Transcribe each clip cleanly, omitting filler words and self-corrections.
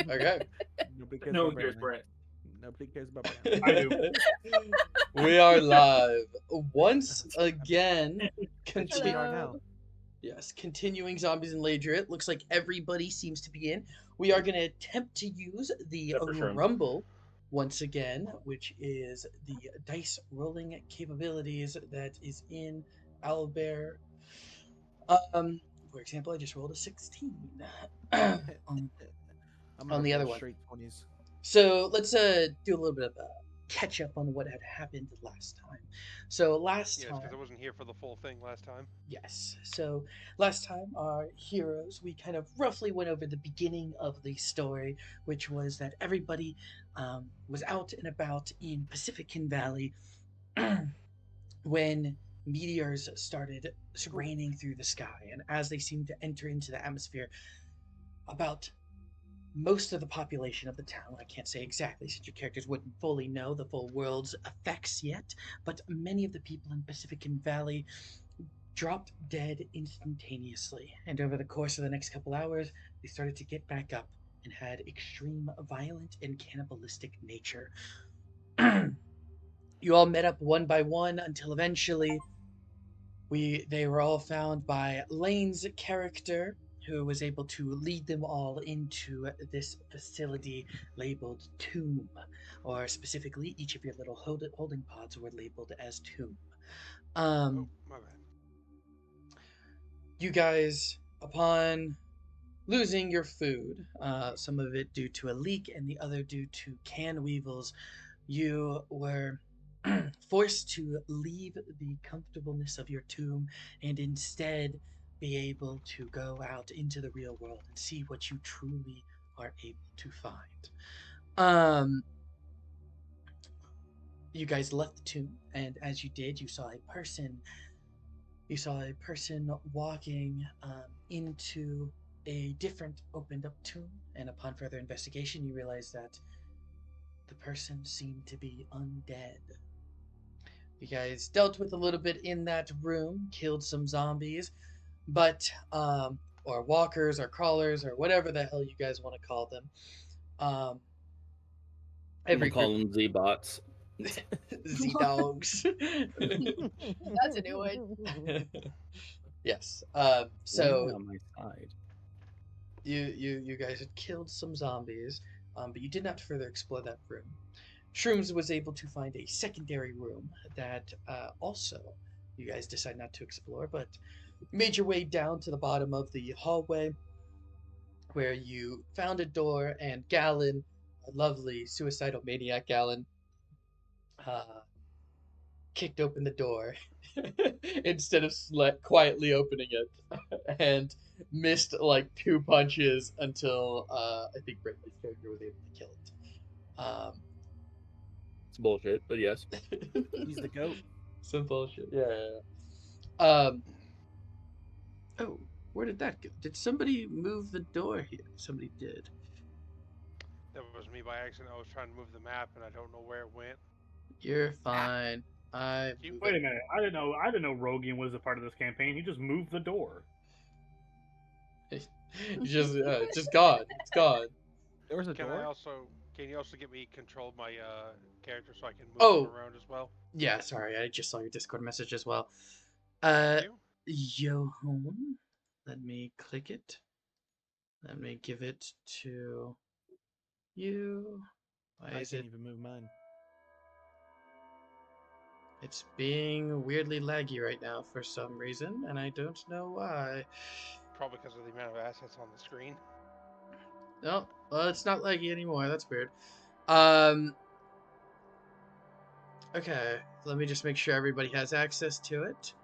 Okay. Nobody cares No about one cares, Brandon. Brent. Nobody cares about Brandon. I do. We are live once again. That's what we are now. Yes, continuing Zombies in Ladria. It looks like everybody seems to be in. We are going to attempt to use the Except for Shrooms. Rumble once again, which is the dice rolling capabilities that is in Owlbear. For example, I just rolled a 16 I'm on the other one. Straight 20s. So let's do a little bit of a catch up on what had happened last time. So last Yes, time, because I wasn't here for the full thing last time. yes. So last time, our heroes, we kind of roughly went over the beginning of the story, which was that everybody was out and about in Pacifican Valley when meteors started raining through the sky, and as they seemed to enter into the atmosphere, about most of the population of the town, I can't say exactly since your characters wouldn't fully know the full world's effects yet, but many of the people in Pacifican Valley dropped dead instantaneously. And over the course of the next couple hours, they started to get back up and had extreme violent and cannibalistic nature. You all met up one by one until eventually they were all found by Lane's character, who was able to lead them all into this facility labeled Tomb, or specifically, each of your little holding pods were labeled as Tomb. Oh, my bad. You guys, upon losing your food, some of it due to a leak and the other due to can weevils, you were forced to leave the comfortableness of your tomb and instead be able to go out into the real world and see what you truly are able to find. You guys left the tomb, and as you did, you saw a person. You saw a person walking into a different opened up tomb, and upon further investigation, you realize that the person seemed to be undead. You guys dealt with a little bit in that room, killed some zombies, but or walkers or crawlers or whatever the hell you guys want to call them. Every call them Z-bots. Z-dogs. That's a new one. Yes. Women So on my side. you guys had killed some zombies, but you did not further explore that room. Shrooms was able to find a secondary room that also you guys decide not to explore, but made your way down to the bottom of the hallway where you found a door, and Galen, a lovely suicidal maniac Galen, kicked open the door instead of quietly opening it and missed like 2 punches until I think Brentley's character was able to kill it. It's bullshit, but yes. He's the goat. Some bullshit. Yeah. Oh, where did that go? Did somebody move the door here? Somebody did. That was me by accident. I was trying to move the map, and I don't know where it went. You're fine. Wait a minute. I didn't know Rogan was a part of this campaign. He just moved the door. It's just gone. It's gone. There was a Can door. Can you also get me control of my character so I can move him around as well? Yeah, sorry, I just saw your Discord message as well. Thank Johan, let me click it. Let me give it to you. Why I is can't it? even move mine. It's being weirdly laggy right now for some reason, and I don't know why. Probably because of the amount of assets on the screen. No, well, it's not laggy anymore. That's weird. Okay, let me just make sure everybody has access to it.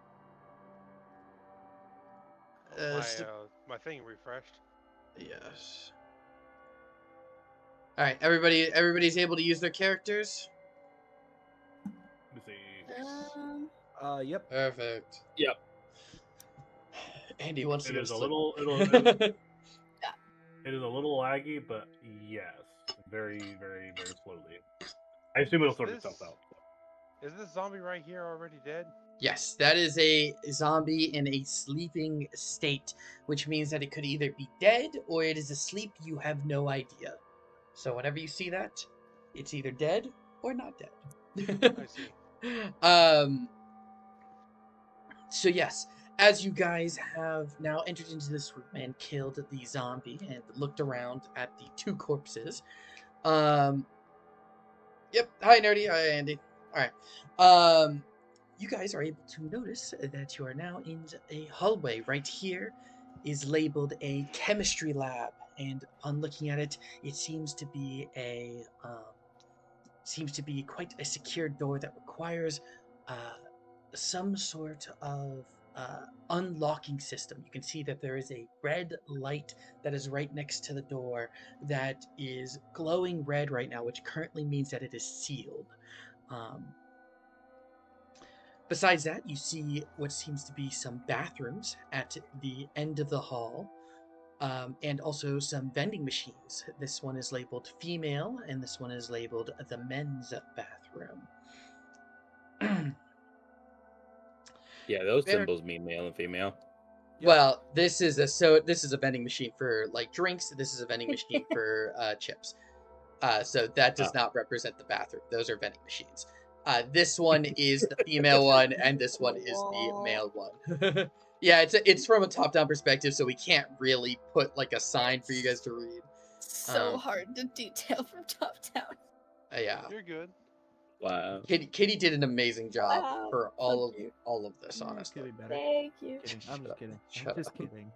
My thing refreshed. Yes. All right, everybody's able to use their characters. Let me see. Yep. Perfect. Yep. Andy wants to It go is to a sleep. It is a little laggy, but yes, very, very, very slowly. I assume it'll sort itself out. Is this zombie right here already dead? Yes, that is a zombie in a sleeping state, which means that it could either be dead or it is asleep. You have no idea. So whenever you see that, it's either dead or not dead. I see. So yes, as you guys have now entered into this room and killed the zombie and looked around at the two corpses, yep. Hi, Nerdy. Hi, Andy. All right. You guys are able to notice that you are now in a hallway. Right here is labeled a chemistry lab, and upon looking at it, it seems to be quite a secure door that requires some sort of unlocking system. You can see that there is a red light that is right next to the door that is glowing red right now, which currently means that it is sealed. Besides that, you see what seems to be some bathrooms at the end of the hall, and also some vending machines. This one is labeled female, and this one is labeled the men's bathroom. Yeah, those There- symbols mean male and female. Yep. Well, this is a vending machine for like drinks. This is a vending machine for chips. So that does not represent the bathroom. Those are vending machines. This one is the female one, and this one is the male one. Yeah, it's from a top-down perspective, so we can't really put like a sign for you guys to read. So hard to detail from top down. Yeah, You're good. Wow. Katie did an amazing job Wow, for so all cute. of this, You're honestly. getting better. Thank you. Kidding. I'm just kidding. Shut I'm just up. kidding.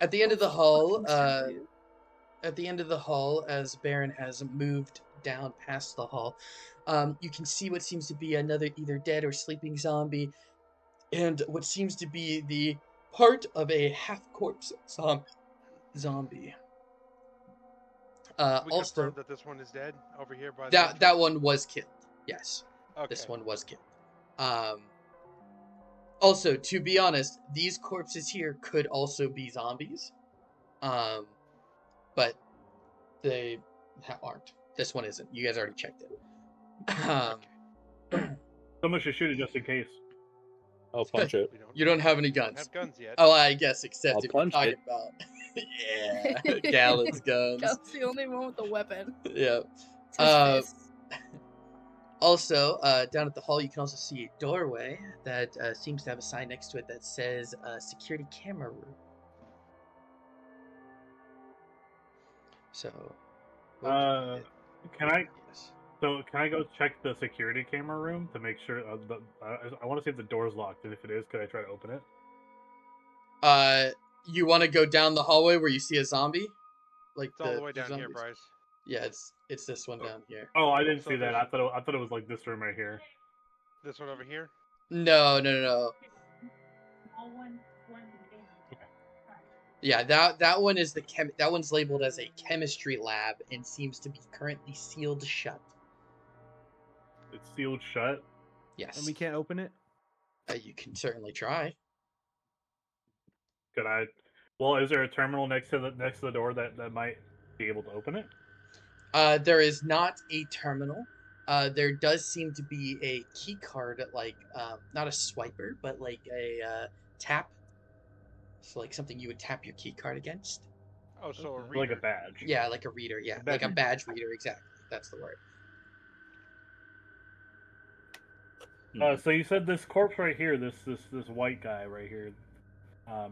At the end of the Fucking hall, tribute. at the end of the hall, as Baron has moved down past the hall, you can see what seems to be another either dead or sleeping zombie, and what seems to be the part of a half-corpse zombie. We Also, confirmed that this one is dead over here by the that one was killed. Yes, Okay. this one was killed. Also, to be honest, these corpses here could also be zombies, but they aren't. This one isn't. You guys already checked it. Someone should shoot it just in case. I'll punch it. We don't, You don't have any we don't guns. have guns yet. Oh, I guess, except I'll if you're punch talking it. about yeah, Gallon's guns. That's the only one with a weapon. Yeah. It's his fist. Also, down at the hall, you can also see a doorway that seems to have a sign next to it that says "Security Camera Room." So, what would you Can I? Yes. So can I go check the security camera room to make sure? I want to see if the door's locked, and if it is, could I try to open it? You want to go down the hallway where you see a zombie? Like It's all the way down here, zombies? Bryce. Yeah, it's this one down here. Oh, I didn't So see that. there's- I thought it was like this room right here. This one over here. No. Yeah, that one is that one's labeled as a chemistry lab and seems to be currently sealed shut. It's sealed shut. Yes. And we can't open it? You can certainly try. Could I? Well, is there a terminal next to the door that might be able to open it? There is not a terminal. There does seem to be a key card, like not a swiper, but like a tap. So like something you would tap your key card against. Oh, so a Okay. reader. Like a badge. Yeah, like a reader. Yeah, A like a badge badge reader. Exactly. That's the word. So you said this corpse right here, this white guy right here,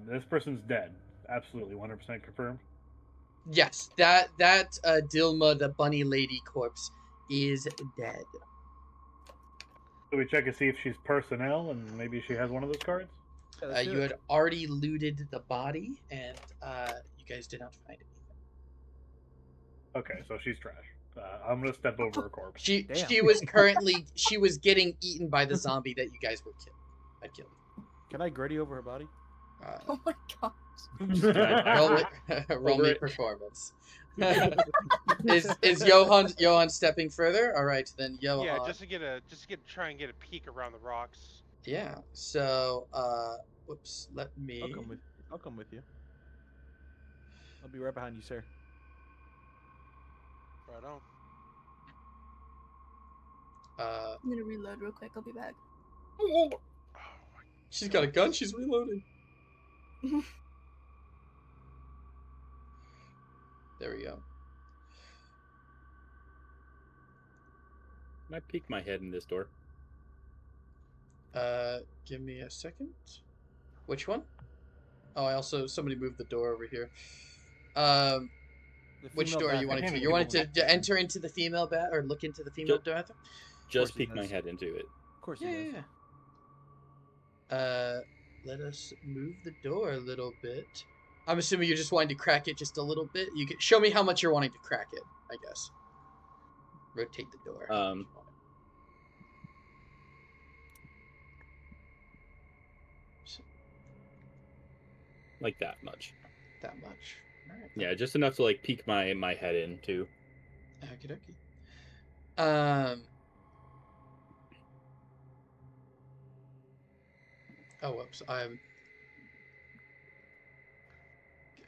this person's dead. Absolutely, 100% confirmed. Yes, that Dilma, the bunny lady corpse, is dead. So we check and see if she's personnel and maybe she has one of those cards. Yeah, let's do You it. had already looted the body, and you guys did not find anything. Okay, so she's trash. I'm gonna step over her corpse. She Damn. was getting eaten by the zombie that you guys were killed. Can I gritty over her body? Oh my god. Roll me performance. is Johan stepping further? All right, then Johan. Yeah, just to try and get a peek around the rocks. Yeah. So, whoops. Let me. I'll come with you. I'll be right behind you, sir. Right on. I'm gonna reload real quick. I'll be back. Oh my. She's got a gun. She's reloading. There we go. Can I peek my head in this door? Give me a second. Which one? Oh, I also somebody moved the door over here. The Which female door are you bathroom. wanting to? can't You even wanted to enter into the female bath or look into the female bathroom? Just he peek my does. head into it. Of course he Yeah, does. yeah, yeah. Let us move the door a little bit. I'm assuming you're just wanting to crack it just a little bit. You can show me how much you're wanting to crack it, I guess. Rotate the door. Like that much. That much. All right. Yeah, just enough to like peek my head in too. Okie dokie. Oh, whoops. I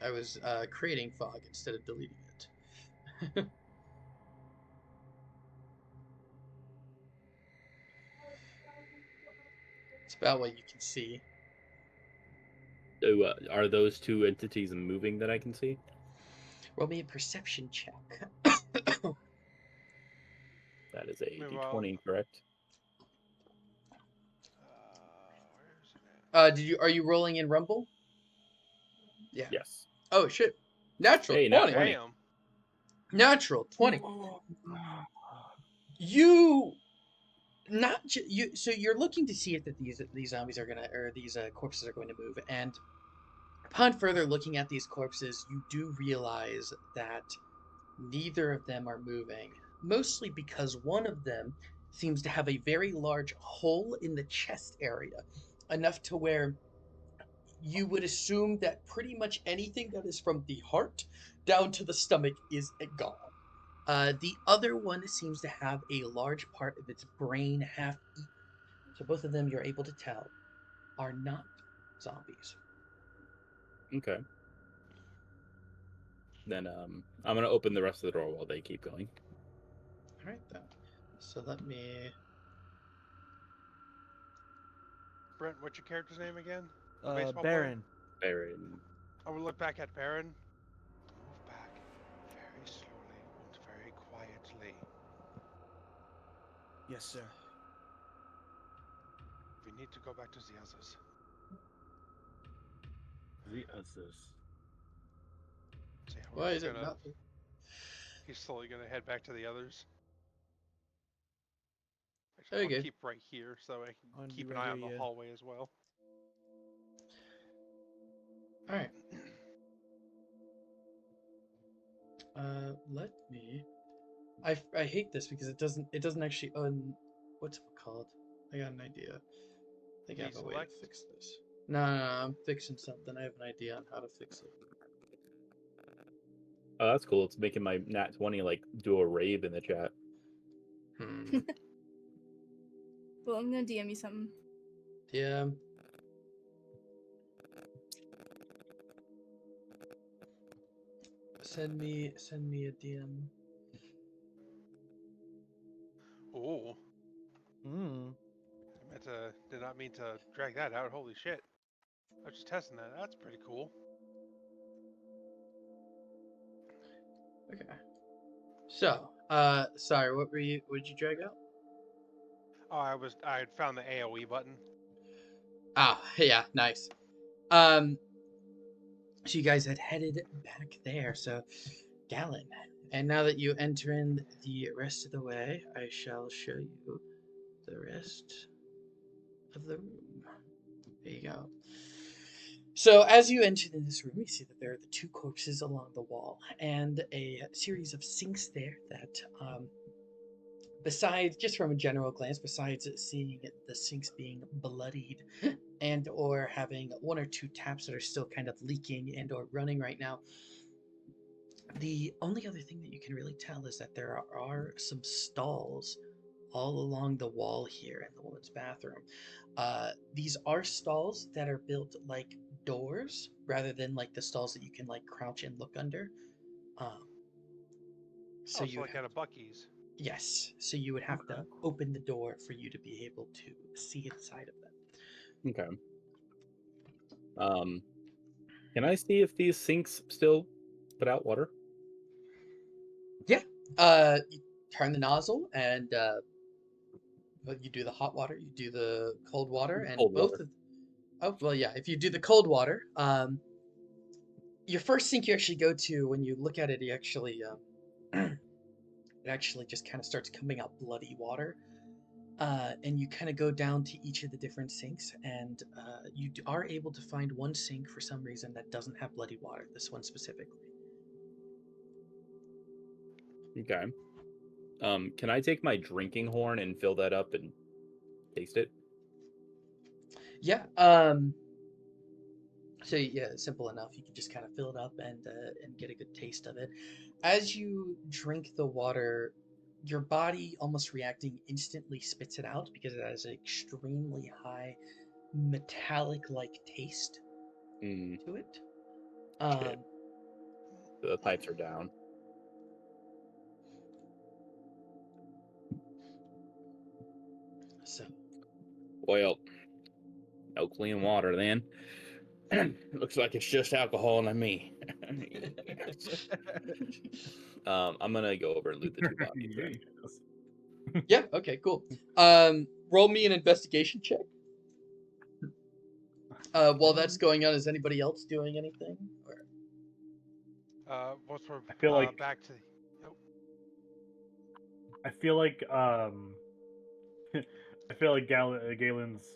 was creating fog instead of deleting it. It's about what you can see. So, are those two entities moving that I can see? Roll me a perception check. That is a Meanwhile, d20, correct? where is it at? Did you? Are you rolling in Rumble? Yeah. Yes. Oh shit! Natural Hey, nat 20. 20. Damn. Natural 20. You not you. So you're looking to see if that these zombies are gonna or these corpses are going to move, and upon further looking at these corpses, you do realize that neither of them are moving. Mostly because one of them seems to have a very large hole in the chest area, enough to where you would assume that pretty much anything that is from the heart down to the stomach is gone. The other one seems to have a large part of its brain half eaten. So both of them, you're able to tell, are not zombies. Okay. Then I'm gonna open the rest of the door while they keep going. All right then. So let me. Brent, what's your character's name again? The baseball Baron. Baron. I will look back at Baron. Move back very slowly and very quietly. Yes, sir. We need to go back to the others. The others. See how Why he's is it gonna- not? He's slowly gonna head back to the others. Very I'll good. keep right here so I can On keep the an eye on the Ladria. hallway as well. All right. Let me. I hate this because it doesn't actually what's it called? I got an idea. I think I have a way to Deselect? fix this. No, I'm fixing something. I have an idea on how to fix it. Oh, that's cool. It's making my nat 20 like do a rave in the chat. Well, I'm gonna DM you something. Yeah. Send me a DM. Oh, Mm. did not mean to drag that out. Holy shit! I was just testing that. That's pretty cool. Okay. So, sorry, what did you drag out? Oh, I had found the AOE button. Ah, yeah, nice. So you guys had headed back there, so Galen. And now that you enter in the rest of the way, I shall show you the rest of the room. There you go. So as you enter in this room, you see that there are the two corpses along the wall and a series of sinks there that, besides, just from a general glance, besides seeing the sinks being bloodied and or having one or two taps that are still kind of leaking and or running right now, the only other thing that you can really tell is that there are some stalls all along the wall here in the woman's bathroom. These are stalls that are built like doors rather than like the stalls that you can like crouch and look under. So you like at a Buc-ee's. yes, so you would have to open the door for you to be able to see inside of them. Okay. Can I see if these sinks still put out water? You turn the nozzle and You do the hot water, you do the cold water, and Cold both water. of. Oh well, yeah. If you do the cold water, your first sink you actually go to when you look at it, you actually it actually just kind of starts coming out bloody water. And you kind of go down to each of the different sinks, and you are able to find one sink for some reason that doesn't have bloody water. This one specifically. Okay. Can I take my drinking horn and fill that up and taste it? Yeah. So yeah, simple enough. You can just kind of fill it up and get a good taste of it. As you drink the water, your body almost reacting instantly spits it out because it has an extremely high metallic-like taste Mm, to it. shit. The pipes are down. So Well, no clean water then. Looks like it's just alcohol and me. I'm gonna go over and loot the two bodies. Then. Yes. yeah, okay, cool. Roll me an investigation check. While that's going on, is anybody else doing anything? Or... Once we're I feel like back to. I feel like I feel like Galen's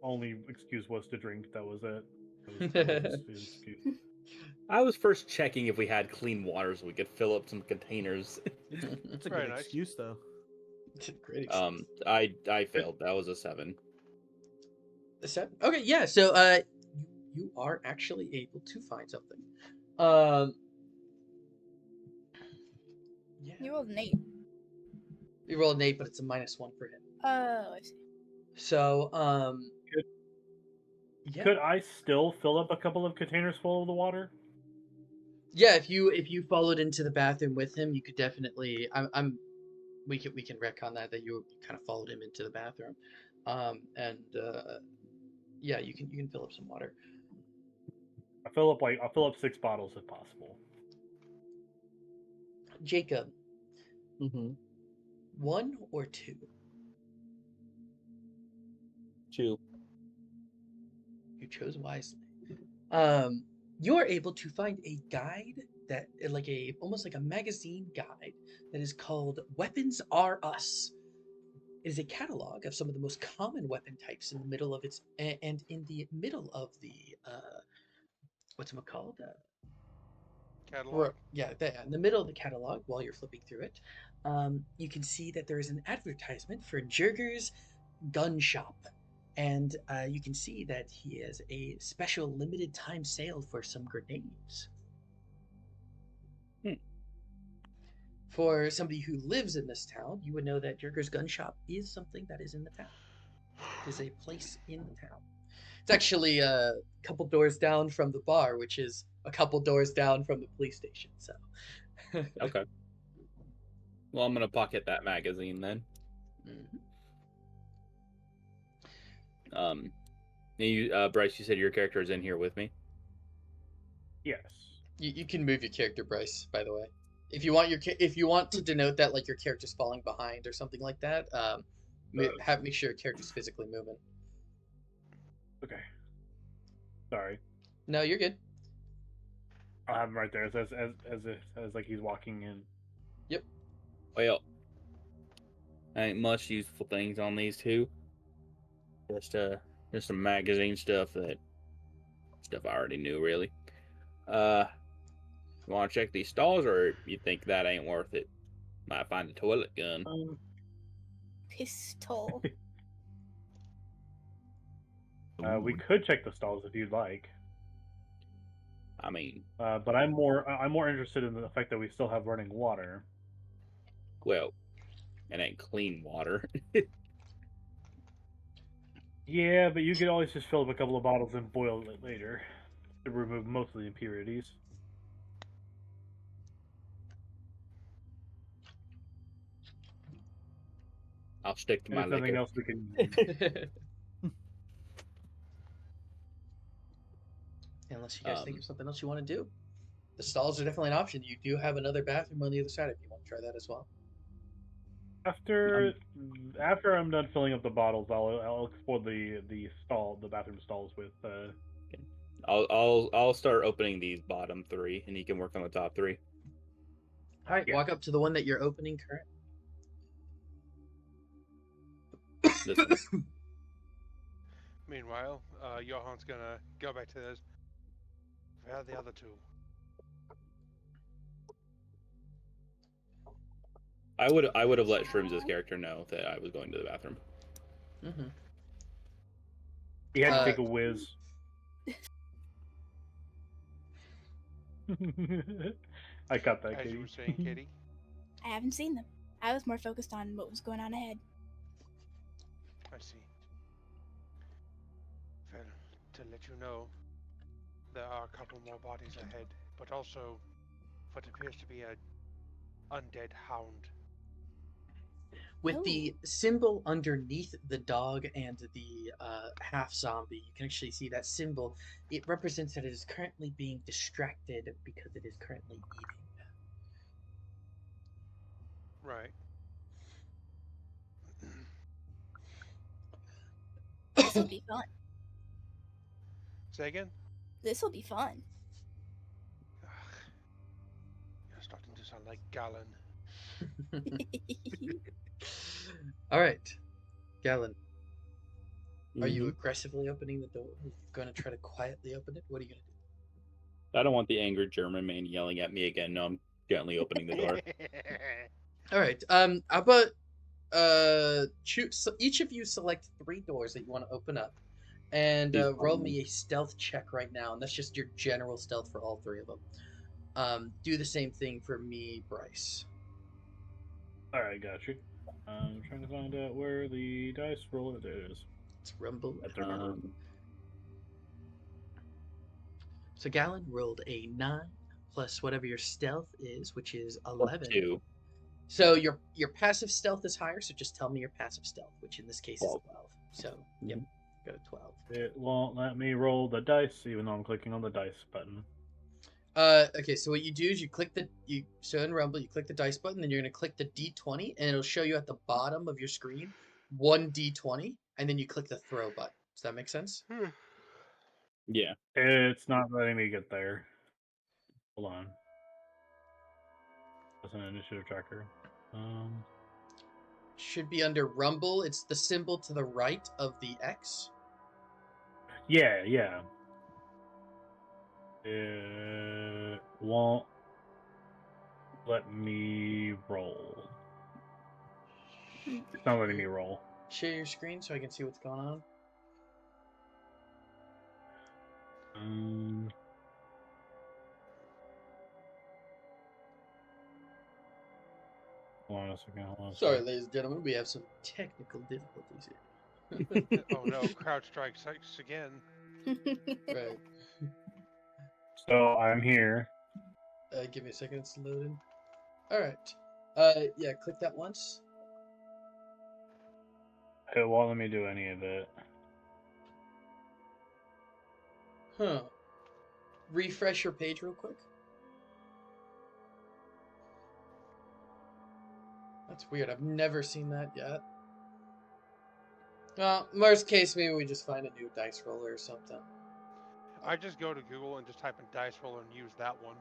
only excuse was to drink. That was it. That was his excuse. I was first checking if we had clean water so we could fill up some containers. It's a Very good nice. excuse, though. It's a great excuse. I failed. That was a 7. A 7? Okay, yeah. So you are actually able to find something. Yeah. You rolled an 8. You rolled an 8, but it's a -1 for him. Oh, I see. So Could- yeah. Could I still fill up a couple of containers full of the water? Yeah, if you followed into the bathroom with him, you could definitely. We can retcon that you kind of followed him into the bathroom, and yeah, you can fill up some water. I'll fill up 6 bottles if possible. Jacob, Mm-hmm. 1 or 2? 2. You chose wisely. You are able to find a guide that, like almost like a magazine guide that is called "Weapons Are Us." It is a catalog of some of the most common weapon types in the middle of its and in the middle of the what's it called? Catalog. Yeah, in the middle of the catalog, while you're flipping through it, you can see that there is an advertisement for Jurger's Gun Shop. And you can see that he has a special limited time sale for some grenades. For somebody who lives in this town, you would know that Jurger's Gun Shop is something that is in the town. It is a place in the town. It's actually a couple doors down from the bar, which is a couple doors down from the police station. So. Okay. Well, I'm gonna pocket that magazine then. Mhm. Bryce, you said your character is in here with me. Yes. You can move your character, Bryce. By the way, if you want to denote that like your character's falling behind or something like that, make sure your character's physically moving. Okay. Sorry. No, you're good. I'll have him right there as like he's walking in. Yep. Well, ain't much useful things on these two. Just some magazine stuff I already knew, really. You want to check these stalls, or you think that ain't worth it? Might find a toilet gun. Pistol. We could check the stalls if you'd like. I mean, But I'm more interested in the fact that we still have running water. well, it ain't clean water. Yeah, but you could always just fill up a couple of bottles and boil it later to remove most of the impurities. I'll stick to And my if nothing liquor. else, we can. Unless you guys think of something else you want to do. The stalls are definitely an option. You do have another bathroom on the other side if you want to try that as well. After I'm done filling up the bottles, I'll explore the bathroom stalls with. I'll start opening these bottom three, and you can work on the top three. All right, Yeah. walk up to the one that you're opening currently. This one. Meanwhile, Johan's gonna go back to this. Where are the other two? I would have let Shrim's character know that I was going to the bathroom. Mm-hmm. He had to take a whiz. I got that, As Katie. you were saying, Katie. I haven't seen them. I was more focused on what was going on ahead. I see. Well, to let you know, there are a couple more bodies ahead, but also what appears to be a undead hound. With the symbol underneath the dog and the half zombie, you can actually see that symbol. It represents that it is currently being distracted because it is currently eating. Right. This will be fun. Say again? This will be fun. Ugh. You're starting to sound like Galen. All right, Galen, are you Mhm. aggressively opening the door? Are you going to try to quietly open it? What are you going to do? I don't want the angry German man yelling at me again. No, I'm gently opening the door. All right. How about choose? So each of you select 3 doors that you want to open up, and These roll bottom me a stealth check right now, and that's just your general stealth for all 3 of them. Do the same thing for me, Bryce. All right, got you. I'm trying to find out where the dice roller is. It's Rumble. I have to remember. So Galen rolled a 9 plus whatever your stealth is, which is 11. 2. So your passive stealth is higher, so just tell me your passive stealth, which in this case is 12. 12. So yep, go to 12. It won't let me roll the dice, even though I'm clicking on the dice button. Okay, so what you do is so in Rumble you click the dice button, then you're gonna click the D20, and it'll show you at the bottom of your screen 1 D20, and then you click the throw button. Does that make sense? Yeah. It's not letting me get there. Hold on. That's an initiative tracker. Should be under Rumble. It's the symbol to the right of the X. Yeah. It won't let me roll. It's not letting me roll. Share your screen so I can see what's going on. Hold on a second. Sorry, ladies and gentlemen, we have some technical difficulties here. Oh no, crowd strike strikes again. Right. So I'm here. Give me a second, it's loading. Alright. Yeah, click that once. It won't let me do any of it. Huh. Refresh your page real quick. That's weird. I've never seen that yet. Well, worst case, maybe we just find a new dice roller or something. I just go to Google and just type in dice roller and use that one.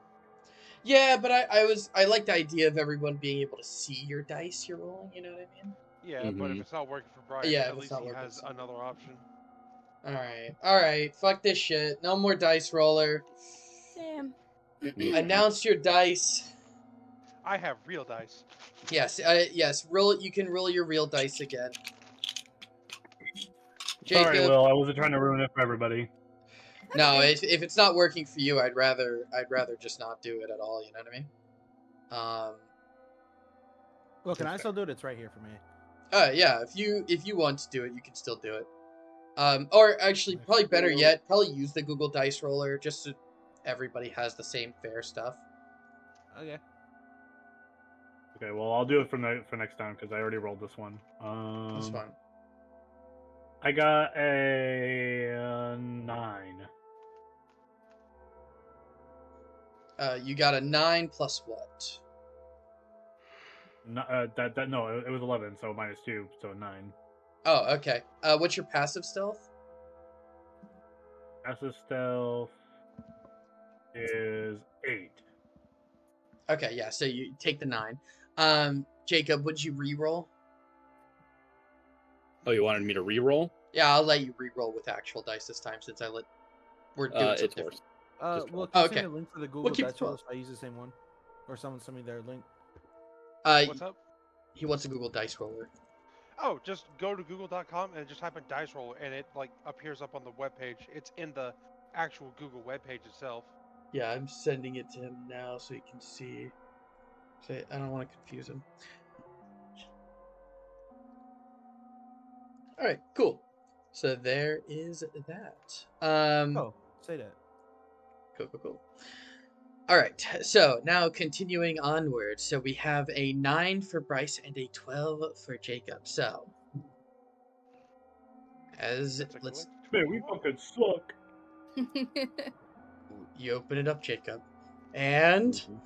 Yeah, but I like the idea of everyone being able to see your dice you're rolling, you know what I mean? Yeah, but if it's not working for Bryce, Yeah, if at it's least not he working has for someone. another option. Alright, fuck this shit. No more dice roller. Damn. Announce your dice. I have real dice. Yes, roll. You can roll your real dice again. Sorry, Jacob. Will. I wasn't trying to ruin it for everybody. No, if it's not working for you, I'd rather just not do it at all. You know what I mean? Well, can I still do it? It's right here for me. Yeah. If you want to do it, you can still do it. Or actually, probably better yet, probably use the Google Dice Roller just so everybody has the same fair stuff. Okay. Okay, well, I'll do it for next time because I already rolled this one. That's fine. I got a 9. You got a 9 plus what? No, it was 11, so -2, so 9. Oh, okay. What's your passive stealth? Passive stealth is 8. Okay, yeah. So you take the 9. Jacob, would you re-roll? Oh, you wanted me to re-roll? Yeah, I'll let you re-roll with actual dice this time since we're doing something It's different. worse. Just Well, twelve. can you Okay. send me a link for the Google keep Dice 12. roll so I use the same one? Or someone send me their link. What's up? He wants a Google Dice roller. Oh, just go to google.com and just type in dice roller and it like appears up on the webpage. It's in the actual Google webpage itself. Yeah, I'm sending it to him now so he can see. Say, I don't want to confuse him. All right, cool. So there is that. Oh, say that. Cool. All right, so now continuing onward. So we have a 9 for Bryce and a 12 for Jacob. So, let's Man, we fucking suck. you open it up, Jacob, and Mhm.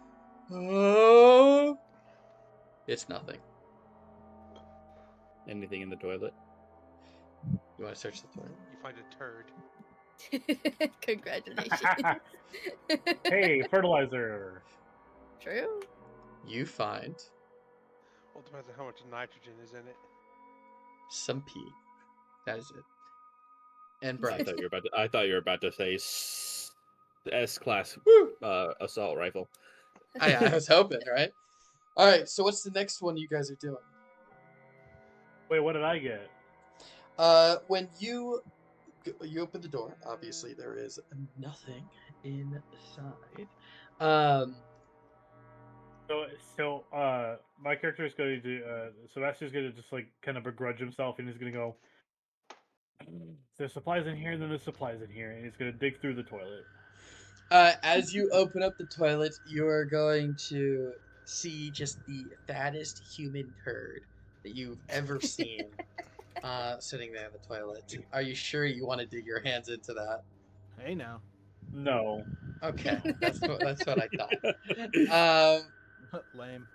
oh, it's nothing. Anything in the toilet? You want to search the toilet? You find a turd. Congratulations. Hey, fertilizer. True. You find Well, it depends on how much nitrogen is in it. some pee. That is it. And I Bryce. thought you were about to say S-class assault rifle. I was hoping, right? All right. So what's the next one you guys are doing? Wait, what did I get? When you open the door, obviously there is nothing inside. So, my character is going to, Sebastian's going to just like kind of begrudge himself, and he's going to go, there's supplies in here, then there's supplies in here, and he's going to dig through the toilet. As you open up the toilet, you are going to see just the fattest human turd that you've ever seen, sitting there in the toilet. Are you sure you want to dig your hands into that? Hey now. No. Okay, that's what I thought. Lame.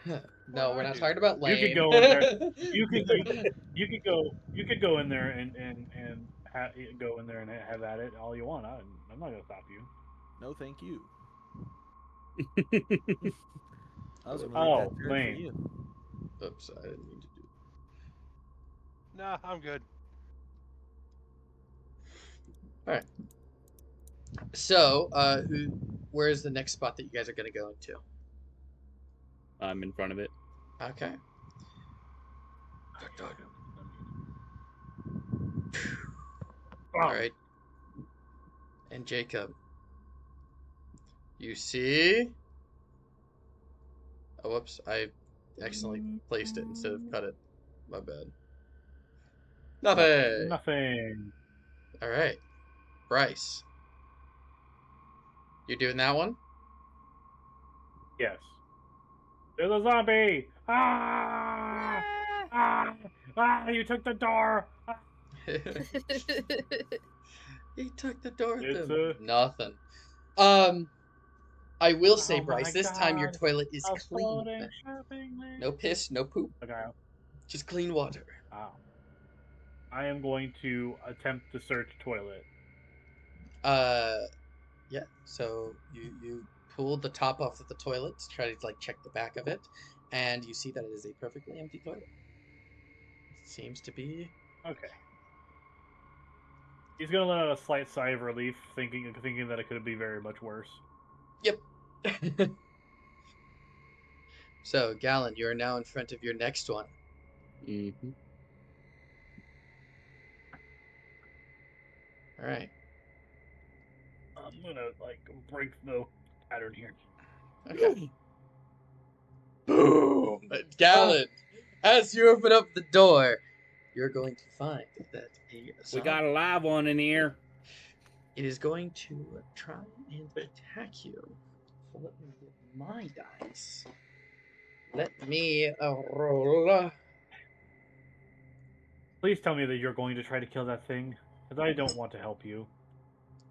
No, What we're I not do? talking about lame. You could go in there. You could go in there and go in there and have at it all you want. I'm not gonna stop you. No, thank you. I was gonna leave Oh, that turd for lame. you. Oops, I didn't mean to do. Nah, I'm good. All right. So, where's the next spot that you guys are gonna go into? I'm in front of it. Okay. All right. And Jacob, you see? Oh, whoops! I accidentally placed it instead of cut it. My bad. Nothing. Nothing. All right, Bryce, you doing that one? Yes. There's a zombie! Ah! Ah! Ah! You took the door! Ah! He took the door with It's him. Nothing. I will say, Oh Bryce, my this time your God. toilet is A clean. floating shopping list. No piss, no poop, Okay. just clean water. Wow. I am going to attempt to search toilet. Yeah. So you pull the top off of the toilet to try to like check the back of it, and you see that it is a perfectly empty toilet. Seems to be. Okay. He's gonna let out a slight sigh of relief, thinking that it could be very much worse. Yep. So, Gallon, you are now in front of your next one. Mm-hmm. All right. I'm gonna like break the pattern here. Okay. Boom! Gallon, as you open up the door, you're going to find that We zombie, got a live one in here. it is going to try and attack you. So let me get my dice. Let me roll. Please tell me that you're going to try to kill that thing, because I don't want to help you.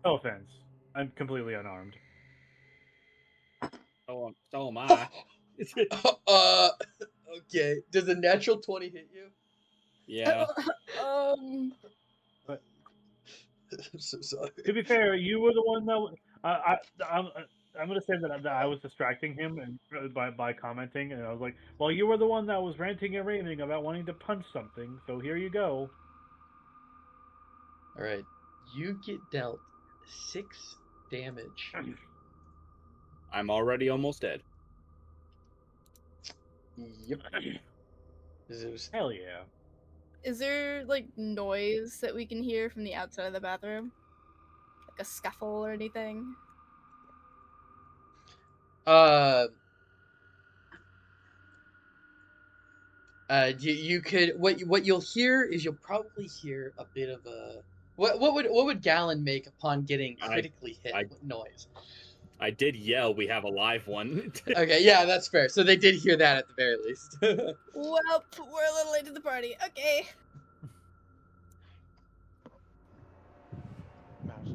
No offense. I'm completely unarmed. So am I. Okay. Does a natural 20 hit you? Yeah. But I'm so sorry. to be fair, you were the one that I'm gonna say that I was distracting him and by commenting, and I was like, "Well, you were the one that was ranting and raving about wanting to punch something, so here you go." All right. You get dealt 6 damage. I'm already almost dead. Yep. Zeus. Hell yeah! Is there like noise that we can hear from the outside of the bathroom? Like a scuffle or anything? You could what you'll hear is you'll probably hear a bit of a what would Gallon make upon getting critically hit with noise? I did yell, "We have a live one." Okay, yeah, that's fair. So they did hear that at the very least. Well, we're a little late to the party. Okay. Mouse.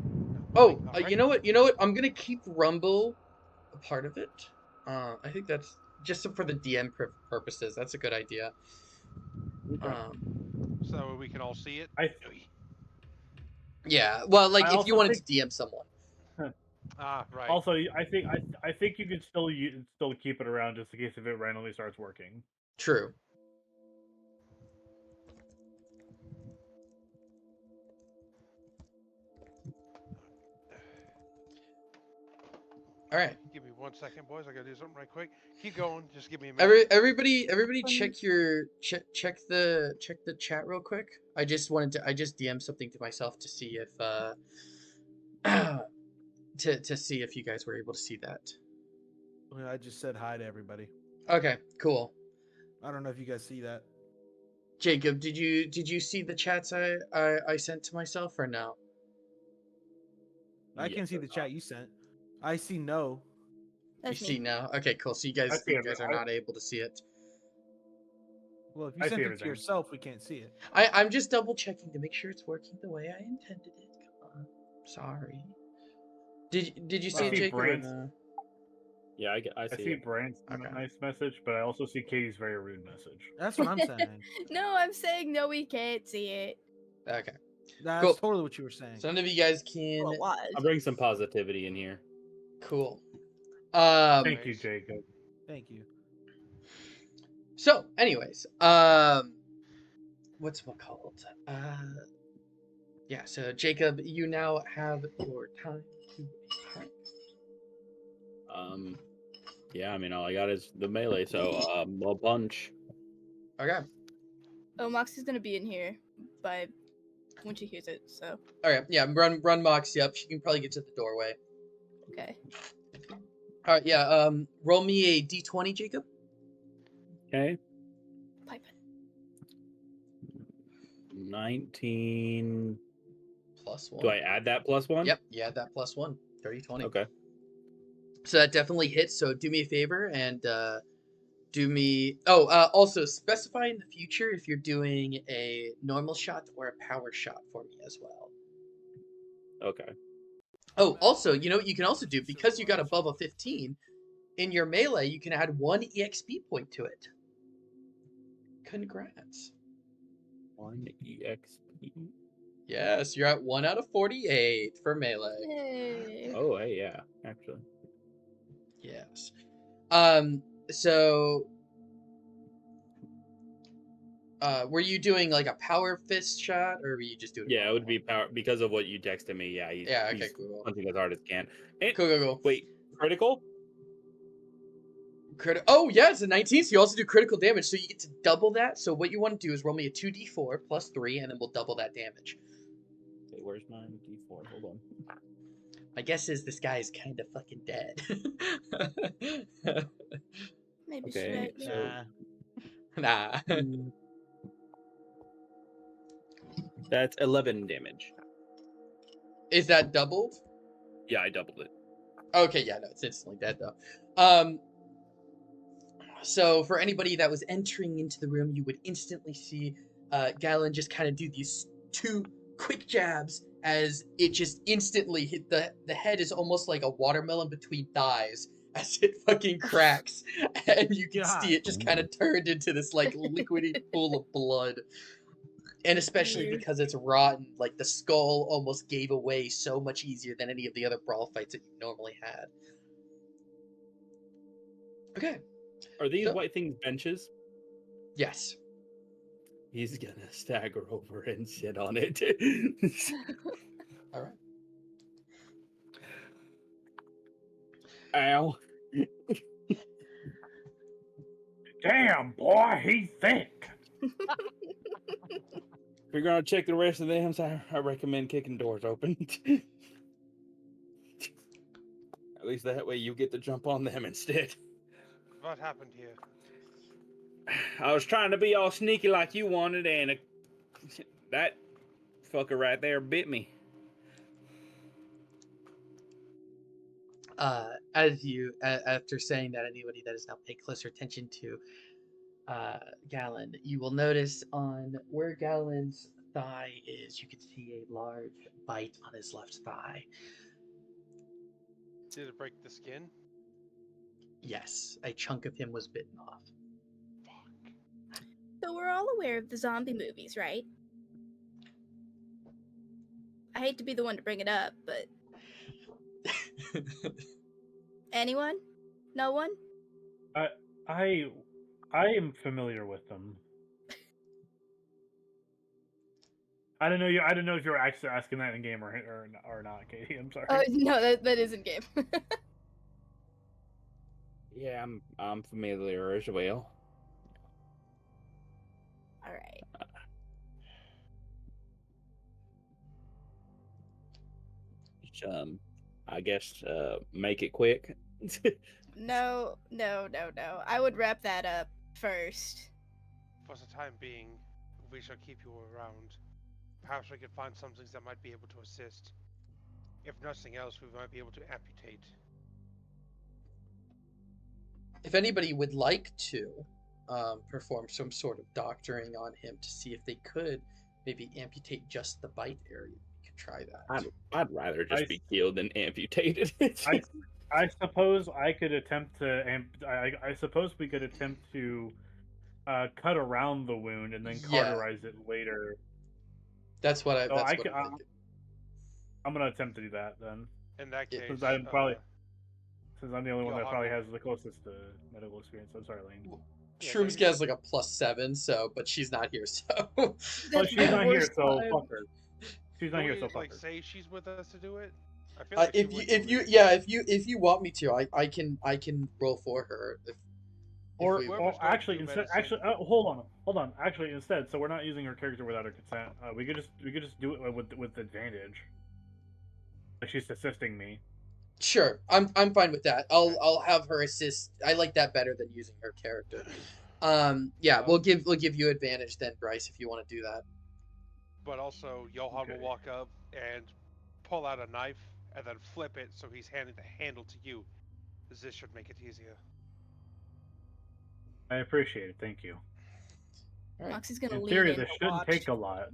Oh, Alright. you know what? I'm gonna keep Rumble a part of it. I think that's just for the DM purposes. That's a good idea. So we can all see it. Yeah. Well, like I if you also wanted think- to DM someone. Right. Also, I think you could still keep it around just in case if it randomly starts working. True. All right. Give me 1 second, boys. I gotta do something right quick. Keep going. Just give me a minute. Everybody, check the chat real quick. I just DM something to myself to see if to see if you guys were able to see that. I just said hi to everybody. Okay, cool. I don't know if you guys see that. Jacob, did you see the chats I sent to myself or no? I can see the chat you sent. I see no. That's you me. see now? Okay, cool. So you guys are not able to see it. Well, if you sent it to yourself, we can't see it. I'm just double checking to make sure it's working the way I intended it. Come on. Sorry. Did you see it, Jacob? Yeah, I see it. Brand's nice message, but I also see Katie's very rude message. That's what I'm saying. No, I'm saying no, we can't see it. Okay. That's cool. totally what you were saying. So none of you guys can. Well, it was. I'll bring some positivity in here. Cool. Thank you, Jacob. Thank you. So, anyways, what's it called? Yeah. So, Jacob, you now have your time to attack. Yeah. I mean, all I got is the melee, so a punch. Okay. Oh, Moxie's gonna be in here by when she hears it. So. Okay. Yeah. Run Moxie up. She can probably get to the doorway. Okay. All right. Yeah. Roll me a d20, Jacob. Okay. Pipe. 19 plus 1. Do I add that plus 1? Yep. You add that plus 1. 30-20. Okay. So that definitely hits. So do me a favor and do me. Oh, also specify in the future if you're doing a normal shot or a power shot for me as well. Okay. Oh, also, you know what you can also do, because you got above a 15 in your melee, you can add 1 EXP point to it. Congrats. 1 EXP. Yes, you're at 1 out of 48 for melee. Yay. Oh, hey, yeah, actually. Yes. So were you doing like a power fist shot, or were you just doing? Yeah, it would be power because of what you texted me. Yeah, he's cool. punching as hard as can. Cool. Wait, critical? Oh yeah, it's a 19. So you also do critical damage, so you get to double that. So what you want to do is roll me a 2d4 plus 3, and then we'll double that damage. Okay, where's my d4? Hold on. My guess is this guy is kind of fucking dead. Maybe Okay, so nah. That's 11 damage. Is that doubled? Yeah, I doubled it. Okay, yeah, no, it's instantly dead though. So for anybody that was entering into the room, you would instantly see Gallon just kind of do these 2 quick jabs as it just instantly hit the head is almost like a watermelon between thighs as it fucking cracks, and you can God. see it just kind of turned into this like liquidy pool of blood. And especially Weird. because it's rotten, like the skull almost gave away so much easier than any of the other brawl fights that you normally had. Okay, Are these So- white things benches? yes. He's gonna stagger over and sit on it. All right. Ow. Damn, boy, he thick. If you're gonna check the rest of them, I recommend kicking doors open. At least that way you get to jump on them instead. What happened here? I was trying to be all sneaky like you wanted, and that fucker right there bit me. As you, after saying that, anybody that has now paid closer attention to Gallon, you will notice on where Gallon's thigh is, you can see a large bite on his left thigh. Did it break the skin? Yes, a chunk of him was bitten off. Fuck. So we're all aware of the zombie movies, right? I hate to be the one to bring it up, but anyone? No one? I am familiar with them. I don't know. I don't know if you're actually asking that in game or not, Katie. I'm sorry. No, that isn't game. Yeah, I'm familiar as well. All right. I guess make it quick. No. I would wrap that up first. For the time being, we shall keep you around. Perhaps we could find some things that might be able to assist. If nothing else, we might be able to amputate. If anybody would like to perform some sort of doctoring on him to see if they could maybe amputate just the bite area, we could try that. I'd rather just be killed than amputated. I suppose I could attempt to. I suppose we could attempt to cut around the wound and then Yeah. cauterize it later. That's what So that's I what ca- I'm thinking. I'm gonna attempt to do that then, In that Yeah, case, since I'm the only one that probably has the closest to medical experience. I'm sorry, Lane. Yeah, Shroomsky no, has like a +7, so but she's not here, so Well, That's she's the not here, worst so part. fuck her. She's not can here, we, so fuck like her. say she's with us to do it? I feel like she if would you do it. if you want me to, I can roll for her. Or, we- or Whoever's going actually, through instead, medicine- hold on. Actually, instead, so we're not using her character without her consent. We could just do it with advantage. Like she's assisting me. Sure, I'm fine with that. I'll have her assist. I like that better than using her character. Yeah, we'll give you advantage then, Bryce, if you want to do that. But also, Johan Okay. will walk up and pull out a knife and then flip it so he's handing the handle to you. This should make it easier. I appreciate it. Thank you. All right. Moxie's gonna In lean theory, in this to shouldn't watch. take a lot.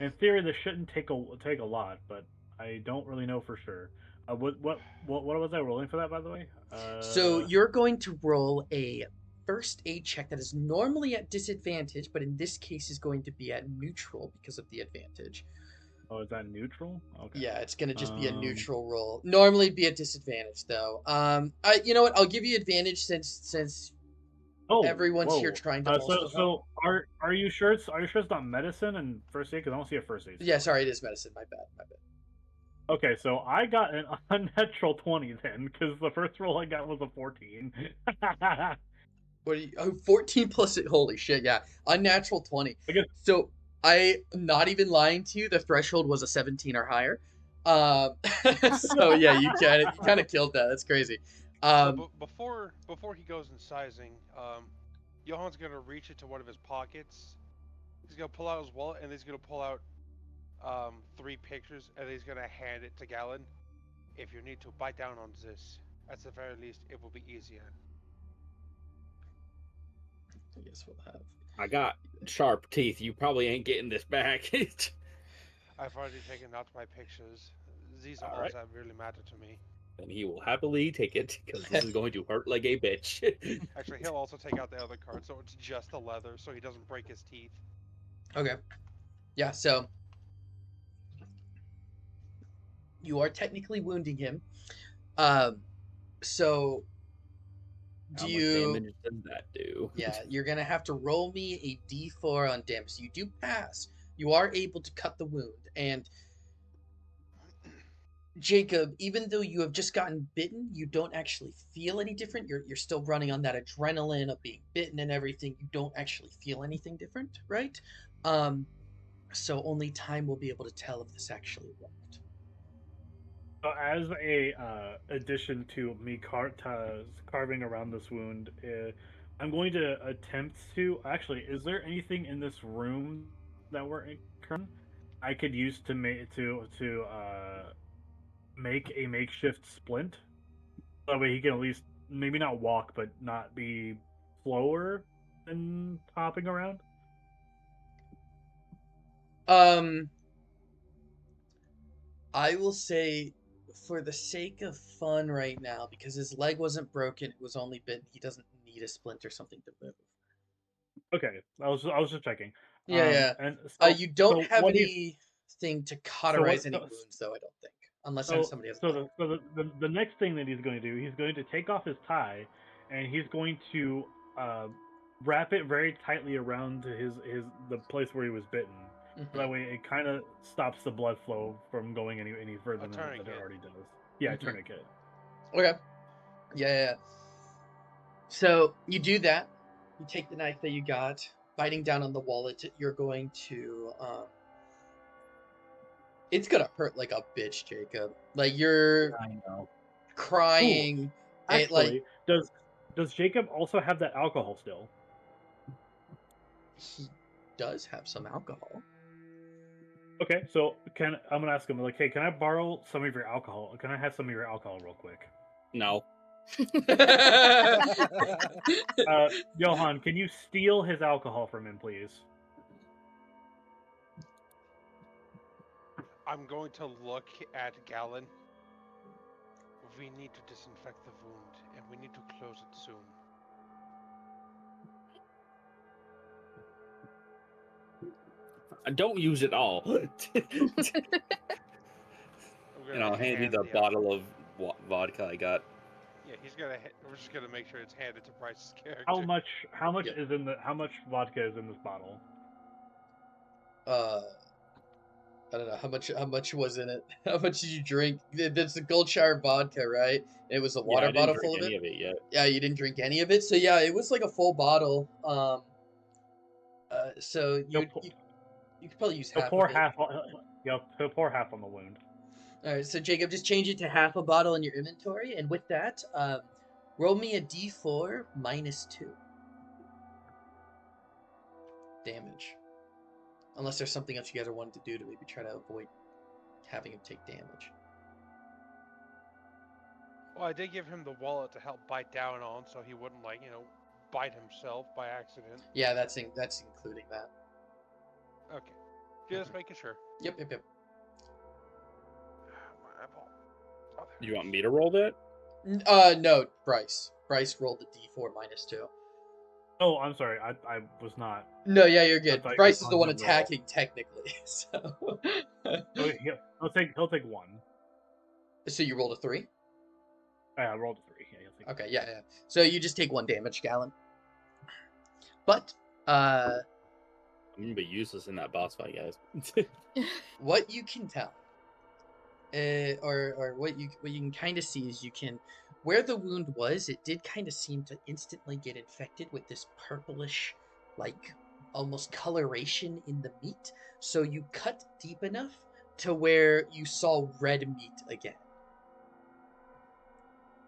In theory, this shouldn't take a lot, but I don't really know for sure. What was I rolling for that, by the way? So you're going to roll a first aid check that is normally at disadvantage, but in this case is going to be at neutral because of the advantage. Oh, is that neutral? Okay. Yeah, it's gonna just be a Um, neutral roll. Normally it'd be at disadvantage though. You know what? I'll give you advantage since Oh, everyone's here whoa. trying to also help. Are you sure it's not medicine and first aid? Because I don't see a first aid. Yeah, sorry, it is medicine. My bad. Okay, so I got an unnatural 20 then, because the first roll I got was a 14. What are you? Oh, 14 plus it. Holy shit! Yeah, unnatural 20. I guess- So I'm not even lying to you. The threshold was a 17 or higher. So yeah, you kind of killed that. That's crazy. So before he goes in sizing, Johan's gonna reach into one of his pockets. He's gonna pull out his wallet and he's gonna pull out 3 pictures and he's gonna hand it to Gallon. If you need to bite down on this, at the very least, it will be easier. I guess we'll have. I got sharp teeth. You probably ain't getting this back. I've already taken out my pictures. These are all Alright. that really matter to me. then he will happily take it because this is going to hurt like a bitch. Actually, he'll also take out the other card, so it's just the leather, so he doesn't break his teeth. Okay. Yeah, so you are technically wounding him. So How do much you damage does that do? Yeah, you're gonna have to roll me a d4 on damage. So you do pass. You are able to cut the wound. And Jacob, even though you have just gotten bitten, you don't actually feel any different. You're still running on that adrenaline of being bitten and everything. You don't actually feel anything different, right? So only time will be able to tell if this actually worked. So as a addition to me carving around this wound, I'm going to attempt to. Actually, is there anything in this room that we're in current I could use to make a makeshift splint? That way he can at least maybe not walk, but not be slower than hopping around. I will say, for the sake of fun right now, because his leg wasn't broken, it was only bitten, he doesn't need a splint or something to move. Okay, I was just checking. Yeah, yeah. And so You don't so have what he's anything to so cauterize what any so, wounds, though, I don't think. Unless so somebody has so leg. the next thing that he's going to do, he's going to take off his tie, and he's going to uh, wrap it very tightly around the place where he was bitten. So that way, it kind of stops the blood flow from going any further A than it tourniquet. already does. Yeah, Mhm. tourniquet. Okay. Yeah. So you do that. You take the knife that you got, biting down on the wallet. You're going to. It's gonna hurt like a bitch, Jacob. Like you're I know. Ooh, crying. It like actually, does Jacob also have that alcohol still? he does have some alcohol. Okay, so I'm gonna ask him like, hey, can I borrow some of your alcohol? Can I have some of your alcohol real quick? No. Johan, can you steal his alcohol from him, please? I'm going to look at Galen. We need to disinfect the wound, and we need to close it soon. Don't use it all. I'm And I'll gonna hand you hand the bottle of vodka I got. Yeah, we're just gonna make sure it's handed to Bryce's character. How much Yep. is how much vodka is in this bottle? I don't know how much was in it. How much did you drink? That's the Goldshire vodka, right? It was a Yeah, water I didn't bottle drink full of any it. of it yet. Yeah, you didn't drink any of it. So yeah, it was like a full bottle. So you could probably use He'll half pour of it. half. He'll pour half on the wound. All right, so Jacob, just change it to half a bottle in your inventory, and with that, roll me a d4 minus 2 damage. Unless there's something else you guys are wanting to do to maybe try to avoid having him take damage. Well, I did give him the wallet to help bite down on, so he wouldn't bite himself by accident. Yeah, that's including that. Okay, just making sure. Yep. My eyeball. Oh, there You it want is. me to roll that? No, Bryce. Bryce rolled the d4 mince 2. Oh, I'm sorry. I was not. No, yeah, you're good. thought you Bryce were is the one telling him to roll. attacking technically. So, So he'll take one. so you rolled a 3? I rolled a 3. Yeah, he'll take Okay, yeah. So you just take 1 damage, Galen. But I'm gonna be useless in that boss fight, guys. what you can tell, or what you can kind of see is where the wound was, it did kind of seem to instantly get infected with this purplish, like almost coloration in the meat. So you cut deep enough to where you saw red meat again.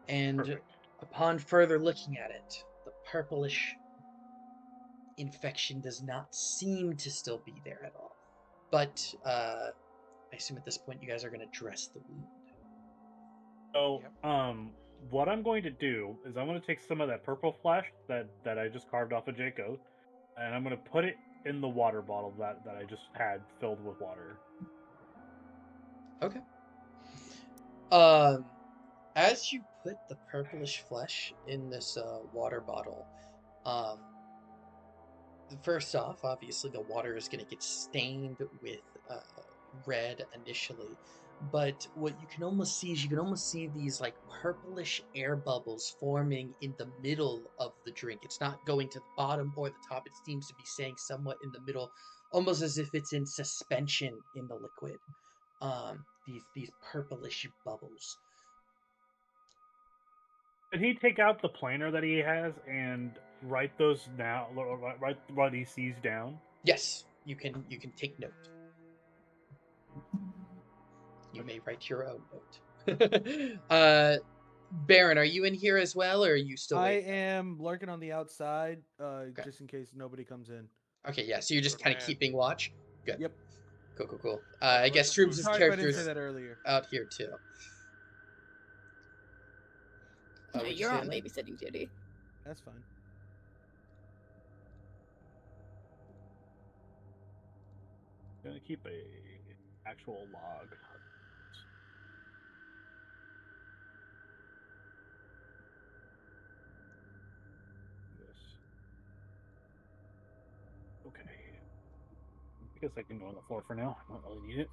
And Perfect. upon further looking at it, the purplish infection does not seem to still be there at all. But I assume at this point you guys are going to dress the wound. So, Yep. what I'm going to do is I'm going to take some of that purple flesh that I just carved off of Jacob, and I'm going to put it in the water bottle that I just had filled with water. Okay. as you put the purplish flesh in this water bottle, um, first off, obviously the water is going to get stained with red initially, but what you can almost see is you can almost see these like purplish air bubbles forming in the middle of the drink. It's not going to the bottom or the top. It seems to be staying somewhat in the middle, almost as if it's in suspension in the liquid. These purplish bubbles. Did he take out the planner that he has and write those now? Write what he sees down. Yes, you can take note. You may write your own note. Baron, are you in here as well, or are you still I waiting? am lurking on the outside, Okay. just in case nobody comes in. Okay, yeah, so you're just Good kind of man. keeping watch? Good. Yep. Cool. Yeah, I let's guess just move Shrooms' to Sorry if I didn't character's say that earlier. out here too. No, What'd you you're say, on Elaine? babysitting duty. That's fine. Gonna keep a actual log. This. Okay. I guess I can go on the floor for now. I don't really need it.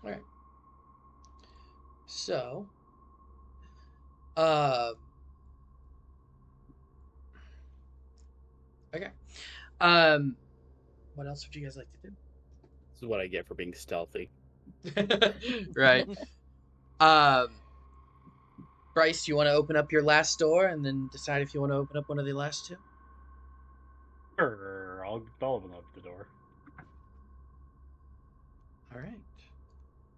Alright. So, okay. What else would you guys like to This is what I get for being stealthy. do? Right. Bryce, you want to open up your last door and then decide if you want to open up one of the last two? Sure, I'll open up the door. Alright.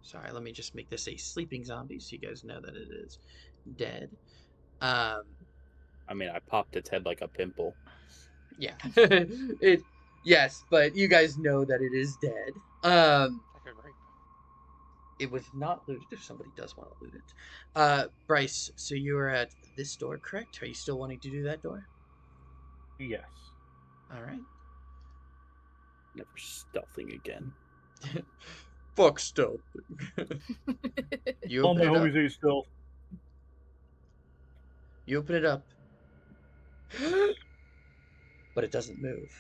Sorry, let me just make this a sleeping zombie so you guys know that it is dead. I mean, I popped its head like a pimple. Yeah. Yes, but you guys know that it is dead. Like a grape. It was not looted if somebody does want to loot it. Bryce, so you are at this door, correct? Are you still wanting to do that door? Yes. Alright. Never stealthing again. Fuck stealth. You All my open it up. homies ate stealth. You open it up. But it doesn't move.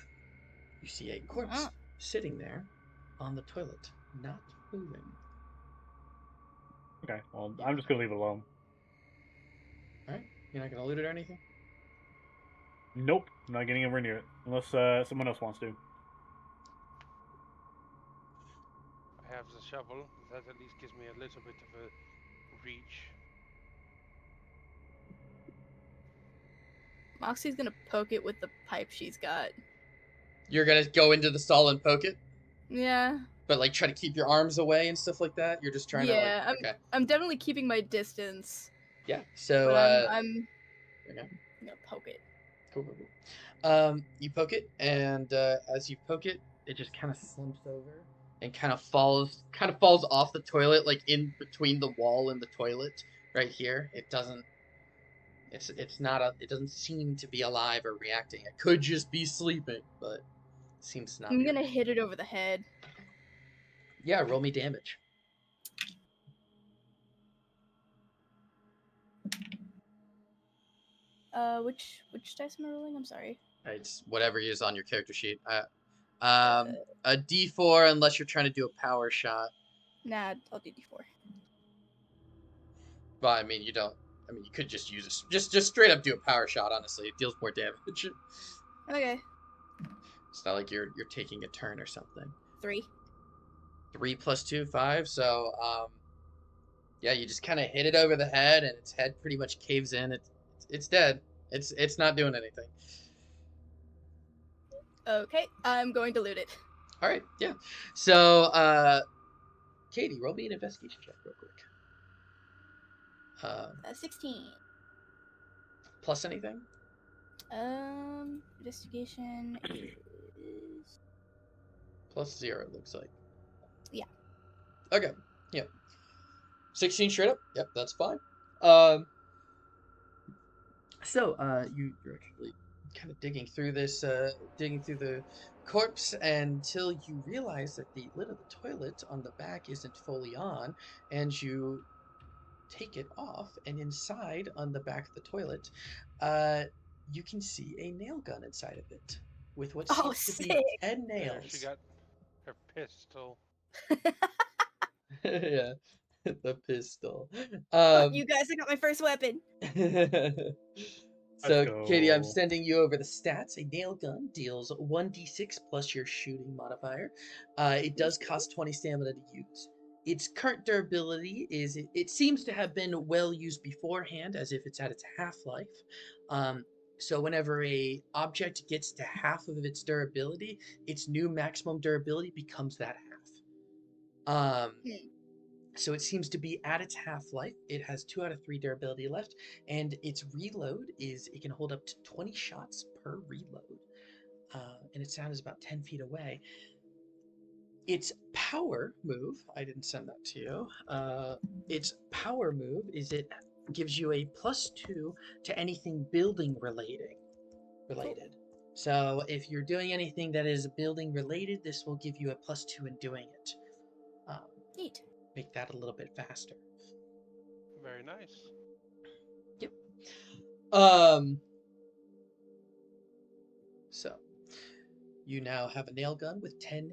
You see a corpse sitting there on the toilet, not moving. Okay, well, I'm just gonna leave it alone. Alright? You're not gonna loot it or anything? Nope, I'm not getting anywhere near it. Unless someone else wants to. I have the shovel. That at least gives me a little bit of a reach. Moxie's gonna poke it with the pipe she's got. You're gonna go into the stall and poke it? Yeah. But like try to keep your arms away and stuff like that? You're just trying to like okay. I'm definitely keeping my distance. Yeah. So But I'm okay. gonna poke it. Cool. You poke it, and as you poke it, it just kind of slumps over and kind of falls off the toilet, like in between the wall and the toilet, right here. It doesn't. It's not a. It doesn't seem to be alive or reacting. It could just be sleeping, but it seems to not. I'm be gonna hit it over the head. Yeah, roll me damage. Which dice am I rolling? I'm sorry. It's whatever is on your character sheet. A D4 unless you're trying to do a power shot. Nah, I'll do D4. Well, I mean, you don't. I mean, you could just use a, just straight up do a power shot. Honestly, it deals more damage. Okay. It's not like you're taking a turn or something. 3. 3 plus 2, 5. So, yeah, you just kind of hit it over the head, and its head pretty much caves in. It's dead. It's not doing anything. Okay, I'm going to loot it. All right, yeah. So, Katie, roll me an investigation check real quick. 16. Plus anything? Investigation is Plus 0, it looks like. Yeah. Okay, yeah. 16 straight up? Yep, that's fine. So, you're actually kind of digging through the corpse until you realize that the lid of the toilet on the back isn't fully on, and you take it off, and inside on the back of the toilet, you can see a nail gun inside of it with what Oh, seems to be sick. 10 There, she nails. got her pistol. Yeah, the pistol. Fuck you guys, I got my first weapon. So, Let's Katie, I'm go. sending you over the stats. A nail gun deals 1d6 plus your shooting modifier. It does cost 20 stamina to use. Its current durability is it seems to have been well used beforehand, as if it's at its half-life. So whenever a object gets to half of its durability, its new maximum durability becomes that half. So it seems to be at its half-life. It has 2 out of 3 durability left, and its reload is it can hold up to 20 shots per reload. And its sound is about 10 feet away. Its power move, I didn't send that to you. Its power move is it gives you a +2 to anything building related. So if you're doing anything that is building related, this will give you a +2 in doing it. Neat. Make that a little bit faster. Very nice. Yep. So you now have a nail gun with 10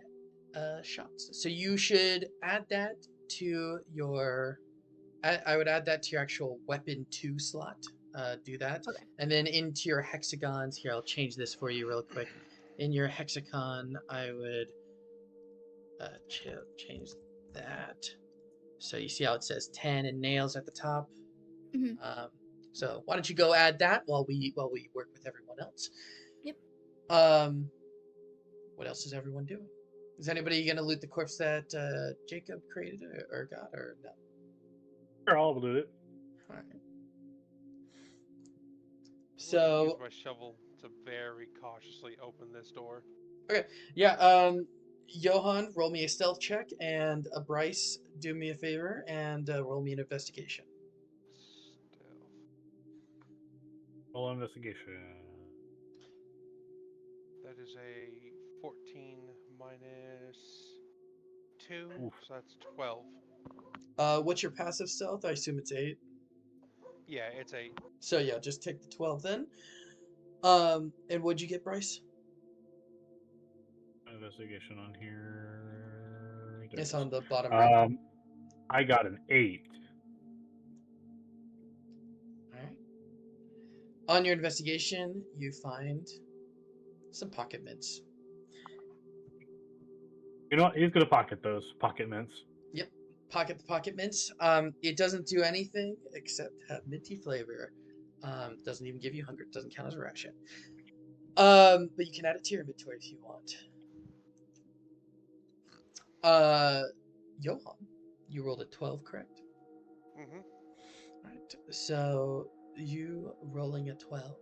shots. So you should add that to your. I would add that to your actual weapon 2 slot. Do that, Okay. and then into your hexagons. Here, I'll change this for you real quick. In your hexagon, I would change that. So you see how it says 10 and nails at the top. Mhm. So why don't you go add that while we work with everyone else? Yep. What else is everyone doing? Is anybody gonna loot the corpse that Jacob created or got or no? Sure, I'll do it. All right. I'm gonna use So my shovel to very cautiously open this door. okay, yeah. Johan, roll me a stealth check, and Bryce, do me a favor and roll me an investigation. Stealth. Roll investigation. That is a 14 minus 2, Oof. so that's 12. What's your passive stealth? I assume it's 8. Yeah, it's 8. So yeah, just take the 12 then. And what'd you get, Bryce? Investigation on here. There It's it is. on the bottom right. I got an 8. All right. On your investigation, you find some pocket mints. You know what? He's gonna pocket those pocket mints. Yep, pocket the pocket mints. It doesn't do anything except have minty flavor. Doesn't even give you hunger. Doesn't count as a ration. But you can add it to your inventory if you want. Johan, you rolled a 12, correct? Mm-hmm. Right. So you rolling a 12.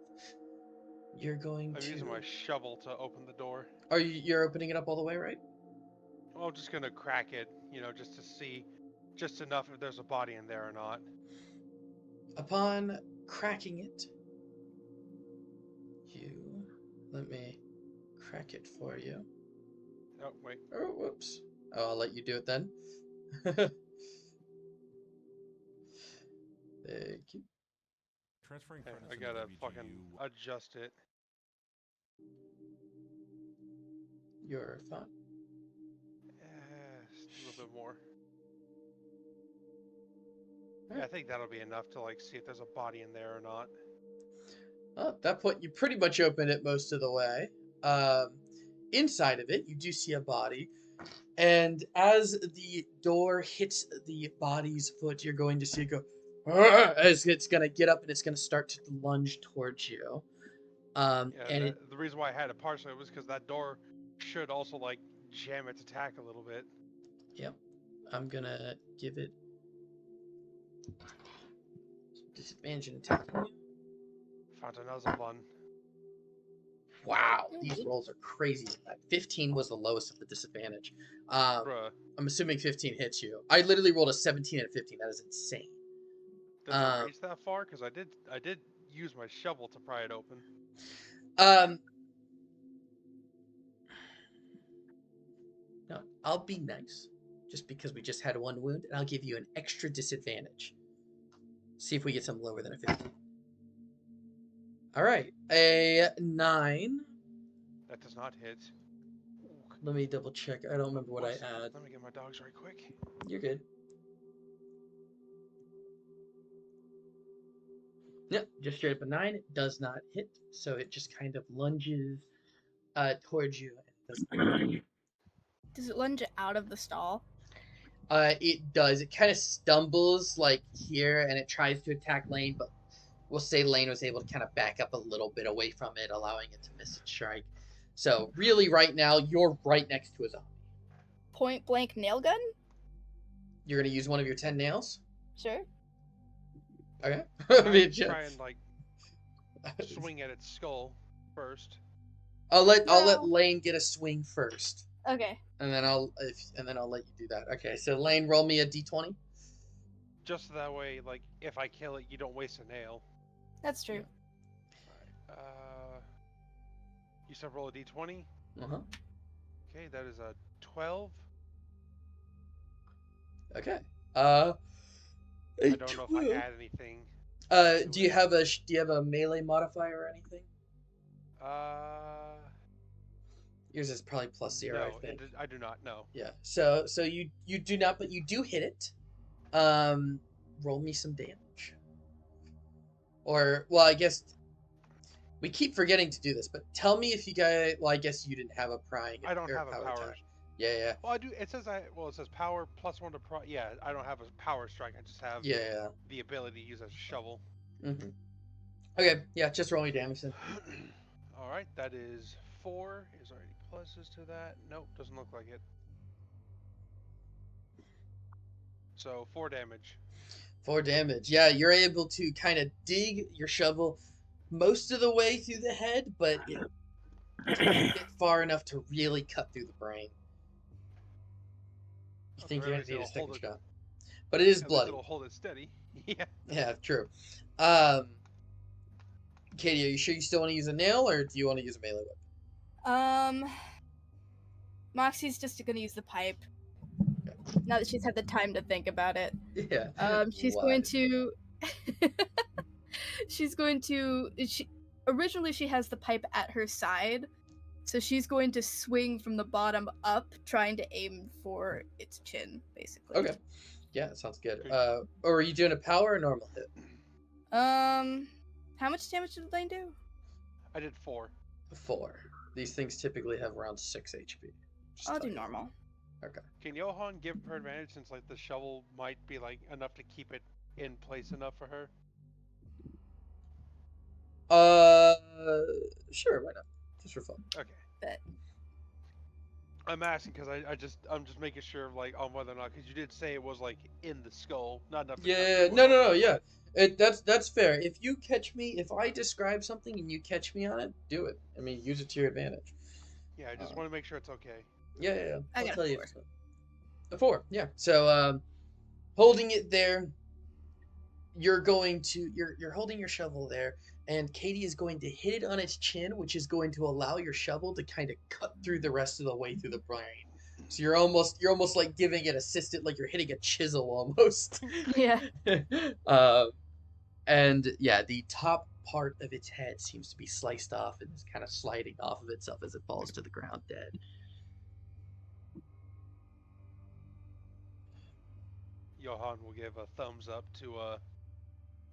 You're going I'm to. using my shovel to open the door. Are you're opening it up all the way, right? Well, I'm just gonna crack it, just to see just enough if there's a body in there or not. Upon cracking it, let me crack it for you. Oh, wait. Oh, whoops. Oh, I'll let you do it then. Thank you. Transferring Hey, credits I into gotta WGU. fucking adjust it. You're fine. Just a little bit more. All Yeah, I right. think that'll be enough to see if there's a body in there or not. Well, at that point, you pretty much open it most of the way. Inside of it, you do see a body. And as the door hits the body's foot, you're going to see it go, as it's going to get up and it's going to start to lunge towards you. Yeah, And the reason why I had it partially was because that door should also jam its attack a little bit. yep, I'm going to give it disadvantage in attacking you. Found another one. Wow, these rolls are crazy. 15 was the lowest of the disadvantage. Bruh. I'm assuming 15 hits you. I literally rolled a 17 and a 15. That is insane. Does it reach that far? Because I did use my shovel to pry it open. Um. No, I'll be nice, just because we just had one wound, and I'll give you an extra disadvantage. See if we get something lower than a 15. All right, a 9. That does not hit. Let me double check. I don't remember what I add. Let me get my dogs right quick. You're good. Yep, just straight up a 9. It does not hit, so it just kind of lunges towards you. Does it lunge out of the stall? It does. It kind of stumbles like here, and it tries to attack Lane, but we'll say Lane was able to kind of back up a little bit away from it, allowing it to miss its strike. So really, right now, you're right next to a zombie. Point blank nail gun? You're gonna use one of your 10 nails. Sure. Okay. Try and like swing at its skull first. I'll let Lane get a swing first, Okay. and then I'll let you do that. Okay. So Lane, roll me a d20. Just so that way, like, if I kill it, you don't waste a nail. That's true. You said roll a d20? Uh-huh. Okay, that is a 12. Okay. I don't know if I add anything. Do you have a melee modifier or anything? Yours is probably +0, No, I think. I do not know. Yeah. So you do not, but you do hit it. Roll me some damage. Or, well, I guess we keep forgetting to do this, but tell me if you guys. Well, I guess you didn't have a prying. I don't have a power. attack. Yeah. Well, I do. It says it says power +1 to pry. Yeah, I don't have a power strike. I just have the ability to use a shovel. Mm-hmm. Okay. Yeah. Just roll me damage then. All right. That is 4. Is there any pluses to that? Nope. Doesn't look like it. So 4 damage. 4 damage. Yeah, you're able to kind of dig your shovel most of the way through the head, but it doesn't get far enough to really cut through the brain. You think you're gonna need a second shot, but it is bloody. It'll hold it steady. Yeah. Yeah, true. Katie, are you sure you still want to use a nail, or do you want to use a melee weapon? Moxie's just gonna use the pipe. Now that she's had the time to think about it. Yeah. She's going to. Originally she has the pipe at her side, so she's going to swing from the bottom up, trying to aim for its chin, basically. Okay. Yeah, that sounds good. Or are you doing a power or normal hit? How much damage did Lane do? I did 4. 4. These things typically have around 6 HP. I'll do normal. Okay. Can Johan give her advantage since like the shovel might be like enough to keep it in place enough for her? Sure, why not? Just for fun. Okay. Bet. I'm asking because I'm just making sure like on whether or not, because you did say it was like in the skull, not enough. Yeah, no, yeah. That's fair. If you catch me, if I describe something and you catch me on it, do it. I mean, use it to your advantage. Yeah, I just want to make sure it's okay. Yeah. I I'll got a 4. A 4, yeah. So, holding it there, you're holding your shovel there, and Katie is going to hit it on its chin, which is going to allow your shovel to kind of cut through the rest of the way through the brain. So you're almost like giving it assisted, like you're hitting a chisel almost. Yeah. And yeah, the top part of its head seems to be sliced off and is kind of sliding off of itself as it falls to the ground dead. Johan will give a thumbs up to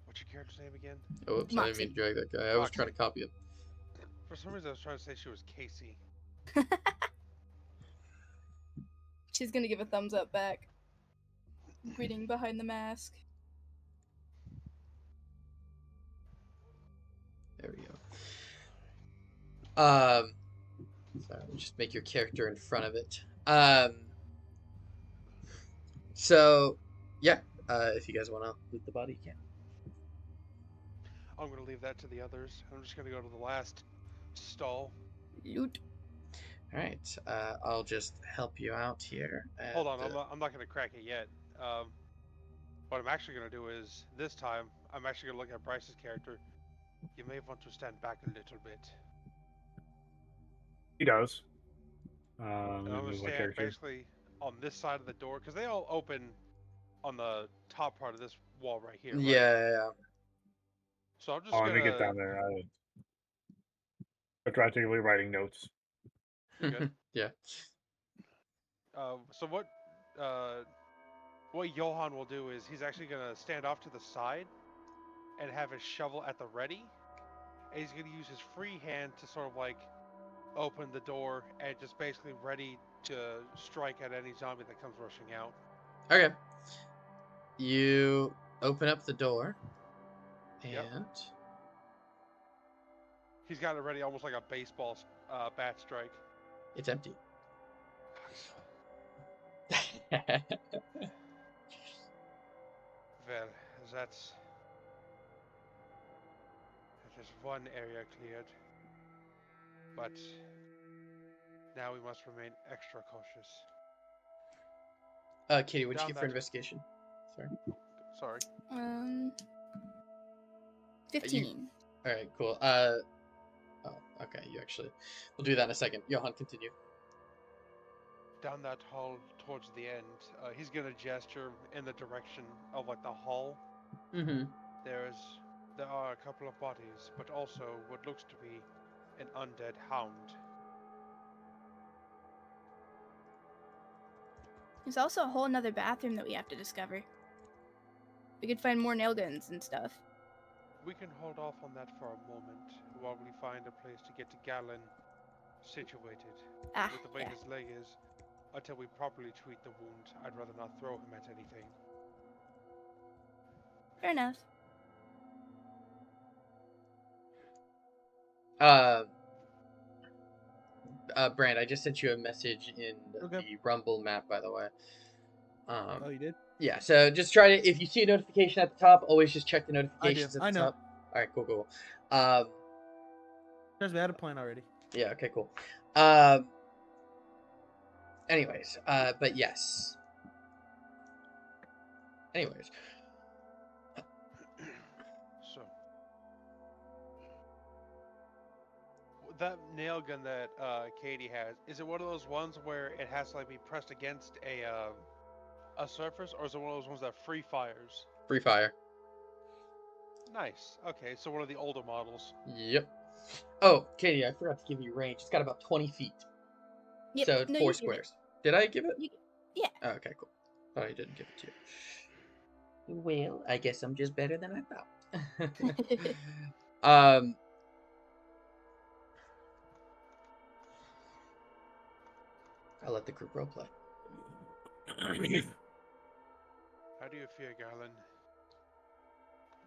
what's your character's name again? Oh, oops, I didn't mean to drag that guy. I was trying to copy it. For some reason, I was trying to say she was Casey. She's gonna give a thumbs up back. Greeting behind the mask. There we go. Sorry, just make your character in front of it. So, yeah. If you guys want to loot the body, you can. I'm gonna leave that to the others. I'm just gonna go to the last stall. Loot. All right. I'll just help you out here. And, Hold on, I'm not gonna crack it yet. What I'm actually gonna do is this time I'm actually gonna look at Bryce's character. You may want to stand back a little bit. He does. And Let I'm me gonna move my stand character. basically on this side of the door because they all open on the top part of this wall right here, right? Yeah. So I'm just Oh, let me get gonna. down there. I'm practically writing notes. You're good. Yeah. So what Johan will do is he's actually gonna stand off to the side and have his shovel at the ready, and he's gonna use his free hand to sort of like open the door and just basically ready to strike at any zombie that comes rushing out. Okay. You open up the door, and Yep. He's got it ready almost like a baseball bat strike. it's empty. Well, that's just one area cleared. But now we must remain extra cautious. Katie, what'd you Down get for that- investigation? Sorry. Sorry. 15. All right, cool. Oh, okay. You actually. We'll do that in a second. Johan, continue. Down that hall towards the end, he's gonna gesture in the direction of like the hall. Mm-hmm. There are a couple of bodies, but also what looks to be an undead hound. There's also a whole nother bathroom that we have to discover. We could find more nail guns and stuff. We can hold off on that for a moment while we find a place to get to Galen situated. With the way Yeah. his leg is, until we properly treat the wound, I'd rather not throw him at anything. Fair enough. Brand, I just sent you a message in the Rumble map, by the way. Oh, you did? Yeah, so just try to, if you see a notification at the top, always just check the notifications at the I know. top. All right, cool. There's we had a plan already. Yeah, okay, cool. Anyways, but yes. Anyways. So, that nail gun that Katie has, is it one of those ones where it has to like be pressed against a surface, or is it one of those ones that free fires? Free fire. Nice. Okay, so one of the older models. Yep. Oh, Katie, I forgot to give you range. It's got about 20 feet. Yep. So No, 4 you squares. Did I give it? Yeah. Oh, okay, cool. Thought I didn't give it to you. Well, I guess I'm just better than I thought. I'll let the group roleplay. How do you feel, Galen?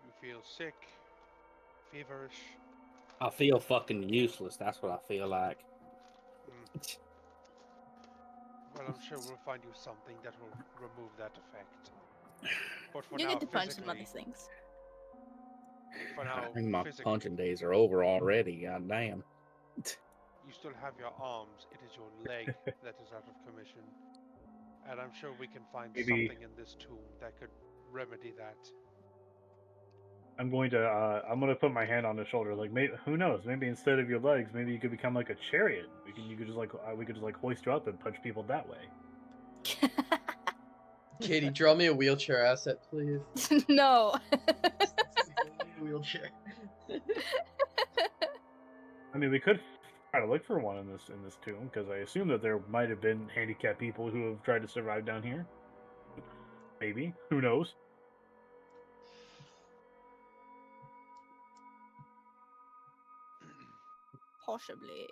You feel sick? Feverish? I feel fucking useless. That's what I feel like. Well, I'm sure we'll find you something that will remove that effect. But for You now, get to punch some physically, other things. for now, I think my physically, punching days are over already. God damn. you still have your arms. It is your leg that is out of commission. And I'm sure we can find Maybe- something in this tomb that could remedy that. I'm going to put my hand on his shoulder. Like, who knows? Maybe instead of your legs, maybe you could become like a chariot. We could just hoist you up and punch people that way. Katie, draw me a wheelchair asset, please. No. Wheelchair. I mean, we could try to look for one in this tomb because I assume that there might have been handicapped people who have tried to survive down here. Maybe. Who knows? Possibly.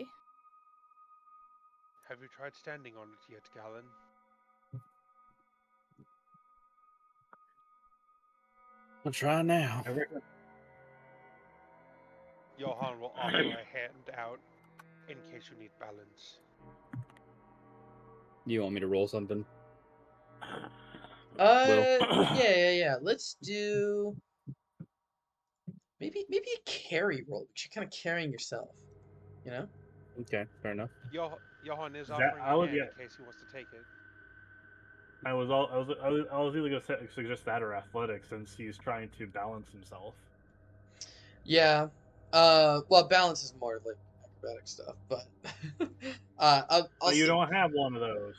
Have you tried standing on it yet, Galen? I'll try now. Johan will offer a hand out in case you need balance. You want me to roll something? Yeah. Let's do maybe a carry roll, but you're kind of carrying yourself, you know? Okay, fair enough. Johan is That- offering I a would- hand yeah. in case he wants to take it. I was either gonna suggest that or athletics since he's trying to balance himself. Yeah. Well, balance is more like acrobatic stuff, but I'll But you see. don't have one of those.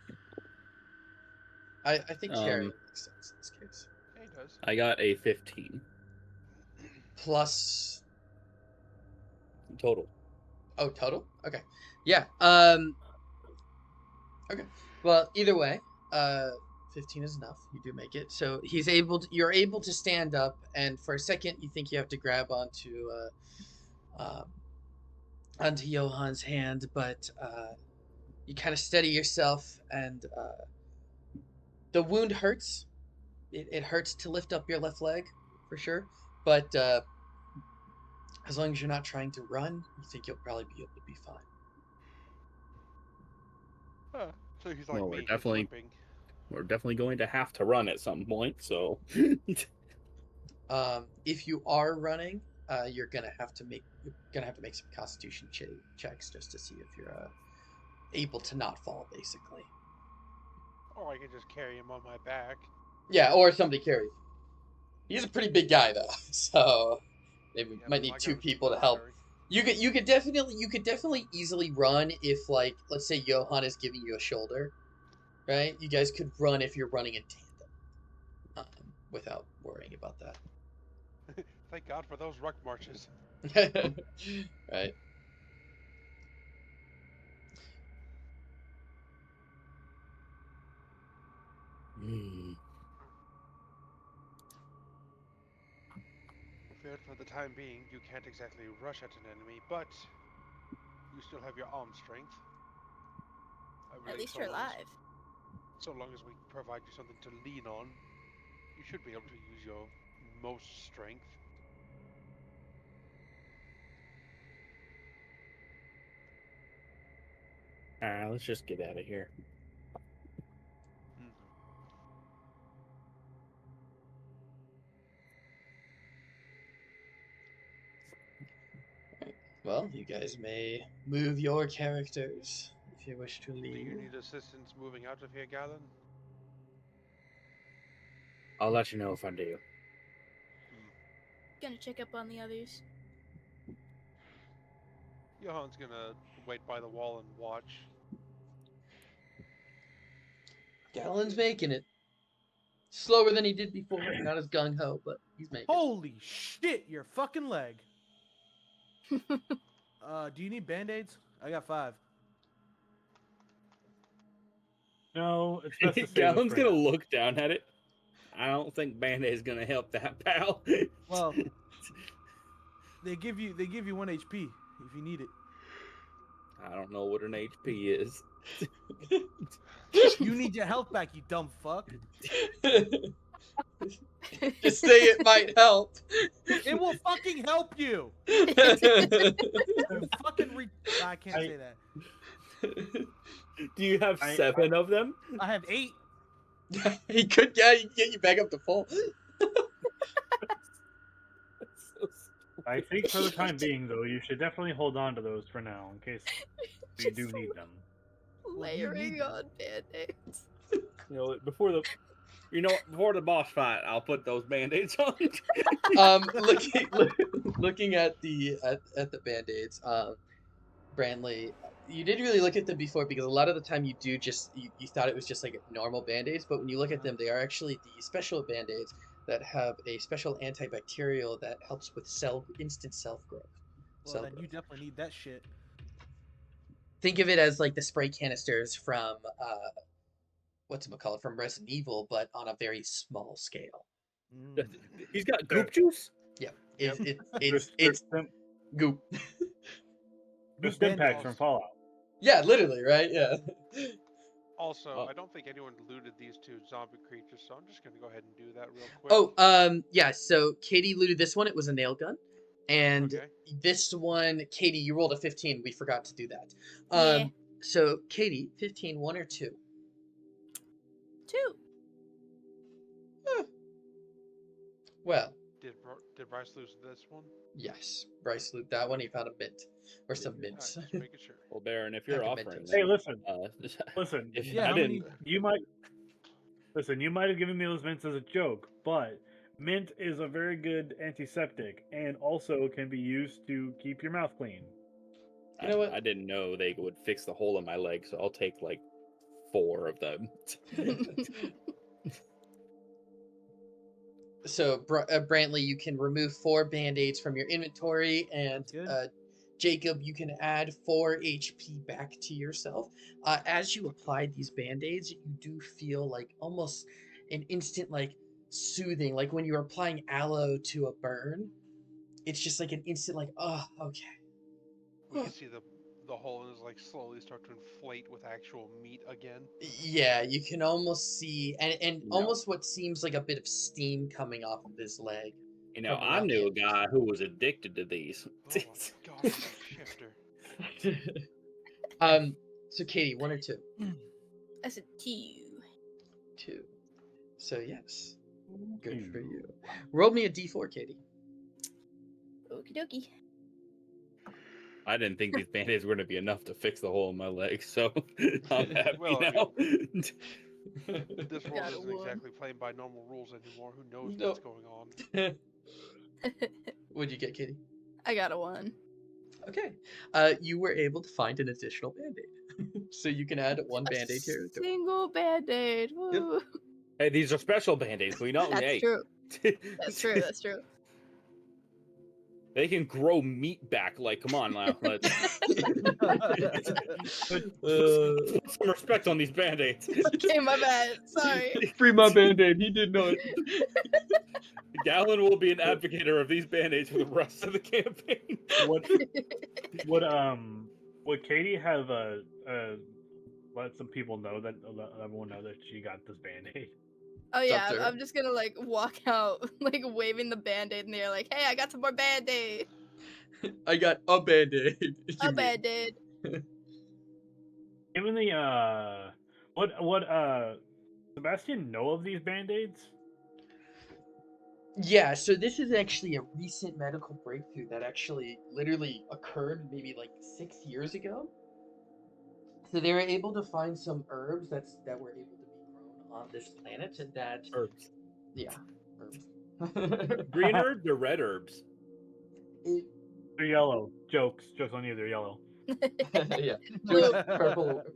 I think carrying makes sense in this case. Yeah, he does. I got a 15 Plus, total. oh, total? Okay. Yeah. Okay. Well, either way, 15 is enough. You do make it. So you're able to stand up, and for a second, you think you have to grab onto Johan's hand, but you kind of steady yourself, and the wound hurts. It hurts to lift up your left leg, for sure. But as long as you're not trying to run, you think you'll probably be able to be fine. So he's like Well, me. He's limping. we're definitely going to have to run at some point. So, If you are running, you're gonna have to make some Constitution checks just to see if you're able to not fall, basically. Or I can just carry him on my back. Yeah, or somebody carry. He's a pretty big guy though, so maybe Yeah, might but need my guy two was people to help. military. You could definitely easily run if, like, let's say Johan is giving you a shoulder, right? You guys could run if you're running in tandem, without worrying about that. Thank God for those ruck marches. Right. Feared for the time being, you can't exactly rush at an enemy, but you still have your arm strength. I At believe least so you're long as- alive. So long as we provide you something to lean on, you should be able to use your most strength. let's just get out of here. Well, you guys may move your characters if you wish to Do leave. you need assistance moving out of here, Galen? I'll let you know if I do. Gonna check up on the others. Johan's gonna wait by the wall and watch. Galen's making it. Slower than he did before. Not as gung ho, but he's making it. Holy shit, your fucking leg. Do you need band-aids? I got 5. No, it's best to save it Galen's for gonna now. look down at it. I don't think Band-Aid's gonna help that, pal. Well, they give you 1 HP if you need it. I don't know what an HP is. You need your health back, you dumb fuck. Just say it might help. It will fucking help you. Fucking I can't say that. Do you have 7 of them? I have 8. He could get you back up to full. I think for the time being, though, you should definitely hold on to those for now, in case you do need them. Layering on band-aids. Before the boss fight, I'll put those Band-Aids on. Looking at the Band-Aids, Brandley, you didn't really look at them before because a lot of the time you thought it was just like normal Band-Aids, but when you look at them, they are actually the special Band-Aids that have a special antibacterial that helps with instant self-growth. Well, then you definitely need that shit. Think of it as like the spray canisters from from Resident Evil, but on a very small scale. He's got goop juice? Yeah. It's goop. Just impacts from Fallout. Yeah, literally, right? Yeah. Also, I don't think anyone looted these 2 zombie creatures, so I'm just gonna go ahead and do that real quick. Oh, yeah. So Katie looted this one. It was a nail gun, and Okay. this one, Katie, you rolled a 15. We forgot to do that. Yeah. So Katie, 15, 1 or 2? 2. Well. Did Bryce lose this one? Yes, Bryce looted that one. He found a mint or some mints. Right, just making sure. Well, Baron, if you're Pack of offering, Mentos. Hey, listen. listen. If Yeah, I how didn't, You might have given me those mints as a joke, but mint is a very good antiseptic and also can be used to keep your mouth clean. You know what? I didn't know they would fix the hole in my leg, so I'll take like 4 of them. So, Brantley, you can remove 4 band-aids from your inventory, and Good. Jacob, you can add 4 HP back to yourself. As you apply these band-aids, you do feel like almost an instant like soothing, like when you're applying aloe to a burn. It's just like an instant like, oh, okay. We can see the hole is like slowly start to inflate with actual meat again. Yeah, you can almost see, and No. almost what seems like a bit of steam coming off of his leg. You know, From I around knew a the guy who was addicted to these. Oh my god, shifter. So Katie, 1 or 2? I said 2. 2. So yes, good for you. Roll me a d4, Katie. Okie dokie. I didn't think these band-aids were going to be enough to fix the hole in my leg, so I'm happy Well, I now. This world Got a isn't 1. exactly playing by normal rules anymore. Who knows Nope. what's going on? What'd you get, Katie? I got a 1. Okay. You were able to find an additional band-aid. So you can add 1 band-aid to your inventory. Single band-aid. Woo. Hey, these are special band-aids. We know. That's hey. true. That's true. That's true. They can grow meat back. Like, come on now. Let's put some respect on these band-aids. Okay, my bad. Sorry. Free my band-aid. He did not. Gallon will be an advocator of these band-aids for the rest of the campaign. Would Katie have let some people know that let everyone know that she got this band-aid? Oh It's up yeah, to her. I'm just gonna like walk out, like waving the band-aid in the air, like, "Hey, I got some more band-aid. I got a band-aid. A band-aid." Given the what Sebastian know of these band-aids? Yeah, so this is actually a recent medical breakthrough that actually literally occurred maybe like 6 years ago. So they were able to find some herbs that were able to be grown on this planet, and that Herbs. yeah, herbs. Green herbs or red herbs? It, They're yellow. Jokes on you. They're yellow. yeah, Blue. purple herbs.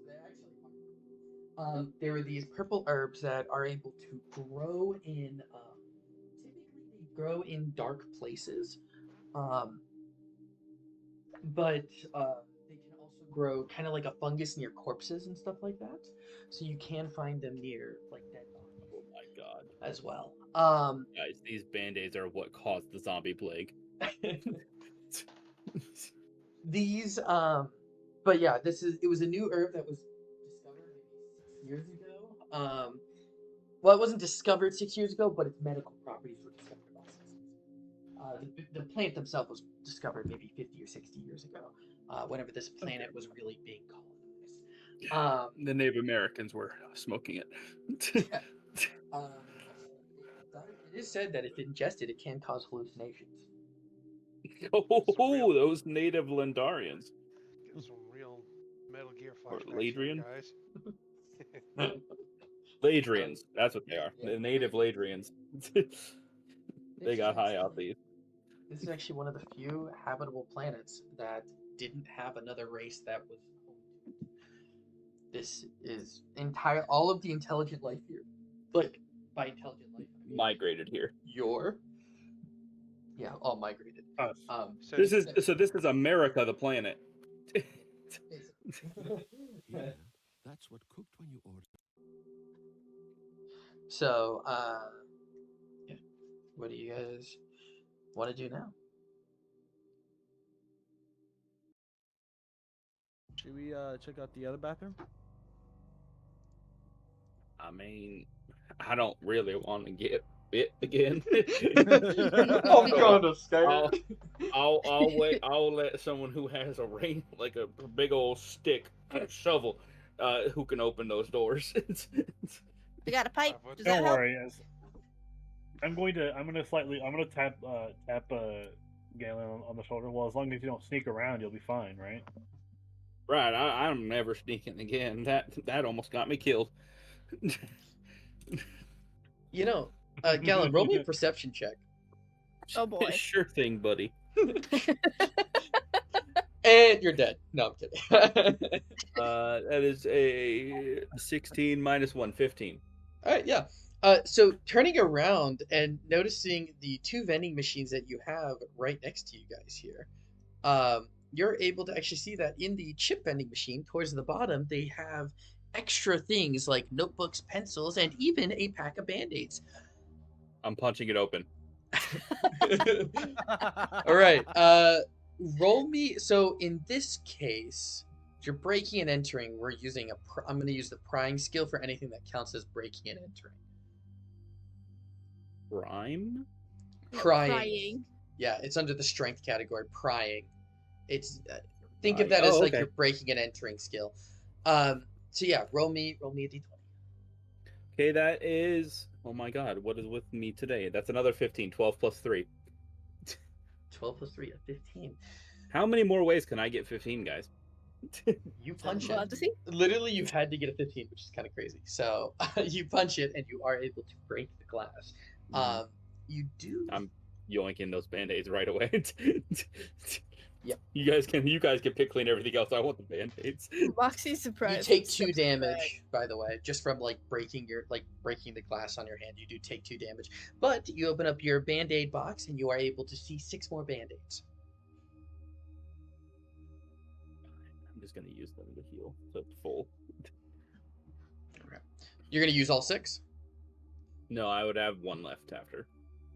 They're actually there were these purple herbs that are able to grow in typically they grow in dark places, but they can also grow kind of like a fungus near corpses and stuff like that. So you can find them near like dead bodies. Oh my god. As well. Guys, these band-aids are what caused the zombie plague. These but yeah, it was a new herb that was discovered maybe 6 years ago. Well, it wasn't discovered 6 years ago, but its medical properties were discovered about 6 years ago. The plant themselves was discovered maybe 50 or 60 years ago, whenever this planet was really being colonized. The Native Americans were smoking it. It is said that if ingested, it can cause hallucinations. Oh, those native Lendarians. Get some real Metal Gear Or flashbacks here, Ladrian? guys. Ladrians. That's what they are. Yeah. The native Ladrians. They got high off these. This is actually one of the few habitable planets that didn't have another race that was home to it. This is all of the intelligent life here. Like, by intelligent life, I mean Migrated here. all migrated. Us. So This is America, the planet. Yeah, that's what cooked when you ordered. So, yeah. What do you guys want to do now? Should we check out the other bathroom? I mean, I don't really want to get bit again. I'm kind of scared. I'll wait. I'll let someone who has a ring, like a big old stick, a shovel, who can open those doors. I got a pipe. What? Does that Don't help? worry. I'm gonna tap Galen on the shoulder. Well, as long as you don't sneak around, you'll be fine, right? Right, I'm never sneaking again. That almost got me killed. You know, Galen, roll me a perception check. Oh boy. Sure thing, buddy. And you're dead. No, I'm kidding. That is a 16 minus 1, 15. All right, yeah. So turning around and noticing the two vending machines that you have right next to you guys here, you're able to actually see that in the chip vending machine towards the bottom, they have extra things like notebooks, pencils, and even a pack of band-aids. I'm punching it open. All right. Roll me. So in this case, if you're breaking and entering, we're using I'm going to use the prying skill for anything that counts as breaking and entering. Prime? Prying. Yeah, it's under the strength category. Prying. It's think of that as like your breaking and entering skill. So yeah, roll me a d20. Okay, that is. Oh my god, what is with me today? That's another 15. 12 plus 3. 12 plus 3 is 15. How many more ways can I get 15, guys? You punch We'll have it. to see. Literally, you had to get a 15, which is kind of crazy. So you punch it, and you are able to break the glass. You do. I'm yoinking those band-aids right away. Yep. You guys can pick clean everything else. I want the band-aids. Moxie's surprised. You take 2 damage, by the way, just from breaking the glass on your hand. You do take 2 damage, but you open up your band-aid box, and you are able to see 6 more band-aids. I'm just gonna use them to heal, so it's full. Okay. You're gonna use all 6? No, I would have 1 left after.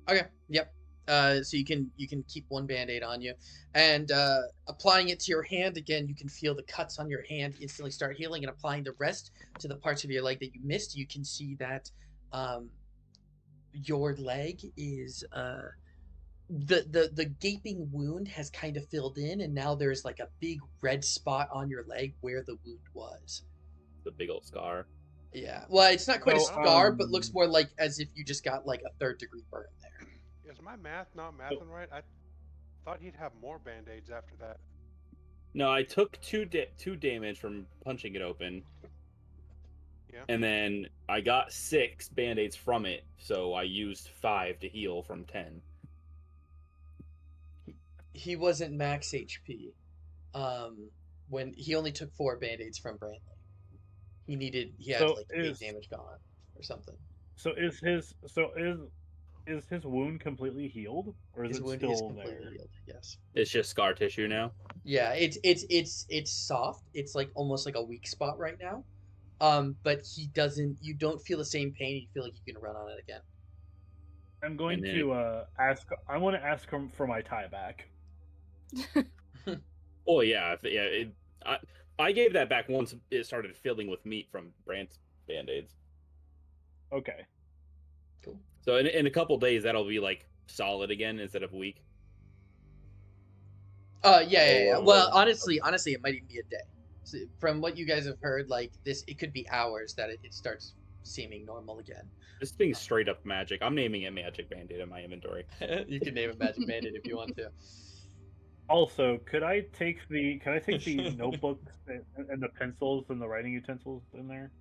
Okay. Yep. So you can keep 1 band-aid on you, and applying it to your hand again, you can feel the cuts on your hand instantly start healing, and applying the rest to the parts of your leg that you missed, you can see that your leg is the gaping wound has kind of filled in, and now there's like a big red spot on your leg where the wound was. The big old scar. Yeah. Well, it's not quite a scar, but looks more like as if you just got like a 3rd-degree burn there. Is my math not mathing right? I thought he'd have more band-aids after that. No, I took 2 damage from punching it open. Yeah. And then I got 6 band-aids from it, so I used 5 to heal from 10. He wasn't max HP. When he only took 4 band-aids from Brantley. He had 8 damage gone or something. So is his wound completely healed, or is His it wound still is completely there? healed. Yes. It's just scar tissue now. Yeah, it's soft. It's like almost like a weak spot right now. But you don't feel the same pain. You feel like you can run on it again. I'm going to ask. I want to ask him for my tie back. Oh yeah, I gave that back once it started filling with meat from Brant's band-aids. Okay. Cool. So in a couple days that'll be like solid again instead of weak. Yeah. Well, honestly, it might even be a day. So from what you guys have heard, like this, it could be hours that it starts seeming normal again. This thing's straight up magic. I'm naming it Magic Band-Aid in my inventory. You can name it Magic Band-Aid if you want to. Also, can I take the notebooks and the pencils and the writing utensils in there?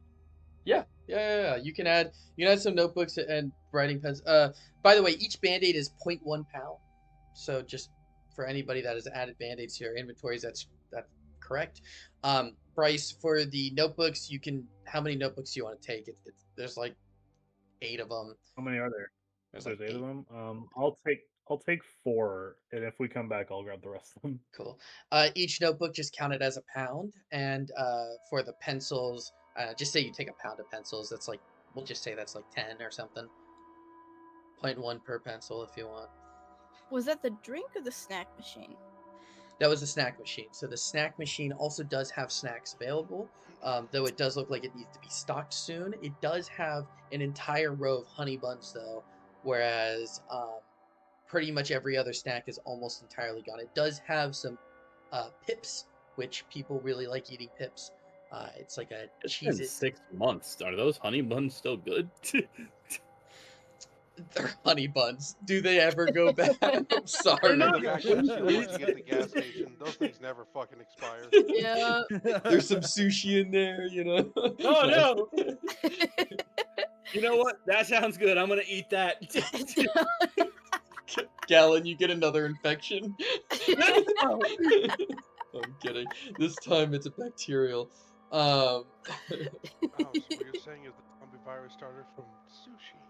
Yeah. You can add some notebooks and writing pens. By the way, each Band-Aid is 0.1 pound. So just for anybody that has added Band-Aids to your inventories, that's correct. Bryce, for the notebooks, how many notebooks do you want to take? There's like 8 of them. How many are there? There's like 8 of them. I'll take 4, and if we come back, I'll grab the rest of them. Cool. Each notebook just counted as a pound, and for the pencils, just say you take a pound of pencils. That's like, we'll just say that's like 10 or something. 0.1 per pencil if you want. Was that the drink or the snack machine? That was the snack machine. So the snack machine also does have snacks available, though it does look like it needs to be stocked soon. It does have an entire row of honey buns, though, whereas pretty much every other snack is almost entirely gone. It does have some pips, which people really like eating pips. It's like a It's been Cheez-It. 6 months. Are those honey buns still good? They're honey buns. Do they ever go bad? I'm sorry. The vacuum seal like you get at the gas station. Those things never fucking expire. Yeah. There's some sushi in there, you know. Oh no! You know what? That sounds good. I'm gonna eat that. Gallon, you get another infection. I'm kidding. This time it's a bacterial. Oh, so what you're saying is the zombie virus started from sushi.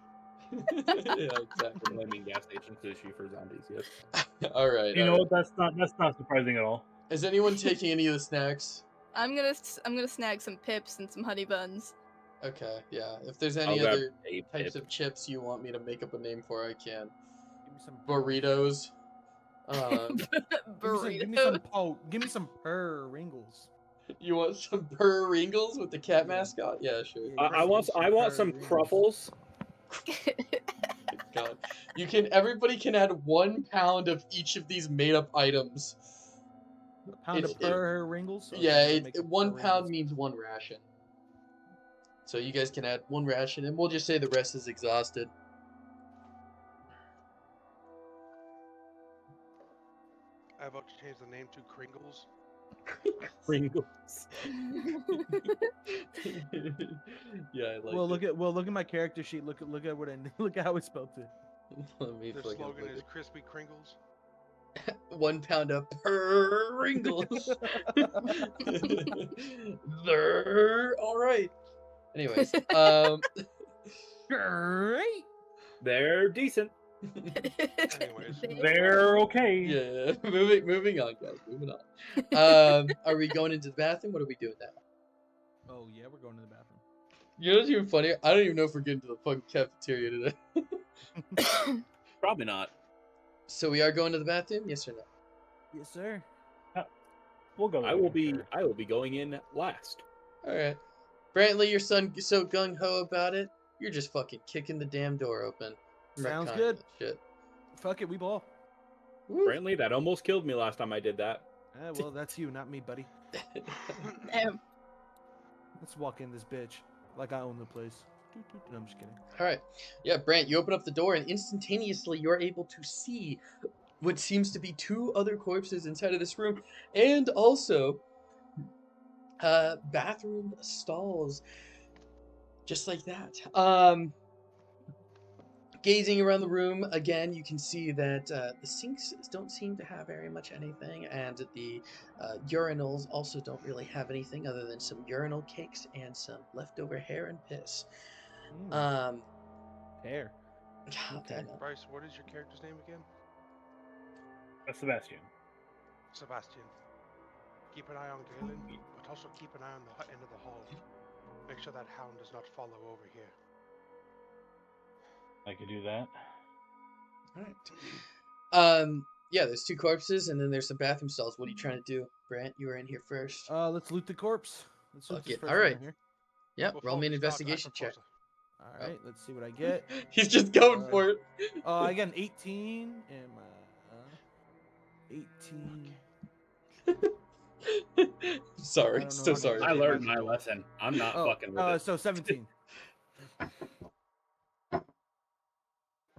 Yeah, exactly. Blaming gas station sushi for zombies. Yes. All right. You all know right. what? That's not surprising at all. Is anyone taking any of the snacks? I'm gonna snag some pips and some honey buns. Okay, yeah. If there's I'll any grab other a types pip. of chips you want me to make up a name for, I can. Give me some Burritos. Give me some Give me some Pringles. You want some Pringles with the cat Yeah. mascot? Yeah, sure. Yeah, I want some Pringles. truffles. God. Everybody can add 1 pound of each of these made up items. A pound of Pringles? Okay, Yeah, I'm gonna make 1 pound Pringles. means 1 ration. So you guys can add 1 ration, and we'll just say the rest is exhausted. I vote to change the name to Kringles. Pringles. Yeah, I like Well, it. look at my character sheet. Look at what look at how I spelled it. Let me Their fucking slogan look is it. Crispy Kringles. 1 pound of Pringles. They're all right. Anyways, Great. They're decent. Anyways, They're okay. yeah. Moving on, guys. Moving on. Are we going into the bathroom? What are we doing now? Oh yeah, we're going to the bathroom. You know what's even funny? I don't even know if we're getting to the fucking cafeteria today. Probably not. So we are going to the bathroom, yes or no? Yes, sir. We'll go. I will be going in last. All right. Brantley, your son is so gung ho about it. You're just fucking kicking the damn door open. Sounds Retconning good. that Shit. Fuck it, we ball. Woo. Brantley, that almost killed me last time I did that. Well, that's you, not me, buddy. Damn. Let's walk in this bitch like I own the place. No, I'm just kidding. All right. Yeah, Brant, you open up the door and instantaneously you're able to see what seems to be 2 other corpses inside of this room, and also bathroom stalls, just like that. Gazing around the room again, you can see that the sinks don't seem to have very much anything, and the urinals also don't really have anything other than some urinal cakes and some leftover hair and piss. Hair. God, Okay. I know. Bryce, what is your character's name again? Sebastian. Sebastian. Keep an eye on Galen, but also keep an eye on the end of the hall. Make sure that hound does not follow over here. I could do that. All right. Yeah, there's 2 corpses, and then there's some bathroom stalls. What are you trying to do, Brant? You were in here first. Let's loot the corpse. Let's loot Fuck this it. first All one right. here. Yep. Before Roll me an we start, I investigation check. propose All right, let's see what I get. He's just going for it. I got an 18 and my 18. Sorry, I don't know so how to sorry. do I that. learned my lesson. I'm not fucking with it. So 17.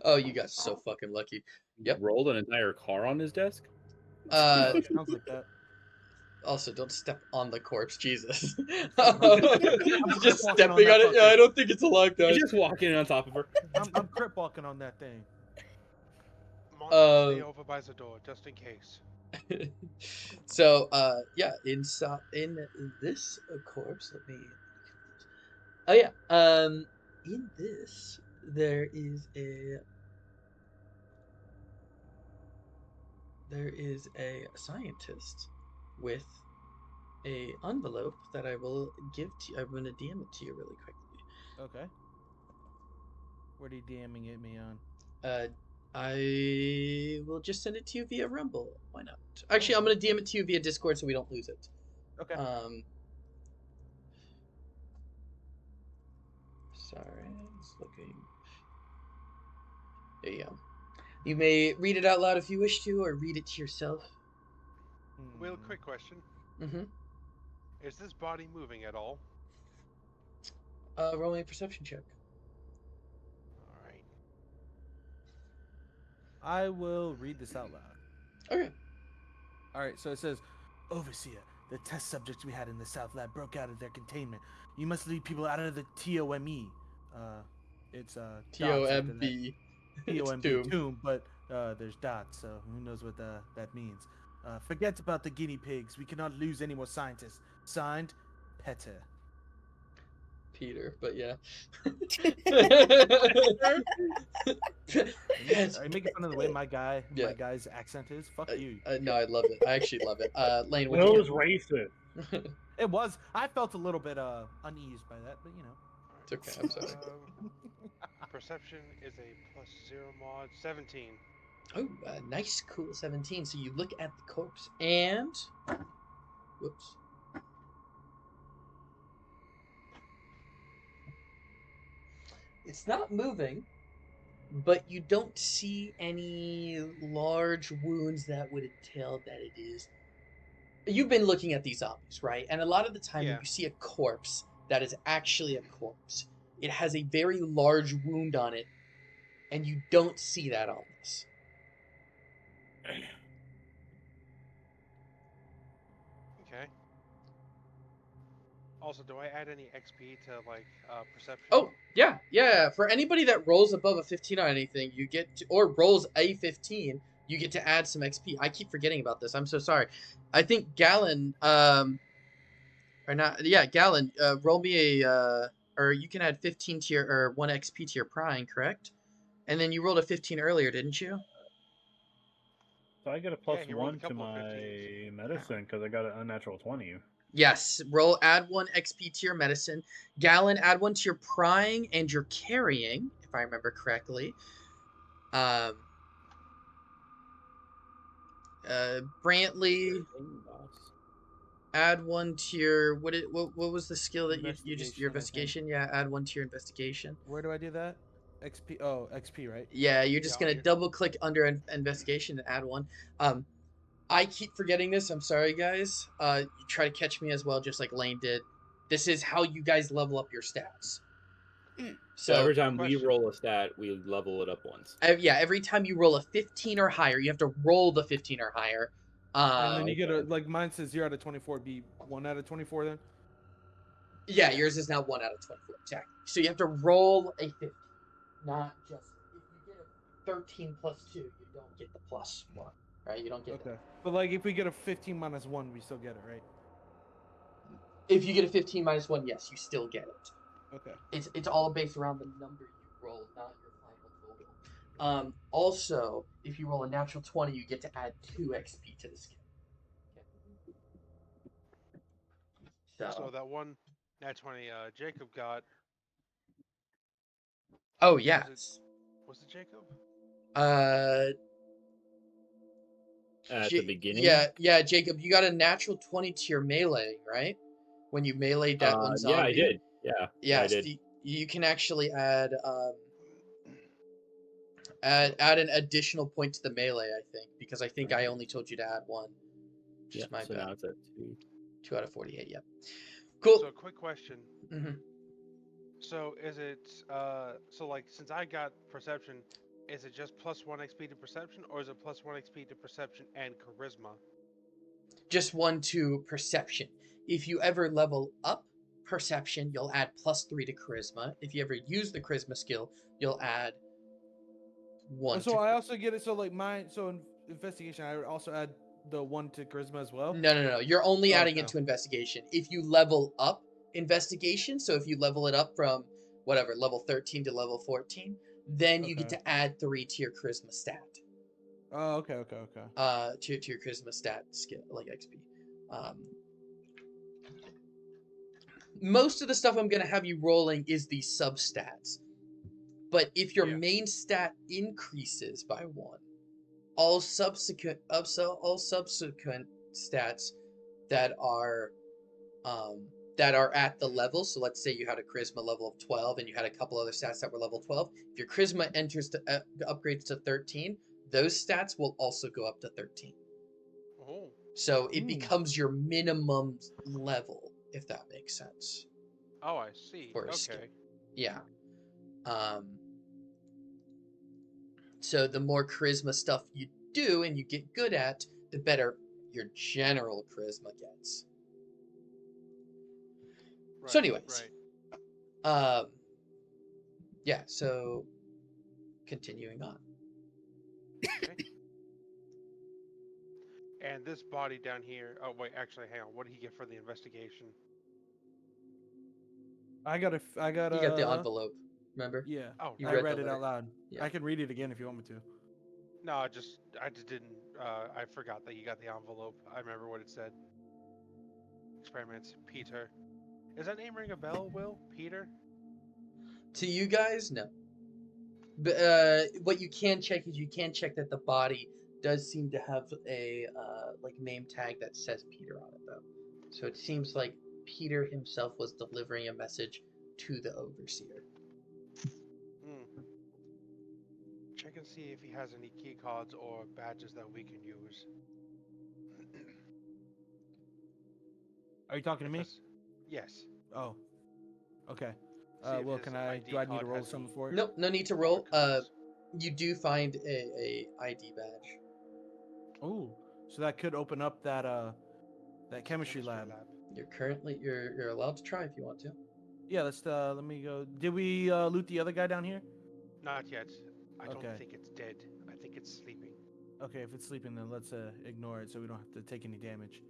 Oh, you got so fucking lucky. Yep. Rolled an entire car on his desk. Sounds like that. Also, don't step on the corpse, Jesus. I'm Just walking stepping on on that it. Yeah, fucker. I don't think it's alive, guys. He's just walking on top of her. I'm crip walking on that thing. Monty, stay over by the door, just in case. So, yeah, in this corpse, let me. Oh yeah, in this there is a scientist with a envelope that I will give to you. I'm gonna DM it to you really quickly. Okay. What are you DMing it me on? I will just send it to you via Rumble. Why not? Actually, I'm gonna DM it to you via Discord so we don't lose it. Okay. Sorry, it's looking. There you go. You may read it out loud if you wish to, or read it to yourself. Will, quick question. Mm-hmm. Is this body moving at all? Roll me a perception check. Alright. I will read this out loud. Okay. Alright, so it says, Overseer, the test subjects we had in the South Lab broke out of their containment. You must lead people out of the TOME. It's TOMB. TOMB tomb, but there's dots, so who knows what that means. Forget about the guinea pigs. We cannot lose any more scientists. Signed, Petter. Peter, but yeah. Are you making fun of the way my Yeah. guy's accent is? Fuck you. No, I love it. I actually love it. Lane, what Will you is racist. It was. I felt a little bit uneased by that, but you know. It's okay. I'm sorry. Perception is a +0 mod. 17. Oh, nice, cool 17. So you look at the corpse and, whoops. It's not moving, but you don't see any large wounds that would entail that it is. You've been looking at these zombies, right? And a lot of the time when Yeah. you see a corpse that is actually a corpse, it has a very large wound on it, and you don't see that on this. Okay. Also, do I add any XP to like perception? Oh, yeah. For anybody that rolls above a 15 on anything, you get to, or rolls a 15, you get to add some XP. I keep forgetting about this. I'm so sorry. I think Gallon, or not, yeah, Gallon, roll me a, or you can add 15 to your, or 1 XP to your prying, correct? And then you rolled a 15 earlier, didn't you? So I get a Yeah, he rolled a +1 to couple of my 15s. medicine because I got an unnatural 20. Yes, add 1 XP to your medicine. Gallon, add 1 to your prying and your carrying, if I remember correctly. Brantley, add 1 to your, what was the skill that you just, your investigation? Yeah, add 1 to your investigation. Where do I do that? XP. Oh, XP, right? Yeah, you're just Yeah, gonna double click under investigation and add 1. I keep forgetting this. I'm sorry, guys. You try to catch me as well, just like Lane did. This is how you guys level up your stats. So every So, time we Question. roll a stat, we level it up once. yeah, every time you roll a 15 or higher, you have to roll the 15 or higher. And then you get a Okay. like mine says 0 out of 24. Be 1 out of 24 then. Yeah, yours is now 1 out of 24. Exactly. So you have to roll a 15, not just if you get a 13 plus 2, you don't get the plus 1, right? You don't get Okay. that. But like if we get a 15 minus 1, we still get it, right? If you get a 15 minus 1, yes, you still get it. Okay. It's all based around the number you rolled, not your final total. Also, if you roll a natural 20, you get to add 2 XP to the skill. So that one nat 20 Jacob got. Oh yes. Was it Jacob? At the beginning? Yeah, Jacob, you got a natural 20 to your melee, right? When you meleeed that one zombie. Yeah, I did. Yeah, I did. You can actually add add an additional point to the melee, I think, because I think I only told you to add 1. Yeah, Just my so bad. now it's at 2. 2 out of 48. Yep. Cool. So, quick question. Mm-hmm. So, is it so like since I got perception, is it just +1 XP to perception, or is it +1 XP to perception and charisma? Just 1 to perception. If you ever level up perception, you'll add +3 to charisma. If you ever use the charisma skill, you'll add 1. So I also get it. So like mine. So in investigation, I would also add the 1 to charisma as well. No. You're only adding Okay. it to investigation. If you level up investigation, so if you level it up from whatever level 13 to level 14, then you get to add 3 to your charisma stat. Oh, okay. To your charisma stat skill, like XP. Most of the stuff I'm gonna have you rolling is the substats. But if your main stat increases by 1, all subsequent stats that are at the level. So let's say you had a charisma level of 12 and you had a couple other stats that were level 12. If your charisma upgrades to 13, those stats will also go up to 13. Oh. So it becomes your minimum level, if that makes sense. Oh, I see. For a Okay. skill. Yeah. So the more charisma stuff you do and you get good at, the better your general charisma gets. Right, So anyways. Right. Yeah, so continuing on. Okay. And this body down here. Oh wait, actually, hang on. What did he get for the investigation? I got You got the envelope, remember? Yeah. Oh, You I read read the it letter. out loud. Yeah. I can read it again if you want me to. no, I just didn't. I forgot that you got the envelope. I remember what it said. Experiments, Peter. Does that name ring a bell, Will? Peter? To you guys, no. But what you can check is you can check that the body does seem to have a like name tag that says Peter on it, though. So it seems like Peter himself was delivering a message to the overseer. Check and see if he has any key cards or badges that we can use. Are you talking to me? Yes. Oh. Okay. See if Well, his can I? ID Do I need card to roll has something any for it? Nope, no need to roll. barcodes. You do find a ID badge. Oh, so that could open up that that chemistry lab. You're allowed to try if you want to. Yeah, let's let me go. Did we loot the other guy down here? Not yet. I don't Okay. think it's dead. I think it's sleeping. Okay, if it's sleeping, then let's ignore it so we don't have to take any damage.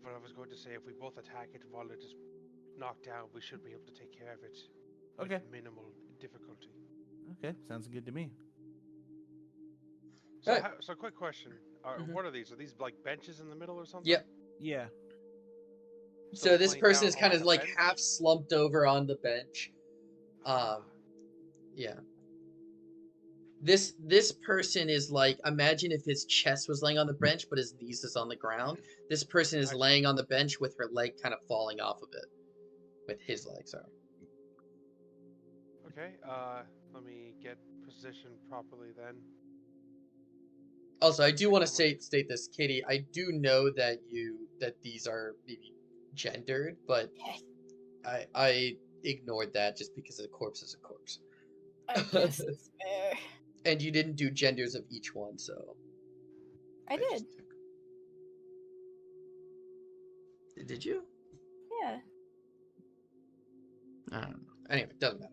But I was going to say, if we both attack it while it is knocked down, we should be able to take care of it. Okay. With minimal difficulty. Okay, sounds good to me. So, Right. so quick question. What are these? Are these like benches in the middle or something? Yep. Yeah. So this laying person down is kind on of the like bench? half slumped over on the bench. Ah, Yeah. This person is like, imagine if his chest was laying on the bench, but his knees is on the ground. This person is I see. laying on the bench with her leg kind of falling off of it, with his leg. Sorry. okay. Let me get positioned properly then. Also, I do want to state this, Katie. I do know that these are maybe gendered, but I ignored that just because a corpse is a corpse. I guess it's fair. And you didn't do genders of each one, so I did. just Did you? Yeah. I don't know. Anyway, doesn't matter.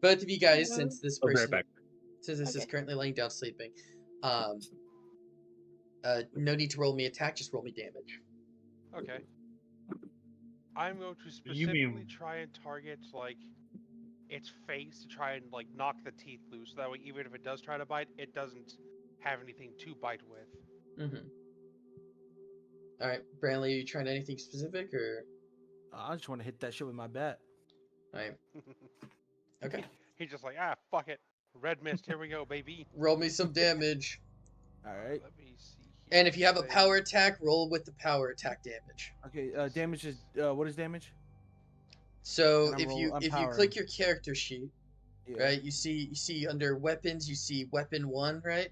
Both of you guys, Yeah. since this I'll be right person, back. since this is Okay. currently laying down sleeping, no need to roll me attack. Just roll me damage. Okay. I'm going to You mean- specifically try and target like its face to try and like knock the teeth loose. That way, even if it does try to bite, it doesn't have anything to bite with. Mm-hmm. All right, Brantley, are you trying anything specific or? I just want to hit that shit with my bat. All right. Okay. He's just like, fuck it. Red mist, here we go, baby. Roll me some damage. All right. Let me see here. And if you have a Say- power attack, roll with the power attack damage. Okay. Damage is what is damage? So And if you I'm click powering. your character sheet, Yeah. right, you see under weapons, you see weapon 1, right?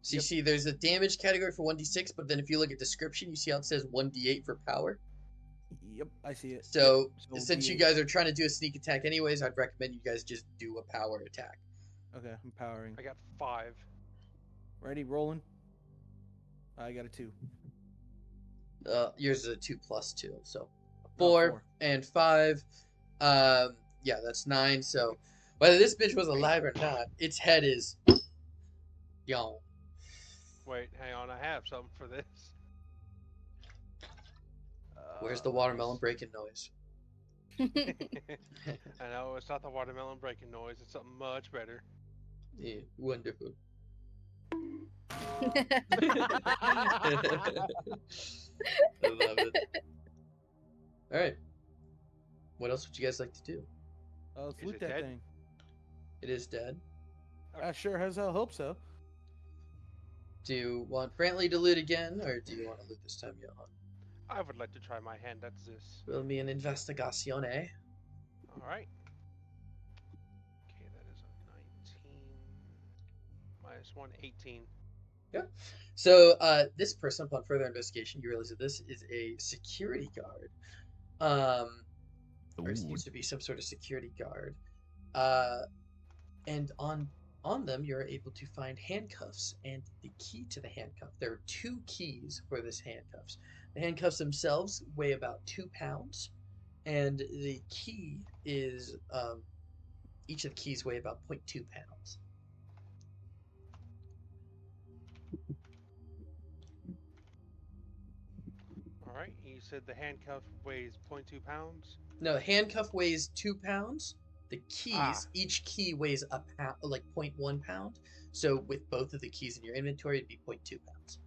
So you Yep. see there's a damage category for 1d6, but then if you look at description, you see how it says 1d8 for power. Yep, I see it. So Yep, since you D8. guys are trying to do a sneak attack anyways, I'd recommend you guys just do a power attack. Okay, I'm powering. I got 5. Ready, rolling. I got a 2. Yours is a 2 + 2, so Oh, 4 and 5. Yeah, that's 9. So whether this bitch was alive or not, its head is gone. Wait, hang on. I have something for this. Where's the watermelon breaking noise? I know it's not the watermelon breaking noise. It's something much better. Yeah, wonderful. I love it. All right. What else would you guys like to do? Let's Is loot it that dead? thing. It is dead. I sure as hell hope so. Do you want Brantley to loot again, or do you want to loot this time, Johan? I would like to try my hand at this. Will be an investigazione. All right. Okay, that is a 19 minus 1, 18. So, this person, upon further investigation, you realize that this is a security guard. Or it seems to be some sort of security guard. And on them, you're able to find handcuffs and the key to the handcuff. There are 2 keys for this handcuffs. The handcuffs themselves weigh about 2 pounds, and the key is each of the keys weigh about 0.2 pounds. right. You said the handcuff weighs 0.2 pounds. No, handcuff weighs 2 pounds. The keys, Ah. each key weighs a pound, like 0.1 pound. So with both of the keys in your inventory, it'd be 0.2 pounds.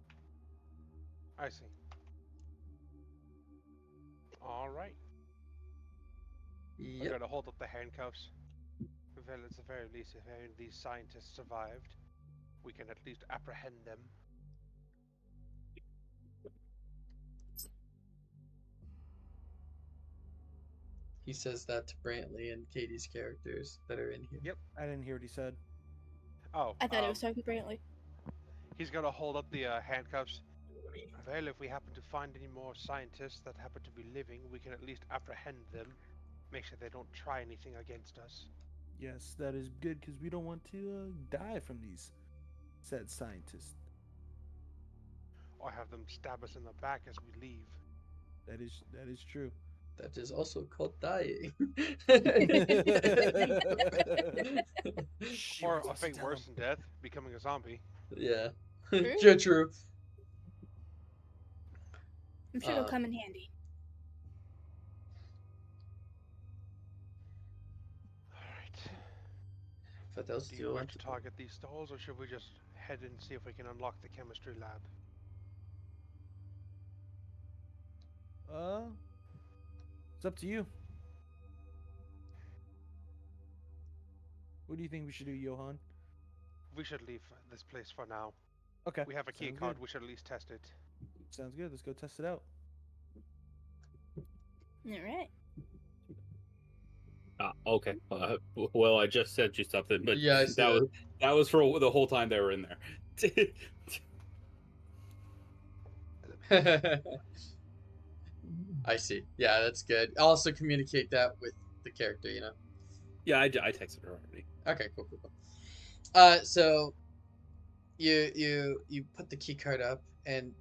I see. All right. I Yep. gotta hold up the handcuffs. Well, at the very least, if any of these scientists survived, we can at least apprehend them. He says that to Brantley and Katie's characters that are in here. Yep. I didn't hear what he said. Oh, I thought it was talking to Brantley. he's gonna hold up the handcuffs. Well, if we happen to find any more scientists that happen to be living, we can at least apprehend them. Make sure they don't try anything against us. Yes, that is good because we don't want to die from these said scientists. Or have them stab us in the back as we leave. That is true. That is also called dying. Or a fate worse than death, becoming a zombie. Yeah. True. Yeah, true. I'm sure it'll come in handy. Alright. But else Do you wish to target these stalls, or should we just head and see if we can unlock the chemistry lab? It's up to you. What do you think we should do, Johan? We should leave this place for now. Okay. We have a key sounds card. good. We should at least test it. Sounds good. Let's go test it out. All right. Okay. Well, I just sent you something, but Yeah, I see that was for the whole time they were in there. I see. Yeah, that's good. Also communicate that with the character, you know. Yeah, I texted her already. Okay, cool. So you put the key card up and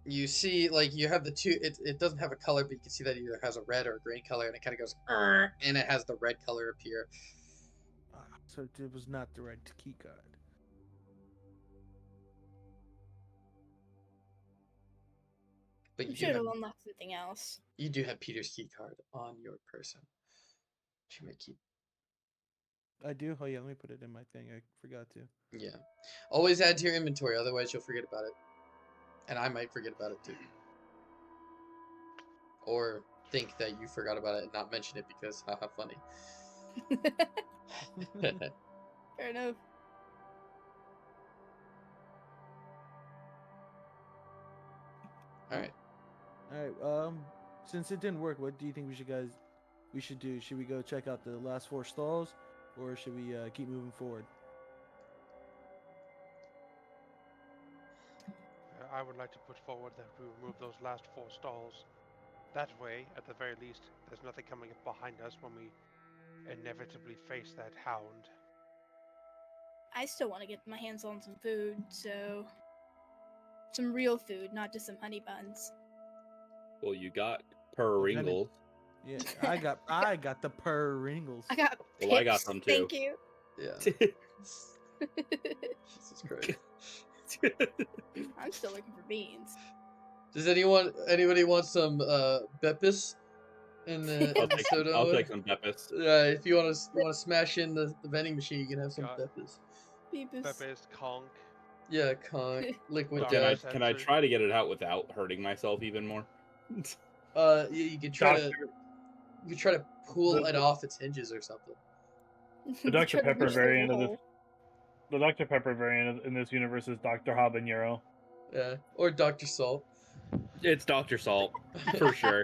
you see like you have the two. It doesn't have a color, but you can see that it either has a red or a green color, and it kind of goes, and it has the red color appear. So it was not the right key card. But I'm you sure do have, it'll unlock something else. you do have Peter's key card on your person. Which you may keep. I do? Oh yeah, let me put it in my thing. I forgot to. Yeah. Always add to your inventory, otherwise you'll forget about it. And I might forget about it too. Or think that you forgot about it and not mention it because haha funny. Fair enough. Alright. Alright, since it didn't work, what do you think we should do? Should we go check out the last 4 stalls, or should we keep moving forward? I would like to put forward that we remove those last 4 stalls. That way, at the very least, there's nothing coming up behind us when we inevitably face that hound. I still want to get my hands on some food, so some real food, not just some honey buns. Well, you got Pringles. Yeah, I got the Pringles. I got pips. Well, I got some too. Thank you. Yeah. Jesus Christ. I'm still looking for beans. Does anybody want some Beppis in the soda? I'll take some Beppis. If you want to smash in the vending machine, you can have some Got- Beppis. Pepes, conch. Yeah, liquid Can I death. can I try to get it out without hurting myself even more? You can try to pull it off its hinges or something. The Dr. Try to Pepper reach the variant of hole. this. The Dr. Pepper variant in this universe is Dr. Habanero. Yeah, or Dr. Salt. It's Dr. Salt for sure.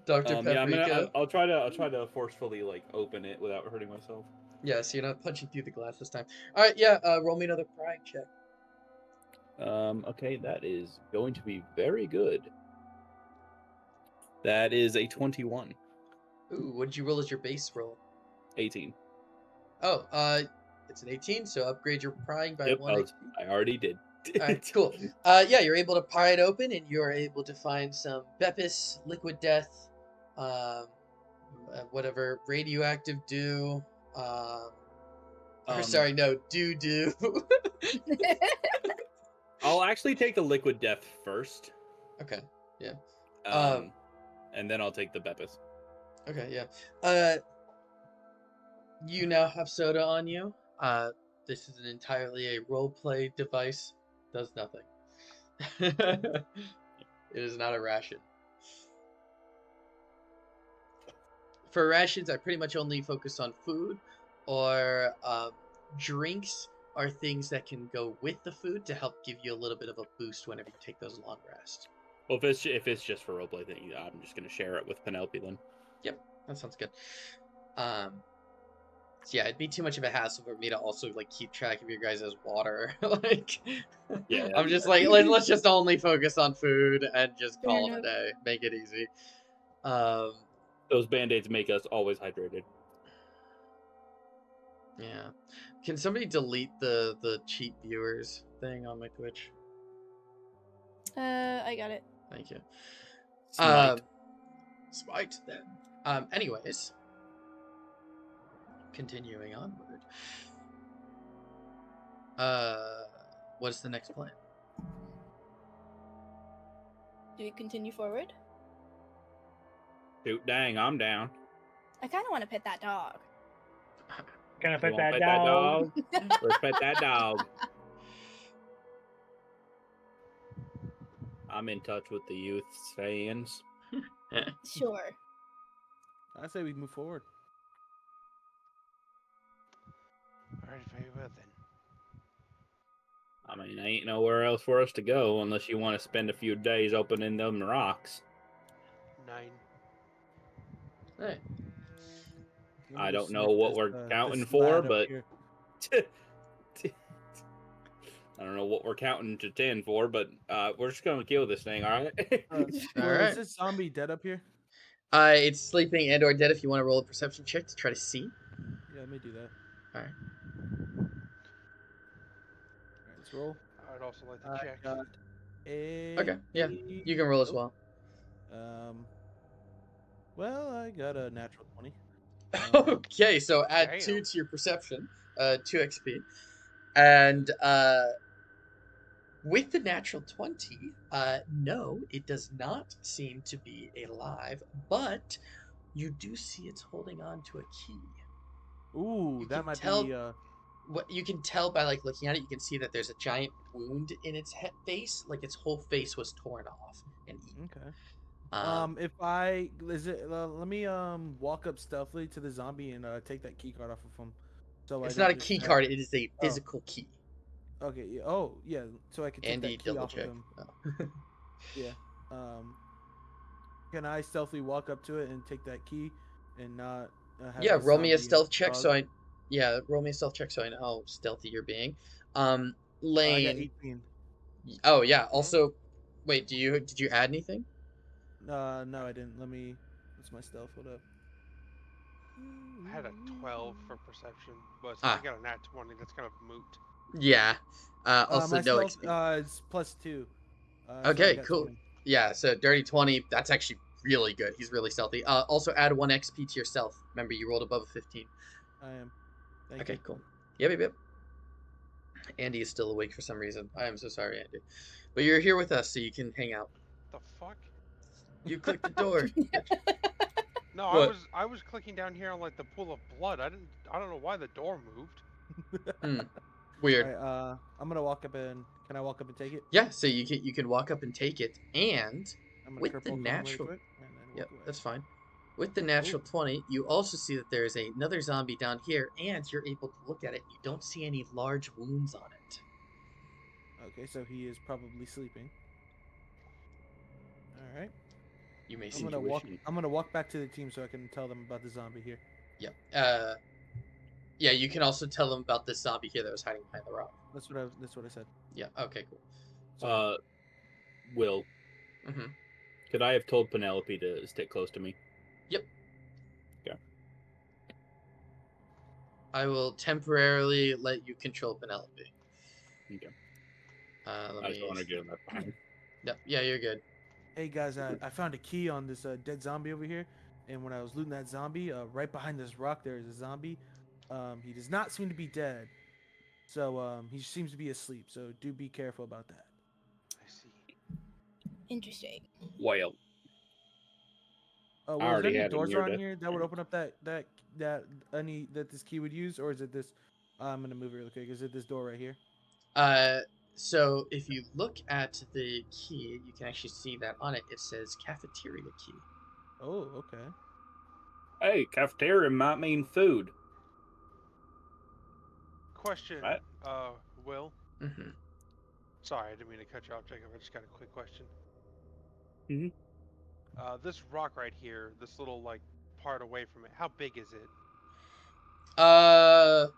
Dr. Yeah, Paprika. I'll try to forcefully like open it without hurting myself. Yeah, so you're not punching through the glass this time. All right, yeah. Roll me another prying check. Okay, that is going to be very good. That is a 21. Ooh, what did you roll as your base roll? 18. Oh, it's an 18, so upgrade your prying by Yep, 1 HP. I already did. Alright, cool. Yeah, you're able to pry it open, and you're able to find some Beppis, Liquid Death, whatever, radioactive dew, sorry, no, doo-doo. I'll actually take the liquid death first. Okay. Yeah. And then I'll take the Beppis. Okay. Yeah. You now have soda on you. This is entirely a roleplay device. Does nothing. It is not a ration. For rations, I pretty much only focus on food, or drinks are things that can go with the food to help give you a little bit of a boost whenever you take those long rests. Well, if it's just for roleplay thing, I'm just gonna share it with Penelope then. Yep, that sounds good. So yeah, it'd be too much of a hassle for me to also like keep track of your guys' water. Like, Yeah, I'm just like, let's just only focus on food and just Fair call it a enough. day. Make it easy. Those band-aids make us always hydrated. Yeah. Can somebody delete the cheap viewers thing on my Twitch? I got it. Thank you. Smite. Smite then. Anyways, continuing onward. What's the next plan? Do we continue forward? Shoot, dang, I'm down. I kind of want to pet that dog. Can I You pet wanna that dog? Let's pet that dog. I'm in touch with the youth's fans. Sure. I say we move forward. Alright, very well then. I mean, ain't nowhere else for us to go unless you want to spend a few days opening them rocks. 9. Hey. Let me I just don't know sniff what this, we're counting this for, lad up but here. I don't know what we're counting to 10 for, but we're just gonna kill this thing, all right? All Well, right. is this zombie dead up here? It's sleeping and or dead if you want to roll a perception check to try to see. Yeah, let me do that. All right. All right, let's roll. I would also like to I check. got a. Okay. Yeah, you can roll as well. Well, I got a natural 20. Okay, so add Damn. 2 to your perception, 2 XP, and with the natural 20, no, it does not seem to be alive, but you do see it's holding on to a key. Ooh, You that can might tell- be. What you can tell by like looking at it, you can see that there's a giant wound in its face, like its whole face was torn off and eaten. Okay. If I let me walk up stealthily to the zombie and take that key card off of him. So It's I not a don't key just card; it is a physical key. Okay. Yeah. Oh, yeah. So I can take Andy, that key double off check. of him. Oh. Yeah. Can I stealthily walk up to it and take that key and not? Have Yeah, the roll me a zombie and stealth check. dog- Roll me a stealth check so I know how stealthy you're being. I got Lane. 18. Oh yeah. Also, wait. Did you add anything? No, I didn't. Let me. What's my stealth? Hold up. I had a 12 for perception, but since I got a nat 20, that's kind of moot. Yeah. Also, my no stealth, XP. it's +2. So I Okay, got cool. 20. Yeah. So dirty 20. That's actually really good. He's really stealthy. Also add 1 XP to your stealth. Remember, you rolled above a 15. I am. Thank Okay, you. cool. Yep. Andy is still awake for some reason. I am so sorry, Andy. But you're here with us, so you can hang out. The fuck? You clicked the door. No, What? I was clicking down here on like the pool of blood. I don't know why the door moved. Weird. Alright, I'm gonna walk up and can I walk up and take it? Yeah, so you can walk up and take it, and I'm gonna with the cripple calm natural, really quick, and then walk yep, away. that's fine. With the natural 20, you also see that there is another zombie down here, and you're able to look at it. You don't see any large wounds on it. Okay, so he is probably sleeping. All right. You may I'm see. gonna walk back to the team so I can tell them about the zombie here. Yep. Yeah, you can also tell them about this zombie here that was hiding behind the rock. That's what I said. Yeah. Okay. Cool. So, Will, Mm-hmm. could I have told Penelope to stick close to me? Yep. Okay. I will temporarily let you control Penelope. Okay. Let I me. just want to get him behind. Yep. Yeah, you're good. hey guys, I found a key on this dead zombie over here, and when I was looting that zombie, right behind this rock there is a zombie. He does not seem to be dead, so he seems to be asleep. So do be careful about that. I see. Interesting. Well, Well, I is there already any had a doors near around death here that would open up that this key would use, or is it this? I'm gonna move it really quick. Is it this door right here? So if you look at the key, you can actually see that on it. It says cafeteria key. Oh, okay. Hey, cafeteria might mean food. Question, Right? Will. Mm-hmm. Sorry, I didn't mean to cut you off, Jacob. I just got a quick question. Mhm. This rock right here, this little like part away from it, how big is it? I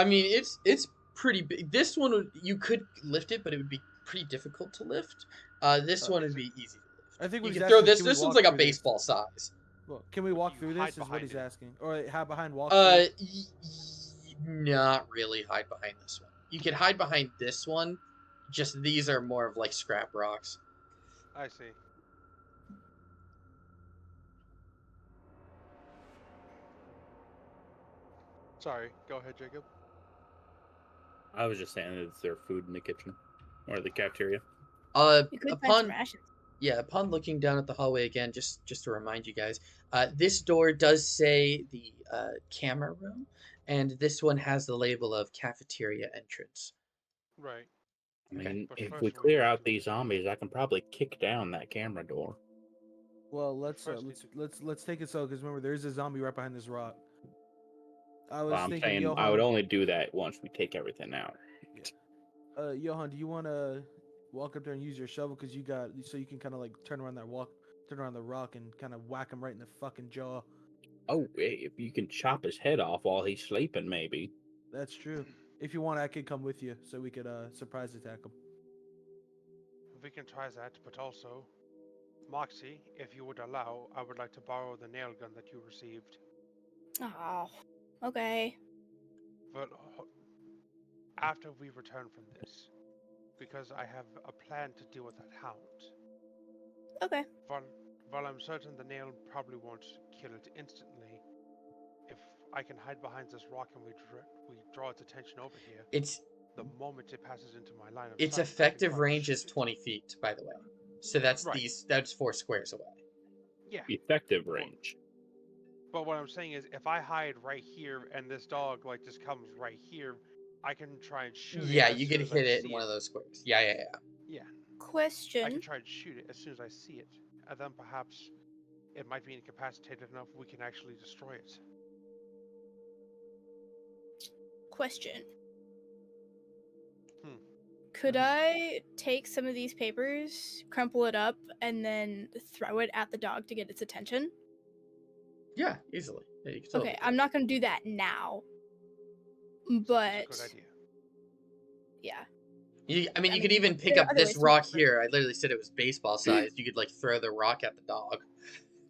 mean it's pretty big. This one you could lift it, but it would be pretty difficult to lift. This one would be easy to lift. I think You what can he's throw asking is, this. can we This one's walk like a through this? baseball size. Well, can we But walk you through hide this? Is what behind he's it. asking, or hide behind walk Uh, through? Not really hide behind this one. You can hide behind this one. Just these are more of like scrap rocks. I see. Sorry, go ahead, Jacob. I was just saying, is there food in the kitchen or the cafeteria? You could find some Upon rations. upon looking down at the hallway again, just to remind you guys, this door does say the camera room, and this one has the label of cafeteria entrance. Right. I Okay. mean, But if first we we're clear going out to these zombies, I can probably kick down that camera door. Well, let's First need to- let's take it slow, because remember there is a zombie right behind this rock. I was Well, I'm thinking, saying Johan. I would only do that once we take everything out. Johan, do you want to walk up there and use your shovel, because you got so you can kind of like turn around the rock and kind of whack him right in the fucking jaw. Oh, hey, if you can chop his head off while he's sleeping, maybe. That's true. If you want, I could come with you so we could surprise attack him. We can try that, but also, Moxie, if you would allow, I would like to borrow the nail gun that you received. Oh, okay. But after we return from this, because I have a plan to deal with that hound. Okay. While I'm certain the nail probably won't kill it instantly, if I can hide behind this rock and we draw its attention over here, the moment it passes into my line of Its sight, I can effective try and range shoot is it. 20 feet, by the way. So that's Right. that's 4 squares away. Yeah. Effective range. But what I'm saying is, if I hide right here and this dog like just comes right here, I can try and shoot it. Yeah, as you soon could as I hit it in see one of those squares. Yeah. Yeah. I Question. can try and shoot it as soon as I see it, and then perhaps it might be incapacitated enough we can actually destroy it. Question. Hmm. Could I take some of these papers, crumple it up, and then throw it at the dog to get its attention? Yeah, easily. Yeah, you can Okay, I'm not gonna do that now. But That's a good idea. yeah. I mean, you I could mean, even pick there up are other this ways to rock maneuver. here. I literally said it was baseball sized. You could like throw the rock at the dog.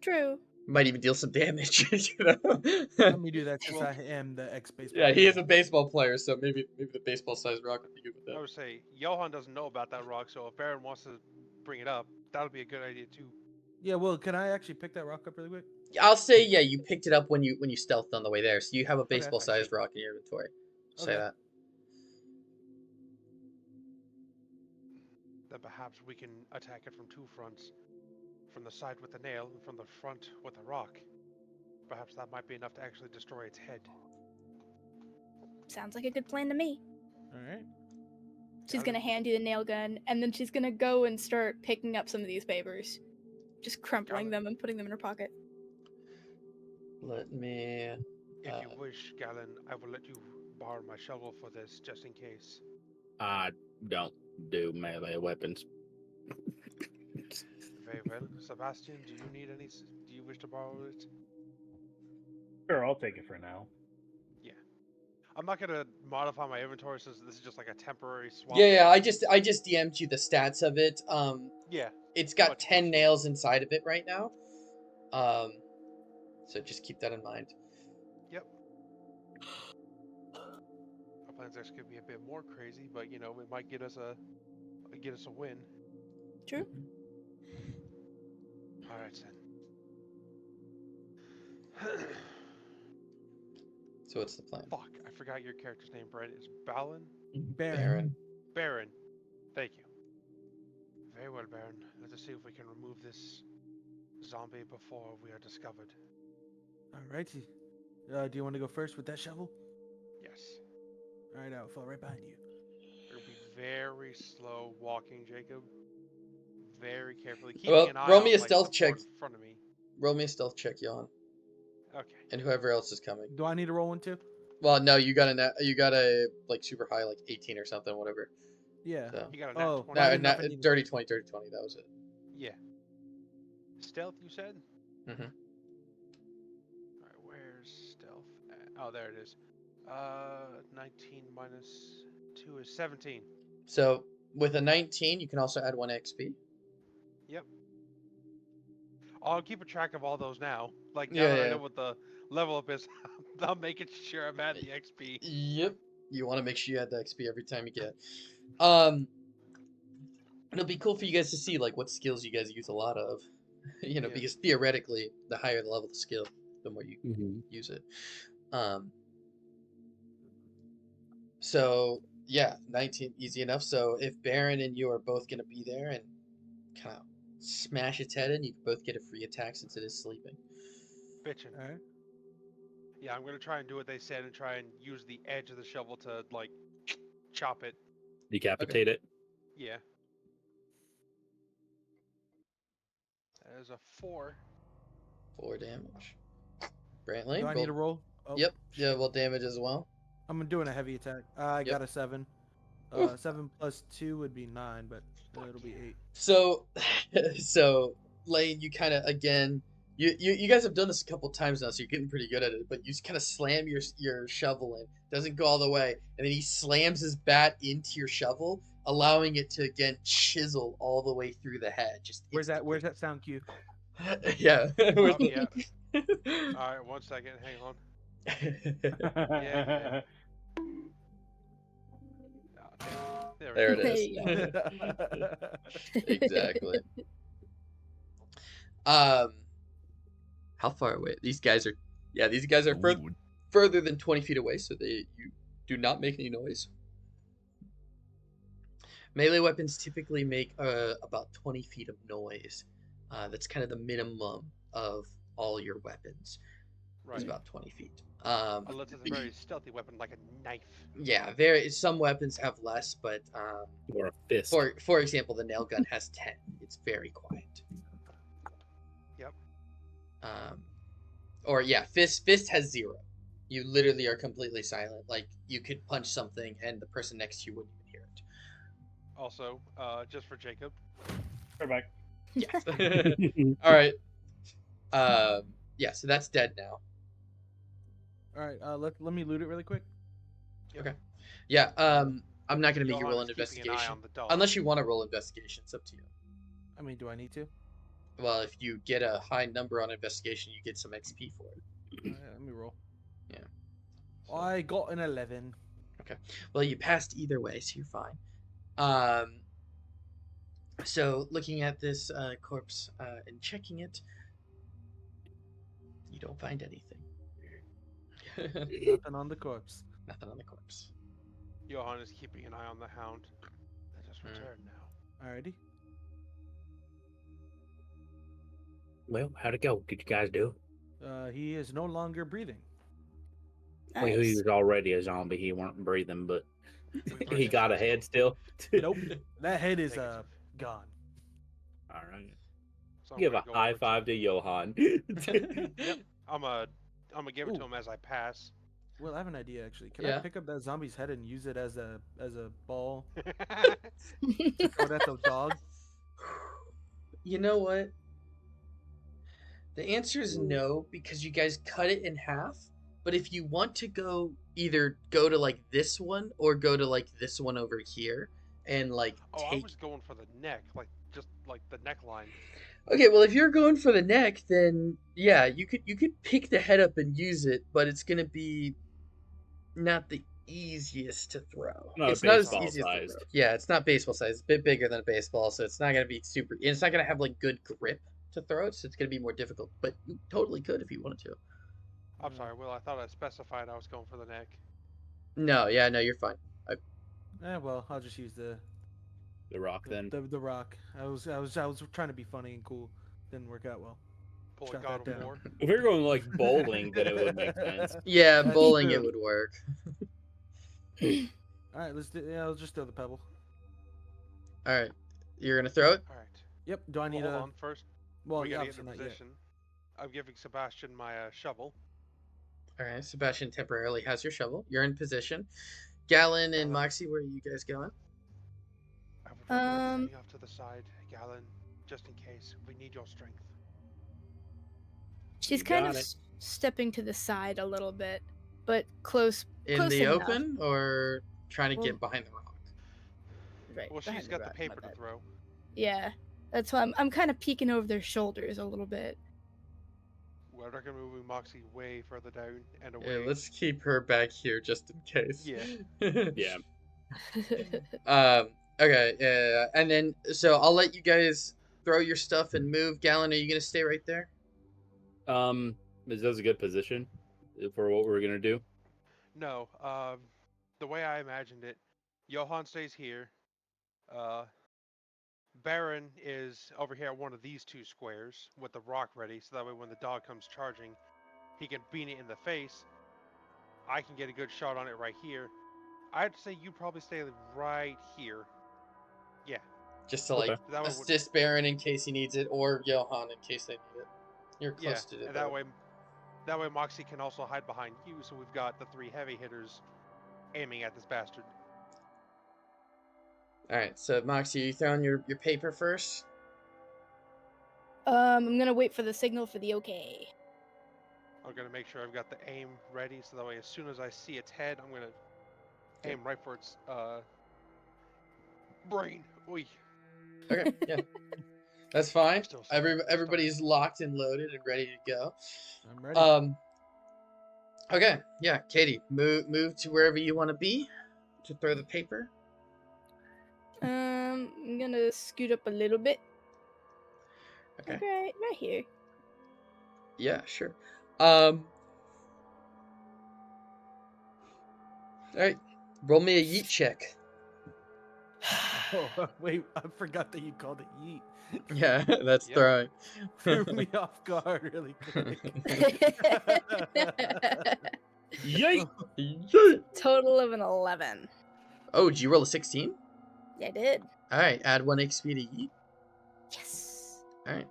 True. Might even deal some damage. You know? Let me do that since Well- I am the ex-baseball. Yeah, he player. is a baseball player, so maybe the baseball sized rock would be good with I that. would say Johan doesn't know about that rock, so if Baron wants to bring it up, that would be a good idea too. Yeah, well, can I actually pick that rock up really quick? I'll say yeah, you picked it up when you stealthed on the way there, so you have a Okay. baseball sized rock in your inventory. Say Okay. that. Then perhaps we can attack it from two fronts. From the side with the nail, and from the front with the rock. Perhaps that might be enough to actually destroy its head. Sounds like a good plan to me. All right. She's gonna hand you the nail gun, and then she's gonna go and start picking up some of these papers. Just crumpling them and putting them in her pocket. Let me. If you wish, Galen, I will let you borrow my shovel for this, just in case. I don't do melee weapons. Very well. Sebastian, do you need any... Do you wish to borrow it? Sure, I'll take it for now. Yeah. I'm not going to modify my inventory since this is just like a temporary swap. Yeah, I just DM'd you the stats of it. Yeah. It's got Much 10 appreciated. nails inside of it right now. So just keep that in mind. Yep. Our plans actually could be a bit more crazy, but you know, it might get us a win. True. All right then. So what's the plan? Fuck, I forgot your character's name, Brett. It's Balin? Baron. Baron. Thank you. Very well, Baron. Let us see if we can remove this zombie before we are discovered. Alrighty. Do you want to go first with that shovel? Yes. Alright, I'll fall right behind you. We're gonna be very slow walking, Jacob. Very carefully, keeping Well, an eye roll on me a like stealth the check. board in front of me. Roll me a stealth check, Johan, Okay. and whoever else is coming. Do I need to roll one too? Well, no, you got a like super high, like 18 or something, whatever. Yeah. So. You got a nat Oh, 20. I No, didn't know not if I needed- dirty 20, dirty 20. That was it. Yeah. Stealth, you said? Mm-hmm. Alright, where's stealth at? Oh, there it is. 19 minus 2 is 17. So with a 19, you can also add 1 XP. Yep. I'll keep a track of all those now. Like, now Yeah, that I yeah. know what the level up is, I'm making sure I'm at the XP. Yep. You want to make sure you add the XP every time you get. It'll be cool for you guys to see like what skills you guys use a lot of. You know, Yeah. because theoretically, the higher the level of the skill, the more you Mm-hmm. use it. So yeah, 19 easy enough. So if Baron and you are both gonna be there and kind of smash its head in, you can both get a free attack since it is sleeping. Bitchin'. Alright. Yeah, I'm gonna try and do what they said and try and use the edge of the shovel to, like, chop it. Decapitate it. Yeah. That is a 4. 4 damage. Brantley, Do I need to roll? Oh, Yep. Yeah, well, damage as well. I'm doing a heavy attack. I Yep. got a 7. Ooh. 7 plus 2 would be 9, but it'll be 8. So, so Lane, you kind of again, you guys have done this a couple times now, so you're getting pretty good at it. But you kind of slam your shovel in, doesn't go all the way, and then he slams his bat into your shovel, allowing it to again chisel all the way through the head. Just Where's that sound cue? yeah. Oh, yeah. Alright, 1 second. Hang on. Yeah. Oh, there There we it go. is. There you go. Exactly. How far away? These guys are. Yeah, these guys are further than 20 feet away, so you do not make any noise. Melee weapons typically make about 20 feet of noise. That's kind of the minimum of all your weapons. Right. Is about 20 feet. Unless it's a very stealthy weapon like a knife. Yeah, some weapons have less, but Or a fist. for example, the nail gun has 10. It's very quiet. Yep. Or yeah, fist has 0. You literally are completely silent. Like you could punch something and the person next to you wouldn't even hear it. Also, just for Jacob. We're back. Yes. All right. Yeah, so that's dead now. Alright, let me loot it really quick. Okay. Yeah. I'm not gonna make you Johan roll an is keeping an eye investigation on the dog. unless you want to roll investigation. It's up to you. I mean, do I need to? Well, if you get a high number on investigation, you get some XP for it. Let me roll. Yeah. I got an 11. Well, you passed either way, so you're fine. So looking at this corpse and checking it, you don't find anything. Nothing on the corpse. Nothing on the corpse. Johan is keeping an eye on the hound. Let us return now. Alrighty. Well, how'd it go? Did you guys do? He is no longer breathing. Well, he Nice. was already a zombie. He weren't breathing, but We've he got a head still. Nope. That head is Negative. gone. All right. So I'm Give a gonna go high over to- five to Johan. Yep. I'm gonna give it to Ooh. him as I pass. Well, I have an idea actually. Can Yeah. I pick up that zombie's head and use it as a ball? Right. Throw that to the dog? You know what? The answer is no, because you guys cut it in half. But if you want to either go to like this one or go to like this one over here and like Oh, I take. was going for the neck, like just like the neckline. Okay, well if you're going for the neck, then yeah, you could pick the head up and use it, but it's gonna be not the easiest to throw. Not It's not as baseball easy as to sized. throw. Yeah, it's not baseball size. It's a bit bigger than a baseball, so it's not gonna be super. It's not gonna have like good grip to throw it, so it's gonna be more difficult. But you totally could if you wanted to. I'm sorry, Will. I thought I specified I was going for the neck. No, yeah, no, you're fine. Well, I'll just use the The rock then. The rock. I was trying to be funny and cool. Didn't work out well. Pull a Shot God that of down. War. If we were going like bowling, then it would make sense. Yeah, That's bowling it true. would work. All right, let's just throw the pebble. All right, you're gonna throw it. All right. Yep. Do I need Hold a? on first. Well, we yeah, gotta get obviously in not yet. position. I'm giving Sebastian my shovel. All right, Sebastian temporarily has your shovel. You're in position. Gallon and Uh, Moxie, where are you guys going? I would recommend staying off to the side, Galen, just in case. We need your strength. She's You kind got of it. stepping to the side a little bit, but close. In close the enough. open, or trying to Well- get behind the rock? Right. Well, behind she's got the rock, my paper to bad. throw. Yeah, that's why I'm kind of peeking over their shoulders a little bit. Well, I recommend moving Moxie way further down and away. Yeah, let's keep her back here just in case. Yeah. Yeah. Okay. Yeah. And then, so I'll let you guys throw your stuff and move. Gallon, are you gonna stay right there? Is that a good position for what we're gonna do? No, the way I imagined it, Johan stays here. Baron is over here at one of these two squares with the rock ready, so that way when the dog comes charging, he can beat it in the face. I can get a good shot on it right here. I'd say you probably stay right here. Yeah. Just to like Okay. That way, assist Baron in case he needs it, or Johan in case they need it. You're yeah, close to it. and that way Moxie can also hide behind you, so we've got the 3 heavy hitters aiming at this bastard. All right. So Moxie, you throwing your paper first? I'm gonna wait for the signal for the okay. I'm gonna make sure I've got the aim ready, so that way as soon as I see its head, I'm gonna aim right for its brain. Oy. Okay. Yeah. That's fine. Still- Everybody's locked and loaded and ready to go. I'm ready. Okay. Yeah, Katie, move to wherever you want to be to throw the paper. I'm gonna scoot up a little bit. Okay. Right here. Yeah, sure. All right. Roll me a yeet check. Oh, wait, I forgot that you called it yeet. Yeah, that's Yep. throwing. Threw me off guard really quick. Yay! Yeet. Total of an 11. Oh, did you roll a 16? Yeah, I did. All right, add 1 XP to yeet. Yes. All right.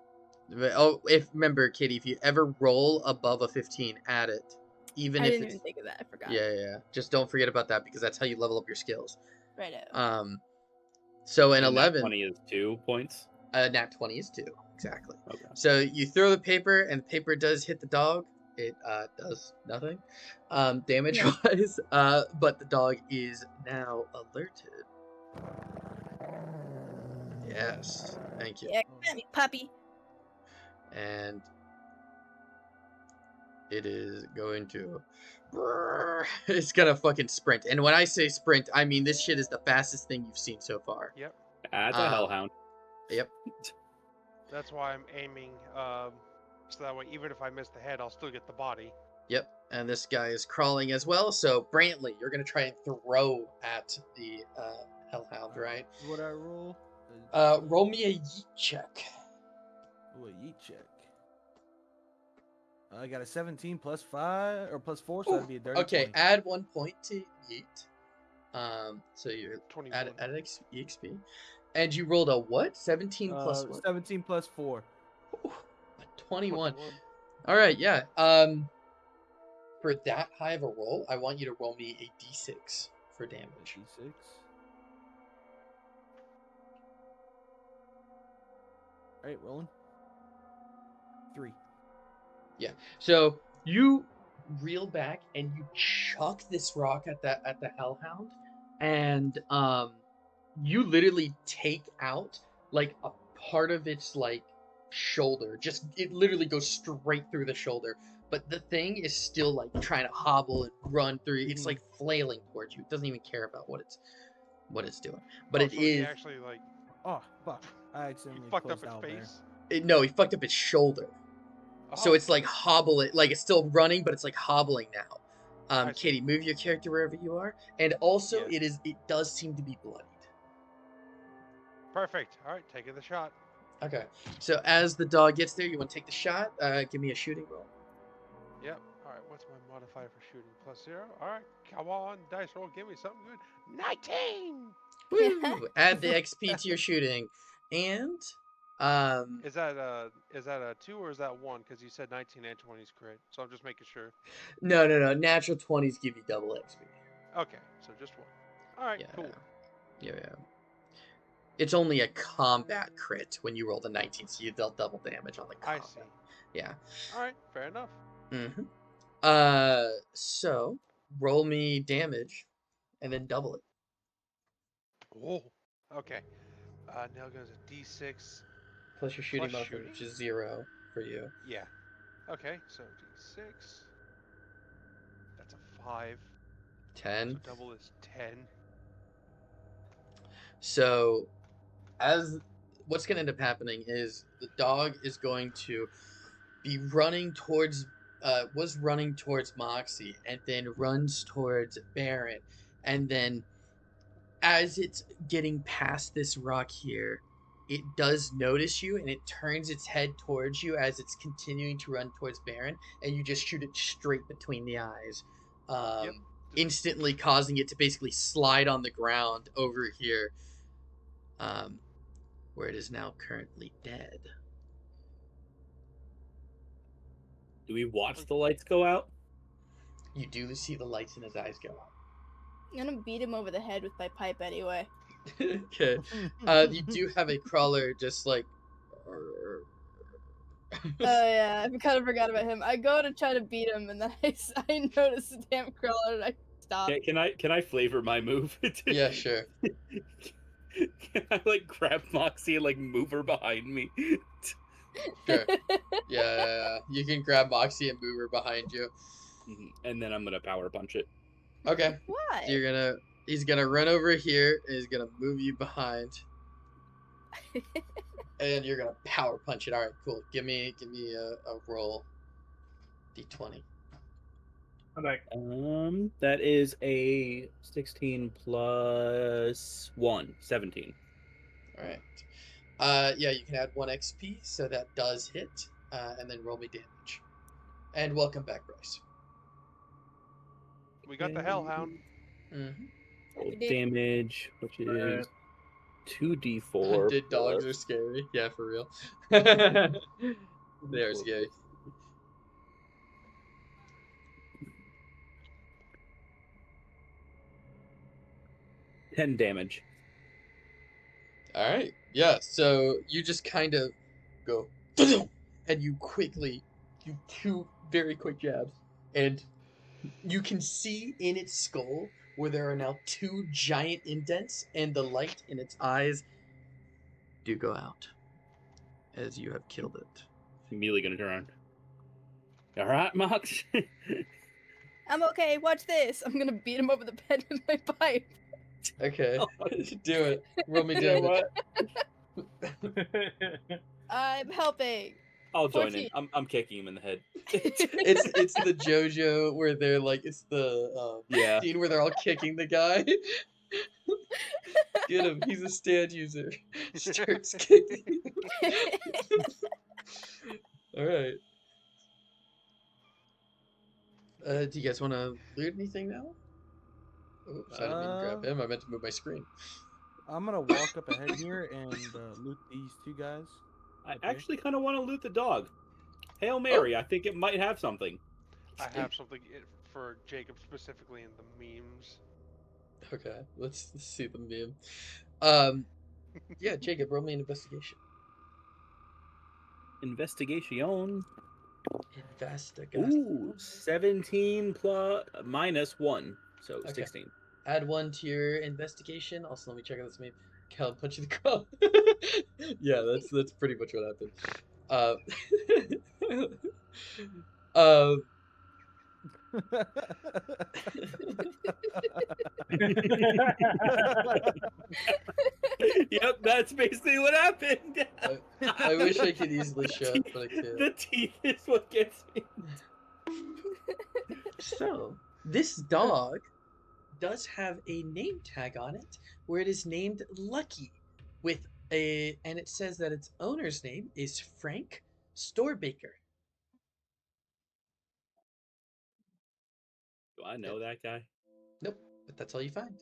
Oh, remember, Katie, if you ever roll above a 15, add it. Even I if didn't it's even think of that. I forgot. yeah. Just don't forget about that because that's how you level up your skills. Right out. So an And that 11, 20 is 2 points. nat 20 is 2 exactly. Okay. So you throw the paper, and the paper does hit the dog. It does nothing, damage wise. But the dog is now alerted. Yes, thank you. Yeah, come at me, puppy. And it is going to. It's gonna fucking sprint. And when I say sprint, I mean this shit is the fastest thing you've seen so far. Yep. That's a hellhound. Yep. That's why I'm aiming, so that way even if I miss the head, I'll still get the body. Yep. And this guy is crawling as well. So Brantley, you're gonna try and throw at the hellhound, right? What I roll? Roll me a yeet check. Ooh, a yeet check. I got a 17 plus 5 or plus 4, so that'd be a dirty Okay, 20. add 1 point to yeet. So you're 21. add EXP. And you rolled a what? 17 plus what? 17 plus 4. Ooh, a 21. All right, yeah. For that high of a roll, I want you to roll me a d6 for damage. D6. Alright, rolling. 3. So you reel back and you chuck this rock at the hellhound, and you literally take out like a part of its like shoulder. Just it literally goes straight through the shoulder. But the thing is still like trying to hobble and run through. It's like flailing towards you. It doesn't even care about what it's doing. But it so he is. actually like Oh, fuck. I he accidentally fucked up closed its owlbear. face. No, he fucked up its shoulder. So Oh, it's like hobbling, like it's still running, but it's like hobbling now. I see. Katie, move your character wherever you are, and also Yeah. it does seem to be bloodied. Perfect. All right, taking the shot. Okay. So as the dog gets there, you want to take the shot? Give me a shooting roll. Yep. All right, what's my modifier for shooting? +0. All right, come on, dice roll, give me something good. 19. Woo! Add the XP to your shooting, and Is that a 2 or is that 1? Because you said 19 and 20 is crit, so I'm just making sure. no. Natural 20s give you double XP. Okay, so just 1. All right, Yeah. cool. Yeah. It's only a combat crit when you roll the 19, so you dealt double damage on the I combat. see. Yeah. All right, fair enough. Mm-hmm. So roll me damage, and then double it. Oh, okay. Now goes a D6 Plus your shooting plus modifier, shooting. which is 0 for you. Yeah. Okay, so D6. That's a 5. 10. So double is 10. So as what's going to end up happening is the dog is going to be running towards was running towards Moxie, and then runs towards Baron, and then as it's getting past this rock here, it does notice you, and it turns its head towards you as it's continuing to run towards Baron, and you just shoot it straight between the eyes, Yep. instantly causing it to basically slide on the ground over here, where it is now currently dead. Do we watch the lights go out? You do see the lights in his eyes go out. I'm gonna beat him over the head with my pipe anyway. Okay. You do have a crawler just like. Oh yeah, I kind of forgot about him. I go to try to beat him, and then I notice the damn crawler, and I stop. Can I flavor my move? Yeah, sure. Can I like grab Moxie and like move her behind me? Sure. Yeah. You can grab Moxie and move her behind you. And then I'm gonna power punch it. Okay. Why? So he's gonna run over here, and he's gonna move you behind. And you're gonna power punch it. All right, cool. Give me a roll. D20. I'm back. That is a 16 plus 1, 17. All right. Yeah, you can add 1 XP, so that does hit. And then roll me damage. And welcome back, Bryce. We got the Hellhound. Mm-hmm. Roll damage, which is 2d4. Hunted dogs are scary. Yeah, for real. They are scary. $10 damage. All right. Yeah. So you just kind of go, and you two very quick jabs, and you can see in its skull where there are now 2 giant indents, and the light in its eyes do go out as you have killed it. Immediately gonna turn around. All right, Mox. I'm okay. Watch this. I'm gonna beat him over the head with my pipe. Okay, do it. Roll me damage. I'm helping. I'll join 14. in. I'm kicking him in the head. It's the JoJo where they're like, it's the scene where they're all kicking the guy. Get him. He's a stand user. Starts kicking. All right. Do you guys want to loot anything now? Oops, I didn't mean to grab him. I meant to move my screen. I'm gonna walk up ahead here and loot these 2 guys. I actually kind of want to loot the dog. Hail Mary, I think it might have something. I have something for Jacob specifically in the memes. Okay, let's see the meme. Yeah, Jacob, roll me an investigation. Investigation. Investigation. Ooh, 17 plus minus 1, so Okay. 16. Add 1 to your investigation. Also, let me check out this meme. Cal punch you the crowd. Yeah, that's pretty much what happened. Yep, that's basically what happened. I wish I could easily show it, but I can't. The teeth is what gets me. So, this dog does have a name tag on it where it is named Lucky with And it says that its owner's name is Frank Storebaker. Do I know that guy? Nope, but that's all you find.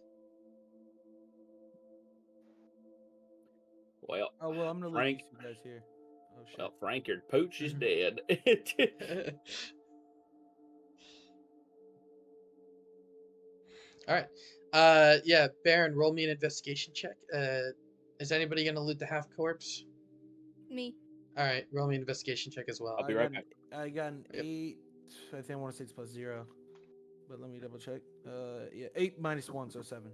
Well, Oh well, I'm gonna leave Frank. these two guys here. Oh shit. Well, Frank, your pooch is dead. All right. Yeah, Baron, roll me an investigation check. Is anybody gonna loot the half corpse? Me. All right, roll me an investigation check as well. I'll be right back. I got an Yep. 8. I think I want to say it's plus 0, but let me double check. Yeah, 8 minus 1, so 7.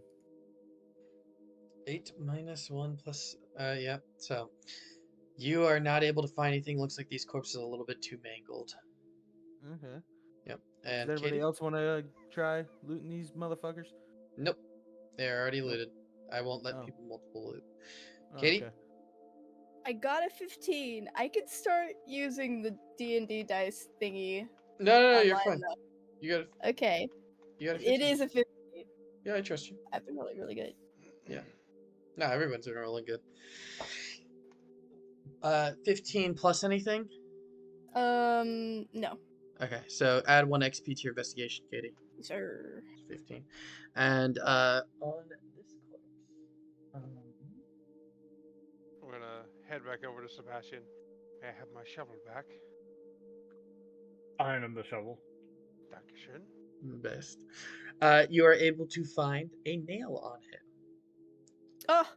8 minus 1 plus. Yeah. So you are not able to find anything. Looks like these corpses are a little bit too mangled. Okay. Yep. Does And everybody Katie? else want to try looting these motherfuckers? Nope. They're already Nope. looted. I won't let Oh. people multiple loot. Oh, Katie? okay. I got a 15. I could start using the D&D dice thingy. No, you're online, fine. You got it. though. Okay. You got it. It is a 15. Yeah, I trust you. I've been really, really good. Yeah. No, everyone's been rolling good. 15 plus anything? No. Okay, so add 1 XP to your investigation, Katie. Sir. 15. And on this corpse, I'm gonna head back over to Sebastian. May I have my shovel back? I hand him the shovel. Dankeschön. best. You are able to find a nail on him. Oh,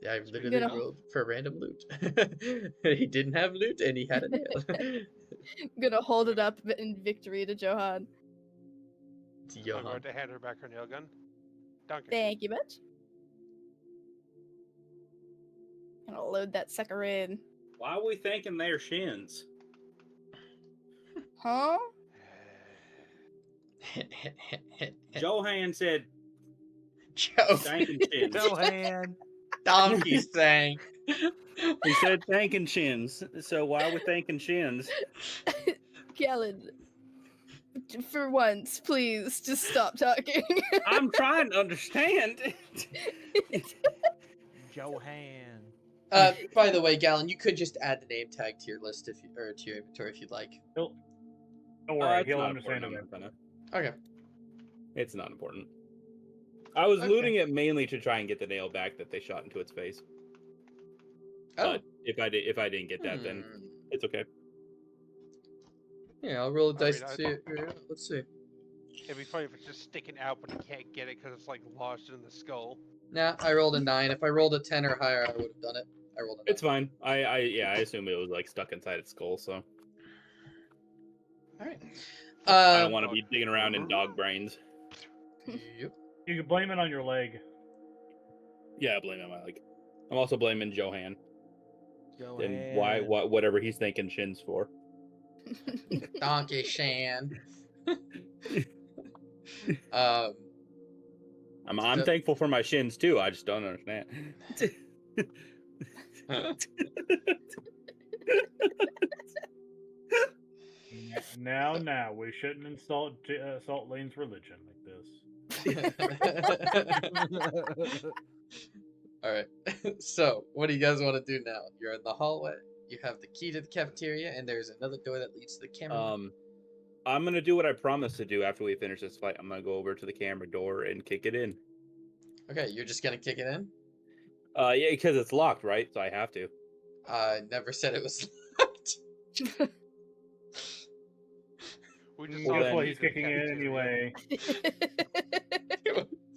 Yeah, I Sweet. literally Gonna- rolled for random loot. He didn't have loot and he had a nail. I'm gonna hold it up in victory to Johan. It's I'm Johan. going to hand her back her nail gun. Dankeschön. Thank you much. Gonna load that sucker in. Why are we thinking they're shins? Huh? Johan said Joe. thanking shins. Johan. Donkey sang. He said thanking shins. So why are we thanking shins? Galen, for once, please just stop talking. I'm trying to understand. Johan. By the way, Galen, you could just add the name tag to your list if you, or to your inventory if you'd like. Don't worry, It's he'll not understand important. it. I'm not gonna- Okay. It's not important. I was Okay. looting it mainly to try and get the nail back that they shot into its face. Oh. But if I didn't get that, then it's okay. Yeah, I'll roll a I dice mean, to see it. Let's see. It'd be funny if it's just sticking out, but he can't get it because it's like lodged in the skull. Nah, I rolled a 9. If I rolled a 10 or higher, I would have done it. I rolled a 9. It's fine. I assume it was like stuck inside its skull, so All right. I don't want to be digging around in dog brains. Yep. You can blame it on your leg. Yeah, blame it on my leg. I'm also blaming Johan Johan. and whatever he's thinking shins for. Donkey Shan. I'm thankful for my shins too. I just don't understand. Now, we shouldn't insult Lane's religion like this. All right. So, what do you guys want to do now? You're in the hallway. You have the key to the cafeteria, and there's another door that leads to the camera. I'm gonna do what I promised to do after we finish this fight. I'm gonna go over to the camera door and kick it in. Okay, you're just gonna kick it in? Yeah, because it's locked, right? So I have to. I never said it was locked. We just Well, saw Guess then- what? He's kicking it cafeteria. anyway. Do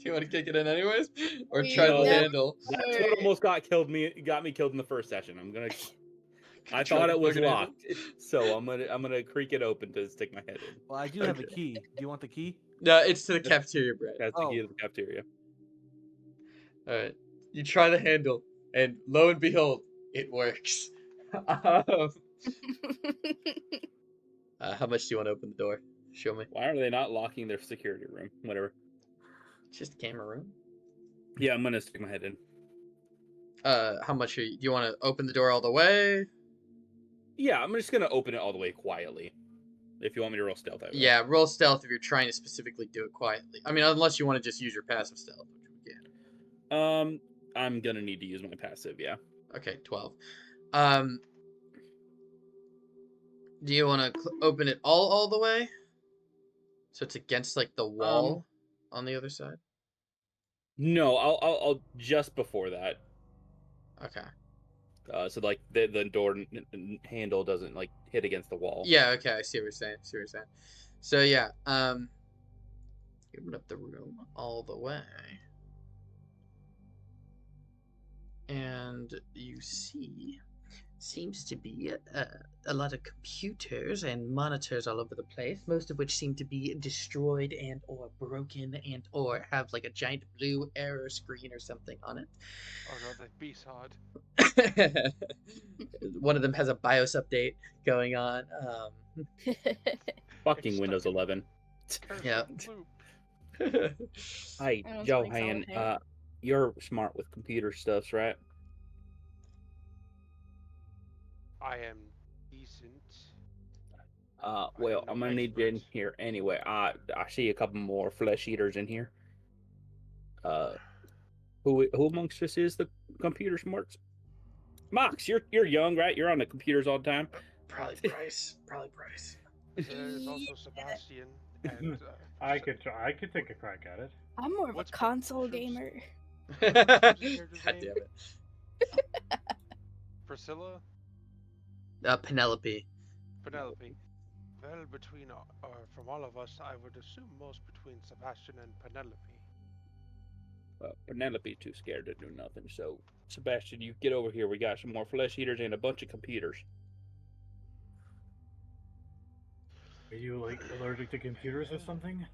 you want to kick it in anyways, or We try the know- handle? That's what almost got me killed in the first session. I Try thought to it was plug it in. locked, so I'm gonna creak it open to stick my head in. Well, I do have a key. Do you want the key? No, it's to the cafeteria, Brett. That's the key Oh. to the cafeteria. All right, you try the handle, and lo and behold, it works. How much do you want to open the door? Show me. Why are they not locking their security room? Whatever. Just a camera room. Yeah, I'm gonna stick my head in. How much do you want to open the door all the way? Yeah, I'm just gonna open it all the way quietly. If you want me to roll stealth, I will. Yeah, roll stealth if you're trying to specifically do it quietly. I mean, unless you want to just use your passive stealth, which we can. I'm gonna need to use my passive. Yeah. Okay, 12. Do you want to open it all the way? So it's against like the wall on the other side? No, I'll just before that. Okay. So like the door handle doesn't like hit against the wall. Yeah, okay, I see what you're saying. So yeah, you open up the room all the way. And you see seems to be a lot of computers and monitors all over the place, most of which seem to be destroyed and or broken and or have like a giant blue error screen or something on it. Oh no, the B-sod. One of them has a BIOS update going on. Fucking It's Windows stuck in 11. Yeah. loop. Hi, Everyone's Johan. playing solitaire. You're smart with computer stuffs, right? I am decent. Well, no I'm gonna need you in expert. here anyway. I see a couple more flesh eaters in here. Who amongst us is the computer smarts? Mox, you're young, right? You're on the computers all the time. Probably Bryce. There's also Sebastian and I could take a crack at it. I'm more of What's a console Priscilla's- gamer. God character's damn name? it. Priscilla, Penelope. Penelope. Well, between from all of us, I would assume most between Sebastian and Penelope. Penelope's too scared to do nothing. So, Sebastian, you get over here. We got some more flesh eaters and a bunch of computers. Are you like allergic to computers or something?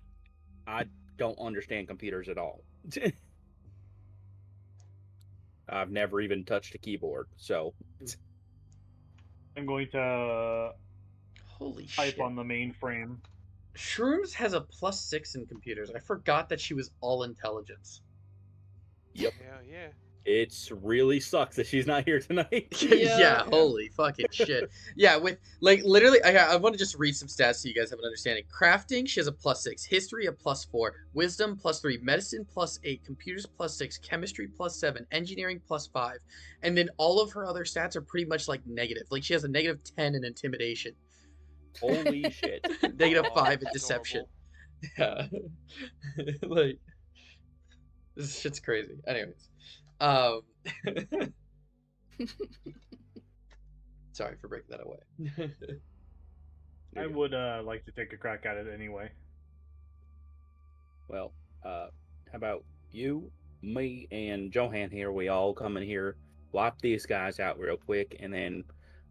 I don't understand computers at all. I've never even touched a keyboard, so I'm going to Holy type shit. on the mainframe. Shrooms has a +6 in computers. I forgot that she was all intelligence. Yep. Yeah. It's really sucks that she's not here tonight. Yeah, holy fucking shit. Yeah, with like literally, I want to just read some stats so you guys have an understanding. Crafting, she has a +6. History, a +4. Wisdom, +3. Medicine, +8. Computers, +6. Chemistry, +7. Engineering, +5. And then all of her other stats are pretty much like negative. Like she has a -10 in intimidation. Holy shit. -5 in that's deception. adorable. Yeah. Like this shit's crazy. Anyways. Sorry for breaking that away. I would like to take a crack at it anyway. Well, how about you, me, and Johan here? We all come in here, wipe these guys out real quick, and then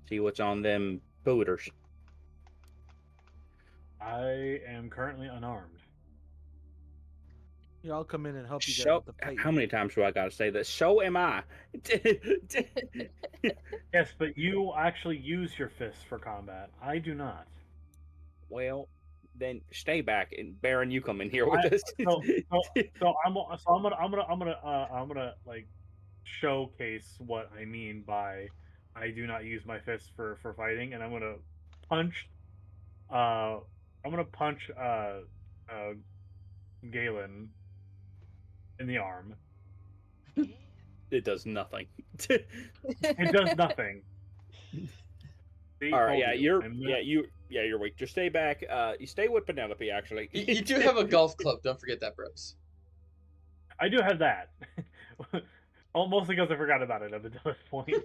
see what's on them booters. I am currently unarmed. Yeah, I'll come in and help you guys So, with the fight. how many times do I gotta say this? So am I. Yes, but you actually use your fists for combat. I do not. Well, then stay back, and Baron, you come in here with us. So I'm gonna like showcase what I mean by I do not use my fists for fighting, and I'm gonna punch Galen in the arm. It does nothing. It does nothing. See, All right, told yeah, you're weak. Just stay back. You stay with Penelope, actually. You do have a golf club. Don't forget that, bros. I do have that. Mostly because I forgot about it at this point.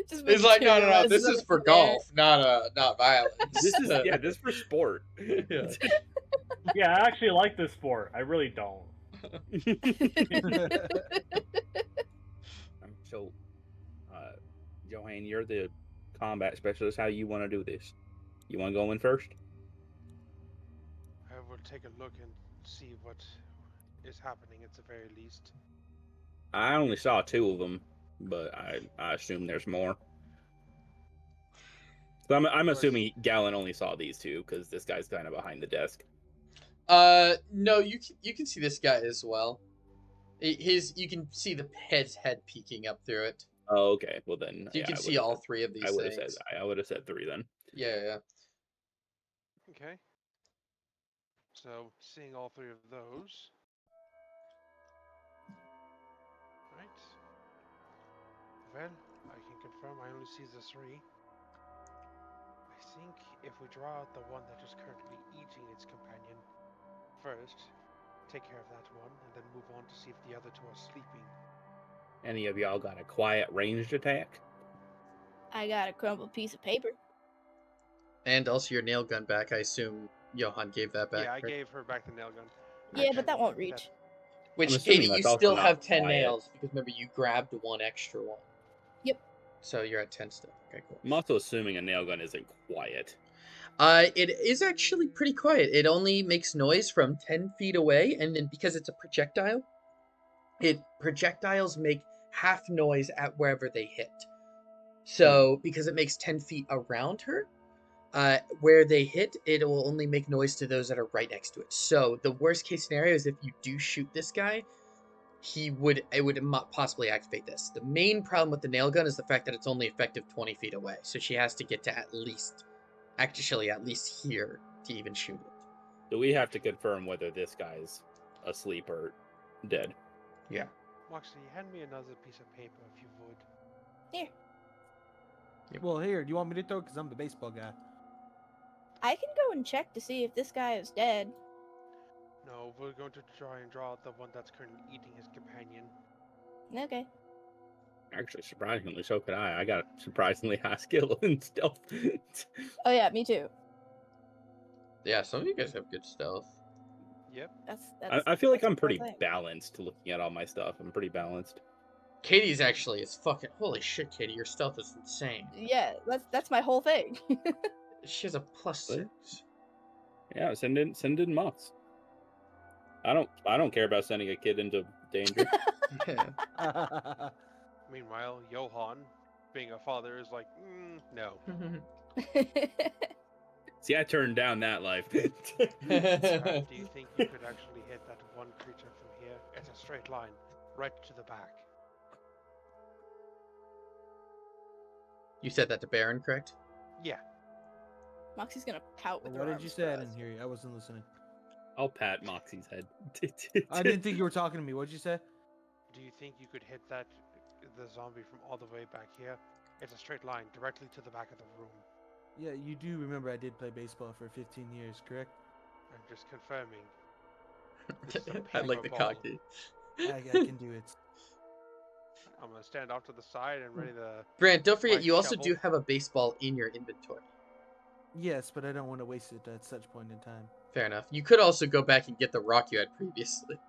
It's like no. This is for golf, not violence. This is for sport. Yeah. Yeah, I actually like this sport. I really don't. So, Johan, you're the combat specialist. How you want to do this? You want to go in first? I will take a look and see what is happening at the very least. I only saw 2 of them, but I assume there's more. So I'm assuming Galen only saw these 2 because this guy's kind of behind the desk. No, you can see this guy as well. You can see the head peeking up through it. Oh, okay. Well then, You can see all 3 of these I would have said things. I would have said 3 then. Yeah. Okay. So, seeing all 3 of those, Well, I can confirm I only see the 3. I think if we draw out the one that is currently eating its companion first, take care of that one, and then move on to see if the other 2 are sleeping. Any of y'all got a quiet ranged attack? I got a crumpled piece of paper. And also your nail gun back. I assume Johan gave that back. Yeah, I correct? gave her back the nail gun. Yeah, but that won't reach. Which, I'm assuming Katie, you that's also still not have 10 quiet. nails because remember you grabbed one extra one. Yep. So you're at 10 still. Okay, cool. I'm also assuming a nail gun isn't quiet. It is actually pretty quiet. It only makes noise from 10 feet away, and then because it's a projectile, projectiles make half noise at wherever they hit. So because it makes 10 feet around her, where they hit, it will only make noise to those that are right next to it. So the worst case scenario is if you do shoot this guy, it would possibly activate this. The main problem with the nail gun is the fact that it's only effective 20 feet away. So she has to get to at least here to even shoot it. Do we have to confirm whether this guy's asleep or dead? Yeah. Moxie, hand me another piece of paper if you would. Here. Well, here, do you want me to throw? Because I'm the baseball guy. I can go and check to see if this guy is dead. No, we're going to try and draw out the one that's currently eating his companion. Okay. Actually, surprisingly, so could I. I got a surprisingly high skill in stealth. Oh yeah, me too. Yeah, some of you guys have good stealth. Yep. I feel like that's I'm the pretty thing. balanced looking at all my stuff. I'm pretty balanced. Katie's actually is fucking holy shit, Katie, your stealth is insane. Yeah, that's my whole thing. She has a +6. Yeah, send in moths. I don't care about sending a kid into danger. Yeah. Meanwhile, Johan, being a father, is like, no. See, I turned down that life. Scrap, do you think you could actually hit that one creature from here? It's a straight line, right to the back. You said that to Baron, correct? Yeah. Moxie's gonna pout with her What did arms you say? I didn't crossed. hear you. I wasn't listening. I'll pat Moxie's head. I didn't think you were talking to me. What did you say? Do you think you could hit the zombie from all the way back here? It's a straight line, directly to the back of the room. Yeah, you do remember I did play baseball for 15 years, correct? I'm just confirming. This is a I like the paper ball. cocky. I can do it. I'm gonna stand off to the side and ready to. Brant, don't forget, my you also shovel. do have a baseball in your inventory. Yes, but I don't want to waste it at such point in time. Fair enough. You could also go back and get the rock you had previously.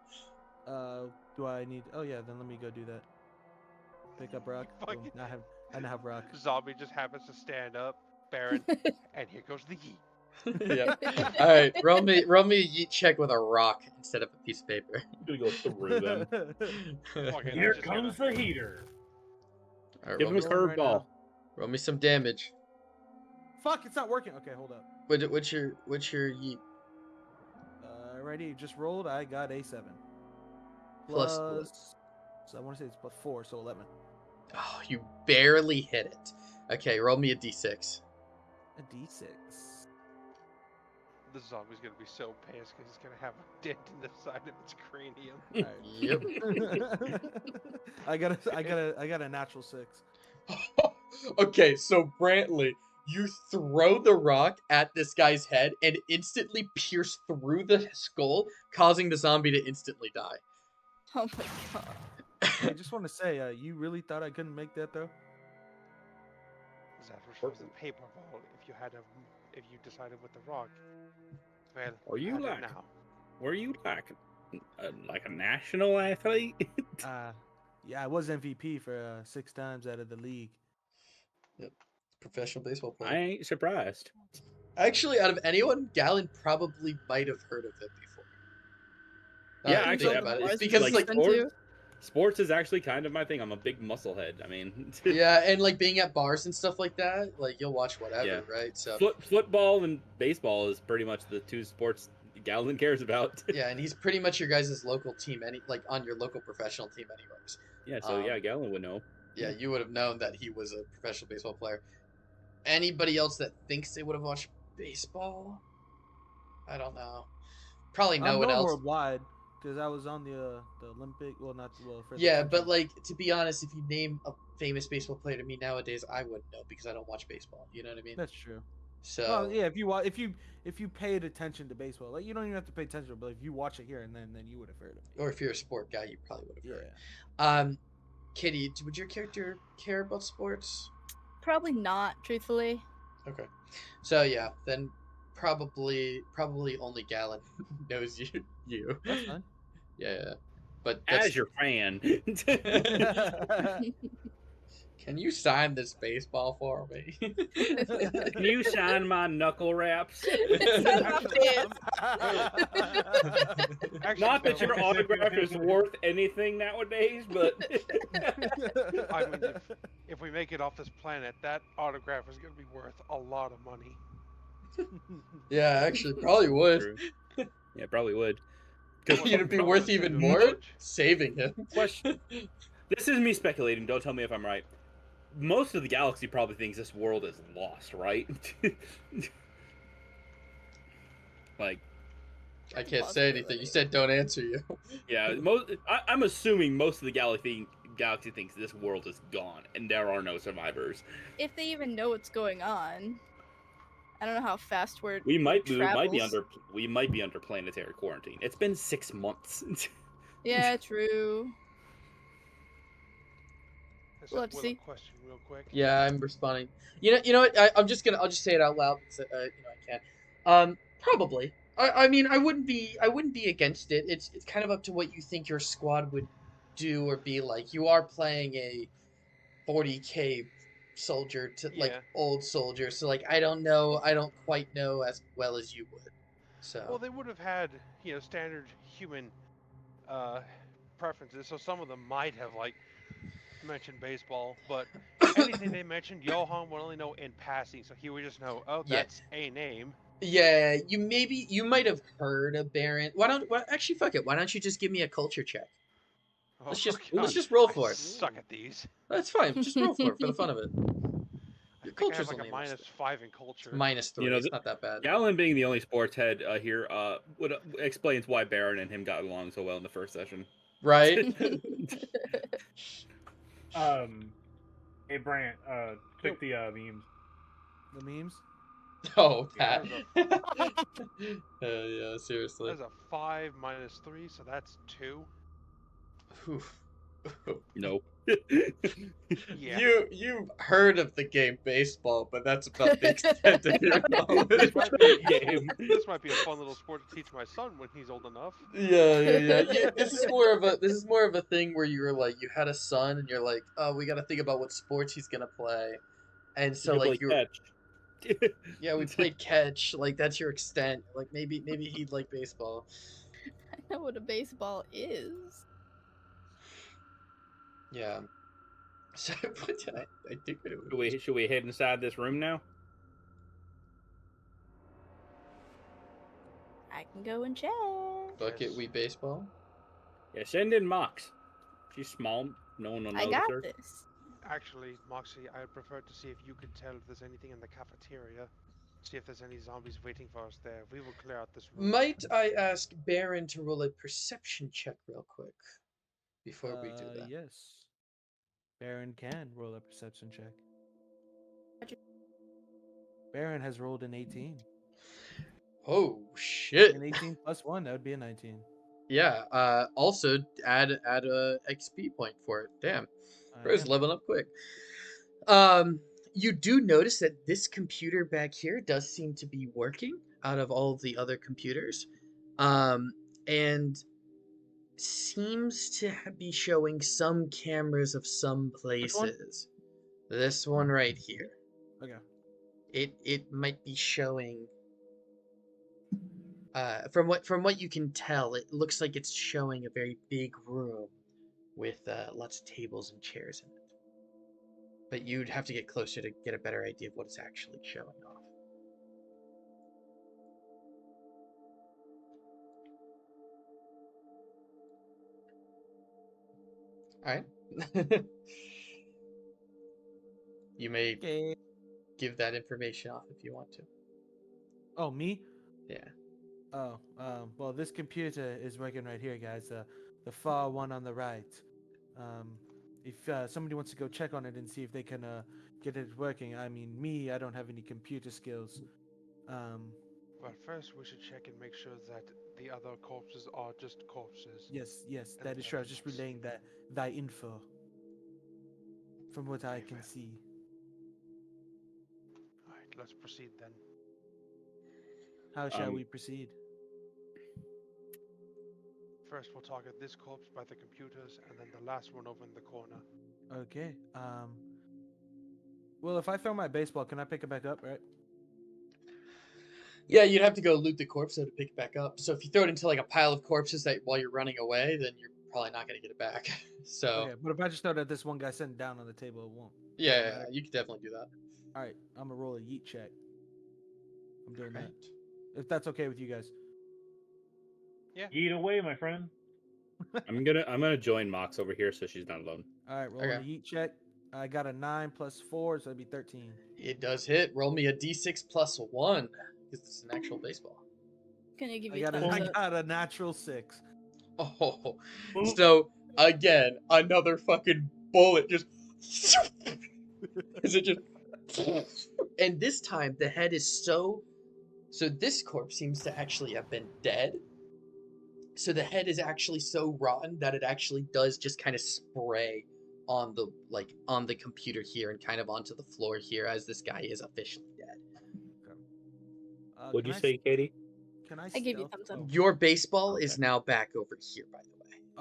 Do I need? Oh yeah, then let me go do that. Pick up rock. Boom. Fucking- I now have rock. Zombie just happens to stand up, Baron, and here goes the yeet. Yeah. All right, roll me a yeet check with a rock instead of a piece of paper. I'm gonna go through them. Fucking Here just comes gonna- the heater. All right, Give him a rolling right curveball. roll me some damage. Fuck! It's not working. Okay, hold up. What's your yeet? Alrighty, just rolled. I got a 7. Plus So I want to say it's plus 4, so 11. Oh, you barely hit it. Okay, roll me a d6. A D6. The zombie's gonna be so pissed because he's gonna have a dent in the side of its cranium. Alright. Yep. I got a natural 6. Okay, so Brantley, you throw the rock at this guy's head and instantly pierce through the skull, causing the zombie to instantly die. Oh my god. I just want to say, you really thought I couldn't make that though? That was a paper ball. If you decided with the rock, well, Are you had it like- now? Were you like a national athlete? Yeah, I was MVP for 6 times out of the league. Professional baseball player. I ain't surprised. Actually, out of anyone, Gallon probably might have heard of it before. Yeah, Think actually, about it. It's Like because like like sports is actually kind of my thing. I'm a big musclehead. I mean, yeah, and like being at bars and stuff like that, like you'll watch whatever, Yeah. right? So football and baseball is pretty much the 2 sports Gallon cares about. yeah, and he's pretty much your guys' local team, on your local professional team, anyways. Yeah, so yeah, Gallon would know. Yeah, you would have known that he was a professional baseball player. Anybody else that thinks they would have watched baseball? I don't know. Probably no I'm one known else. worldwide because I was on the Olympic. Well, not well. For the Yeah, country. but like to be honest, if you name famous baseball player to me nowadays, I wouldn't know because I don't watch baseball. You know what I mean? That's true. So Well, yeah, if you paid attention to baseball, like you don't even have to pay attention, but if you watch it here and then you would have heard it. or if you're a sport guy, you probably would have Yeah. heard. Katie, would your character care about sports? Probably not, truthfully. Okay. So yeah, then probably only Galen knows you. That's fine. Yeah. But As your fan. can you sign this baseball for me? Can you sign my knuckle wraps? Actually, Not that no. your autograph is worth anything nowadays, but I mean, if we make it off this planet, that autograph is going to be worth a lot of money. Yeah, actually, probably would. True. Yeah, probably would. It'd be worth even more saving him. Question. This is me speculating. Don't tell me if I'm right. Most of the galaxy probably thinks this world is lost, right? Like, I can't say anything. You said don't answer you. yeah, I'm assuming most of the galaxy thinks this world is gone and there are no survivors. If they even know what's going on. I don't know how fast We might be travels. under planetary quarantine. It's been 6 months. Yeah, true. There's We'll a have to see. question real quick. Yeah, I'm responding. You know what? I'll just say it out loud because I can. Probably. I mean, I wouldn't be against it. It's kind of up to what you think your squad would do or be like. You are playing a 40K soldier to like Yeah. old soldier, so like I don't know. I don't quite know as well as you would. So. Well, they would have had, standard human preferences, so some of them might have, like, mentioned baseball, but anything they mentioned, Johan would only know in passing, so he would just know, oh, Yeah. that's a name. Yeah, you might have heard of Baron. Actually, fuck it. Why don't you just give me a culture check? Oh, Let's just God, roll I for it. suck at these. That's fine. Just roll for it for the fun of it. I Your think I have culture's like a only -5 in culture. -3. You know, It's not that bad. Galen being the only sports head here explains why Baron and him got along so well in the first session. Right? Hey Brant, check the memes. The memes. Oh, Yeah, that. Yeah, seriously. There's a 5 -3, so that's 2. Oof. Nope. Yeah. You've heard of the game baseball, but that's about the extent of your knowledge. This might be a fun little sport to teach my son when he's old enough. Yeah. This is more of a thing where you were like, you had a son, and you're like, oh, we got to think about what sports he's gonna play, and so You like play catch. yeah, we played catch. Like that's your extent. Like maybe he'd like baseball. I know what a baseball is. Yeah. So what did I think it was. Should we head inside this room now? I can go and check. Bucket we baseball. Yeah, send in Mox. She's small. No one will I notice got her. this. Actually, Moxie, I'd prefer to see if you could tell if there's anything in the cafeteria. See if there's any zombies waiting for us there. We will clear out this room. Might I ask Baron to roll a perception check real quick before we do that? Yes. Baron can roll a perception check. Baron has rolled an 18. Oh shit! An 18 plus 1, that would be a 19. Yeah. Also add a XP point for it. Damn. Bro's leveling up quick. You do notice that this computer back here does seem to be working out of all of the other computers, and seems to be showing some cameras of some places. This one right here. Okay. It might be showing. From what you can tell, it looks like it's showing a very big room with lots of tables and chairs in it. But you'd have to get closer to get a better idea of what it's actually showing off. Alright. You may give that information off if you want to. Oh, me? Yeah. Oh, well, this computer is working right here, guys. The far one on the right. if somebody wants to go check on it and see if they can get it working. I mean, me, I don't have any computer skills. But first, we should check and make sure that the other corpses are just corpses. Yes, And that is true. I was just nothing else. relaying thy info from what I Okay, can well. see. Alright, let's proceed then. How shall we proceed? First, we'll target this corpse by the computers, and then the last one over in the corner. Okay. Well, if I throw my baseball, can I pick it back up? Right. Yeah, you'd have to go loot the corpse though to pick it back up. So if you throw it into like a pile of corpses that while you're running away, then you're probably not gonna get it back. So Okay, but if I just throw it at this one guy sitting down on the table, it won't. yeah, you could definitely do that. All right, I'm gonna roll a yeet check. I'm doing Right. that. If that's okay with you guys. Eat away, my friend. I'm gonna join Mox over here so she's not alone. All right, rolling a Okay. yeet check. I got a 9 plus 4, so it'd be 13. It does hit. Roll me a d6 plus 1 because it's an actual baseball. Can I give I you a got thumbs up? a natural 6. Oh, so again, another fucking bullet just. Is it just? And this time the head is so. So this corpse seems to actually have been dead. So the head is actually so rotten that it actually does just kind of spray on the computer here and kind of onto the floor here as this guy is officially dead. What'd you say, Katie? Can I? I gave you a stealth? thumbs up. Oh, Your baseball Okay. is now back over here, by the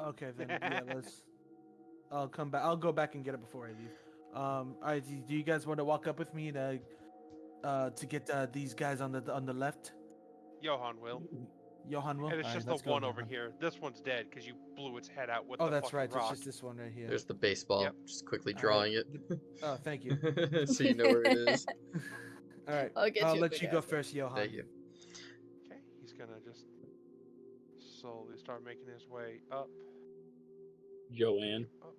way. okay, then yeah, let's. I'll come back. I'll go back and get it before I leave. All right. Do you guys want to walk up with me to get these guys on the left? Johan will. Johan will. And it's All right, just the let's go, one over Johan. here. This one's dead because you blew its head out with Oh, the that's fucking right. rock. It's just this one right here. There's the baseball. Yep. Just quickly All drawing right. Oh, thank you. it. So you know where it is. All right. I'll get I'll you a let big you go ass. first, Johan. Thank you. Okay, he's gonna just slowly start making his way up. Joanne. Up.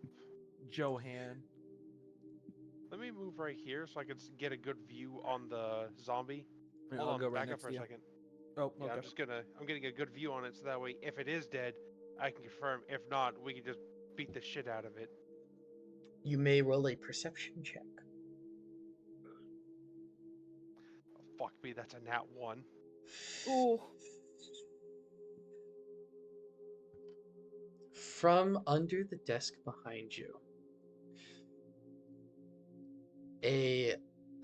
Johan. Let me move right here so I can get a good view on the zombie. Yeah, Hold I'll on, go right back up next for to a you. second. Oh, Yeah, okay. I'm getting a good view on it so that way if it is dead, I can confirm. If not, we can just beat the shit out of it. You may roll a perception check. Oh, fuck me, that's a nat 1. Ooh. From under the desk behind you, a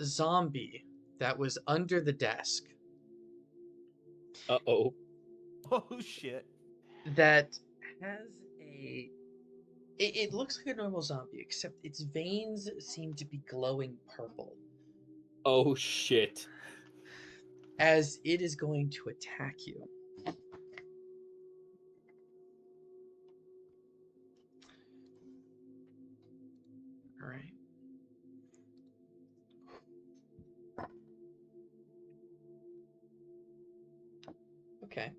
zombie that was under the desk Uh-oh. Oh shit. that has it looks like a normal zombie, except its veins seem to be glowing purple Oh shit. as it is going to attack you. All right. Okay.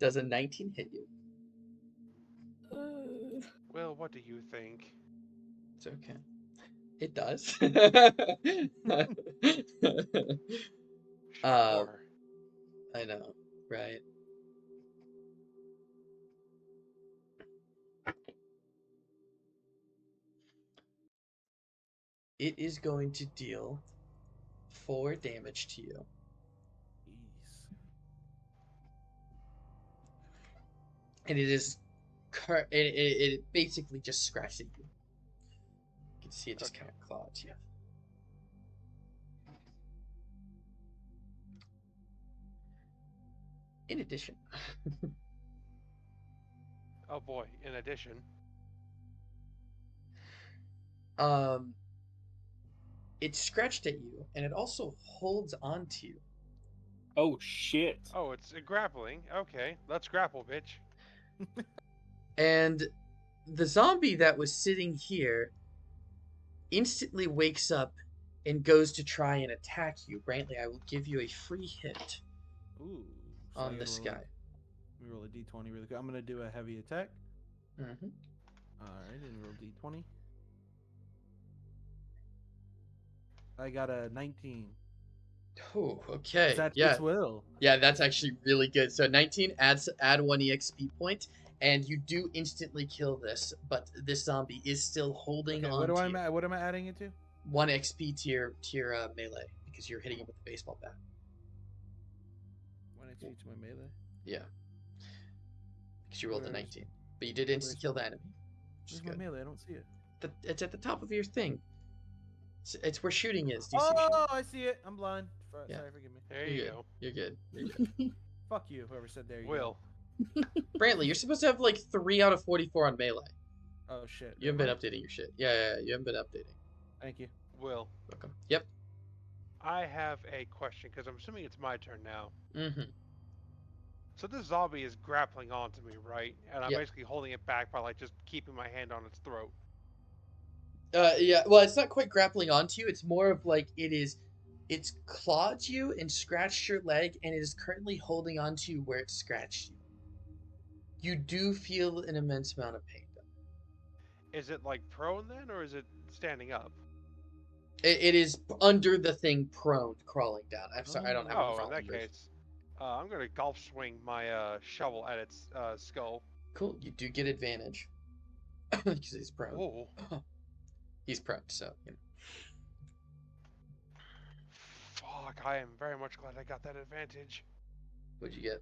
Does a 19 hit you? Well, what do you think? It's okay. It does. Sure. I know, right? It is going to deal 4 damage to you. Jeez. And it is it basically just scratched at you. You can see it just Okay. kind of clawed you. In addition, Oh boy, in addition. it scratched at you, and it also holds on to you. Oh shit. Oh, it's a grappling. Okay, let's grapple, bitch. And the zombie that was sitting here instantly wakes up and goes to try and attack you. Brantley, I will give you a free hit Ooh. So on I this gotta guy. Let me roll a d20 really quick. I'm gonna do a heavy attack. Mm-hmm. All right, and roll d20. I got a 19. Oh, okay. That's Yeah. its will. Yeah, that's actually really good. So 19 add 1 EXP point, and you do instantly kill this, but this zombie is still holding Okay, on what to you. what am I adding it to? 1 XP to your melee because you're hitting him with the baseball bat. 1 XP to my melee. Yeah, because you rolled a Where's- 19, but you did instant kill the enemy. Which is Where's my good. melee? I don't see it. It's at the top of your thing. It's where shooting is. Do you see shooting? Oh, I see it. I'm blind. Yeah. Sorry, forgive me. There You're you good. go. You're good. You're good. Fuck you, whoever said there you Will. go. Brantley, you're supposed to have like 3 out of 44 on melee. Oh shit. You haven't been Never updating your shit. Yeah, you haven't been updating. mind. Thank you. Will. Welcome. Yep. I have a question because I'm assuming it's my turn now. Mm-hmm. So this zombie is grappling onto me, right? And I'm Yep. basically holding it back by like just keeping my hand on its throat. Yeah. Well, it's not quite grappling onto you. It's more of like it's clawed you and scratched your leg, and it is currently holding onto you where it scratched you. You do feel an immense amount of pain, though. Is it like prone then, or is it standing up? It is under the thing, prone, crawling down. I'm sorry, I don't have a Oh, in crawling that version. case, I'm gonna golf swing my shovel at its skull. Cool. You do get advantage because he's prone. Oh, He's prone, so you know. fuck! I am very much glad I got that advantage. What'd you get?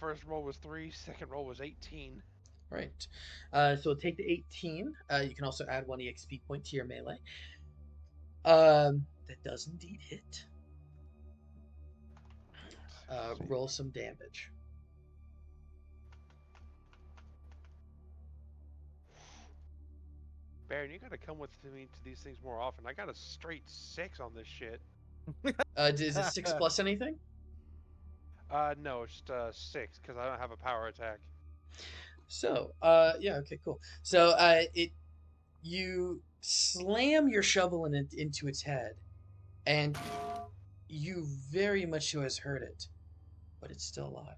First roll was 3, second roll was 18. Right. So we'll take the 18. You can also add 1 EXP point to your melee. That does indeed hit. Roll some damage. Baron, you gotta come with me to these things more often. I got a straight 6 on this shit. Is it 6 plus anything? No, it's just 6 because I don't have a power attack. So, yeah, okay, cool. So, you slam your shovel into its head, and you very much so has hurt it, but it's still alive.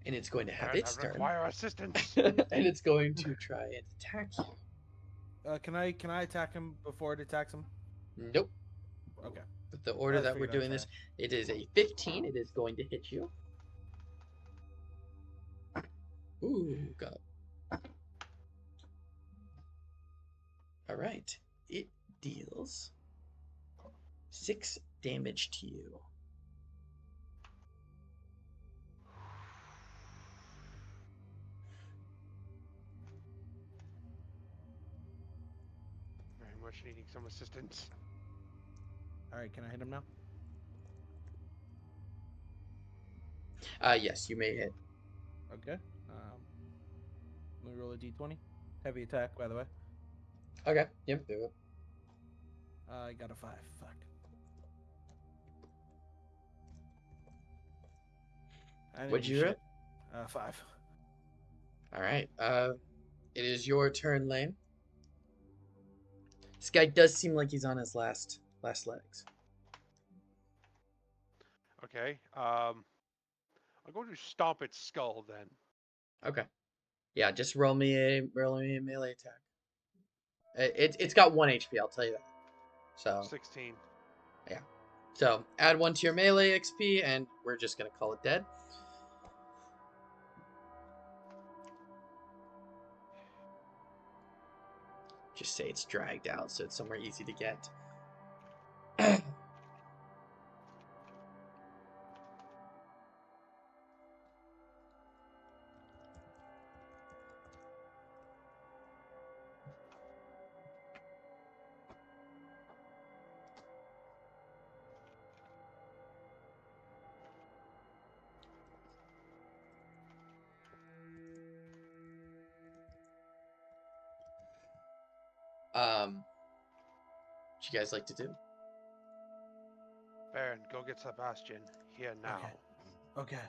And it's going to have Baron, its I turn, require assistance. and it's going to try and attack you. Can I attack him before it attacks him? Nope. Okay. But the order I that we're figured I'd doing this, it is a 15. It is going to hit you. Ooh, God. All right. It deals 6 damage to you. Very much needing some assistance. All right, can I hit him now? Yes, you may hit. Okay. Let me roll a d20. Heavy attack, by the way. Okay. Yep. Do it. I got a 5. Fuck. I didn't What'd do you shit. hit? 5. All right. It is your turn, Lane. This guy does seem like he's on his last legs. Okay. I'm going to stomp its skull then. Okay. Yeah, just roll me a melee attack. It's got 1 HP, I'll tell you that. So 16. yeah. So add 1 to your melee XP, and we're just gonna call it dead. Just say it's dragged out, so it's somewhere easy to get. What you guys like to do? Baron, go get Sebastian here now. Okay.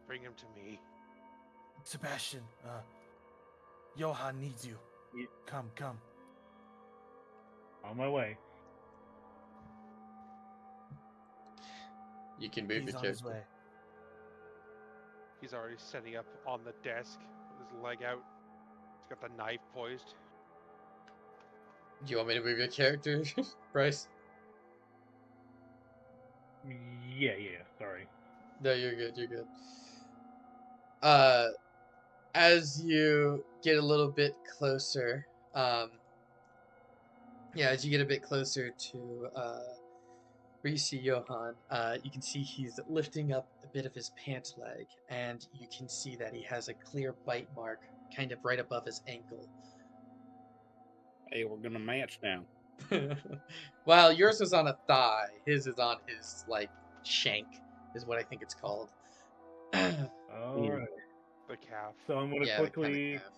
Bring him to me. Sebastian, Johann needs you. Yeah. Come. On my way. You can move He's your on his character. way. He's already setting up on the desk with his leg out. He's got the knife poised. Do you want me to move your character, Bryce? Yeah, sorry. No, you're good. You're good. As you get a little bit closer, as you get a bit closer to where you see Johann, you can see he's lifting up a bit of his pant leg, and you can see that he has a clear bite mark kind of right above his ankle. Hey, we're gonna match now. Well, yours is on a thigh. His is on his, like, shank, is what I think it's called. All right. The calf. So I'm gonna Yeah, quickly. the kind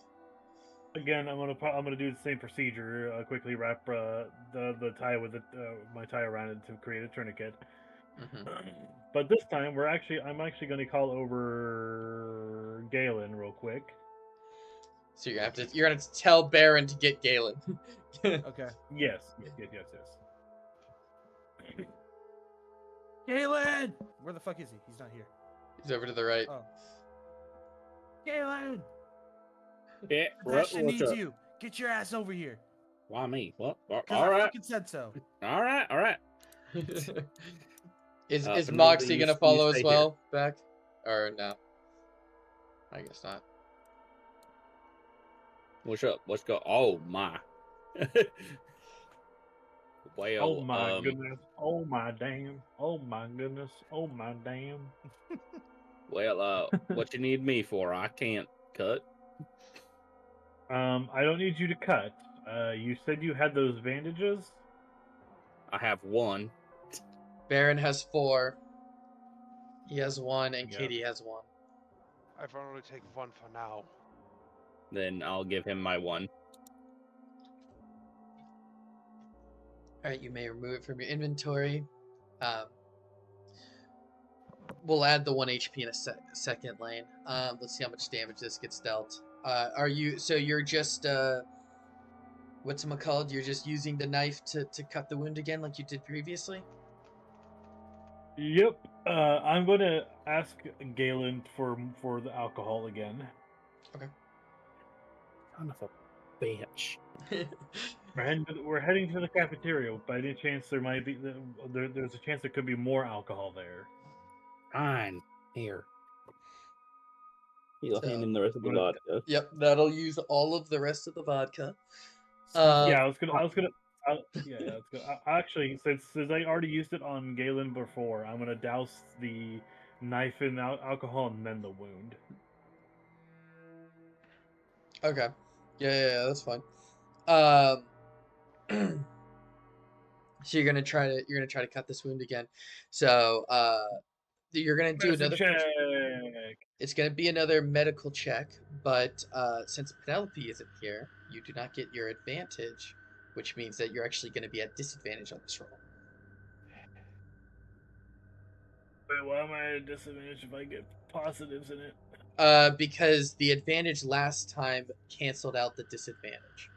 Again, I'm gonna do the same procedure. Quickly wrap the tie with my tie around it to create a tourniquet. of calf. But this time I'm actually gonna call over Galen real quick. So you're gonna tell Baron to get Galen. Okay. Yes. Galen! Where the fuck is he? He's not here. He's over to the right. Oh. Galen! Yeah, Bastion needs you. Get your ass over here. Why me? What? 'Cause All I right. fucking said so. All right. Is But Moxie you gonna stay follow as here. well back? Or no? I guess not. What's up? Let's go. Oh my. Well, Oh my goodness. Oh my damn. Oh my goodness. Oh my damn. Well, what you need me for? I can't cut. I don't need you to cut. You said you had those bandages. I have one. Baron has 4. He has 1, and Yeah. Katie has 1. I can only take one for now. Then I'll give him my one. Alright, you may remove it from your inventory. We'll add the 1 HP in a second, Lane. Let's see how much damage this gets dealt. You're just, whatchamacallit, you're just using the knife to cut the wound again like you did previously? Yep. I'm gonna ask Galen for the alcohol again. Son of a bitch. We're heading to the cafeteria. By any chance, there might be there's a chance there could be more alcohol there. Fine. Here. You'll So- hand him the rest of the Good. vodka. Yep, that'll use all of the rest of the vodka. Yeah, I was gonna. Let's go. Actually, since I already used it on Galen before, I'm gonna douse the knife in alcohol and then the wound. Okay. Yeah, that's fine. So you're gonna try to cut this wound again. So you're gonna do Medicine another. check. It's gonna be another medical check, but since Penelope isn't here, you do not get your advantage, which means that you're actually gonna be at disadvantage on this roll. Wait, why am I at a disadvantage if I get positives in it? Because the advantage last time canceled out the disadvantage.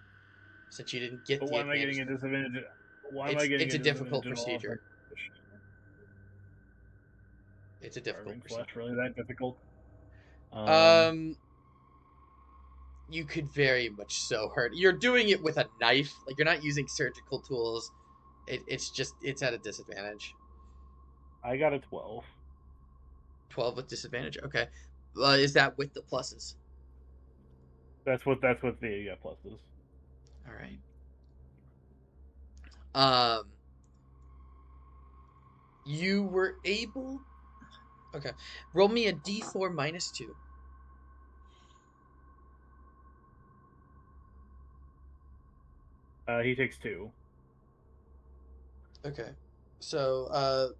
Since you didn't get But the why am I advantage. getting a disadvantage? Why am I getting It's a difficult procedure. It's a difficult procedure. Flesh really that difficult? You could very much so hurt. You're doing it with a knife. Like, you're not using surgical tools. It's at a disadvantage. I got a 12. 12 with disadvantage. Okay. Is that with the pluses? That's what the plus is. All right. You were able. Okay. Roll me a D4 minus 2. He takes 2. Okay. So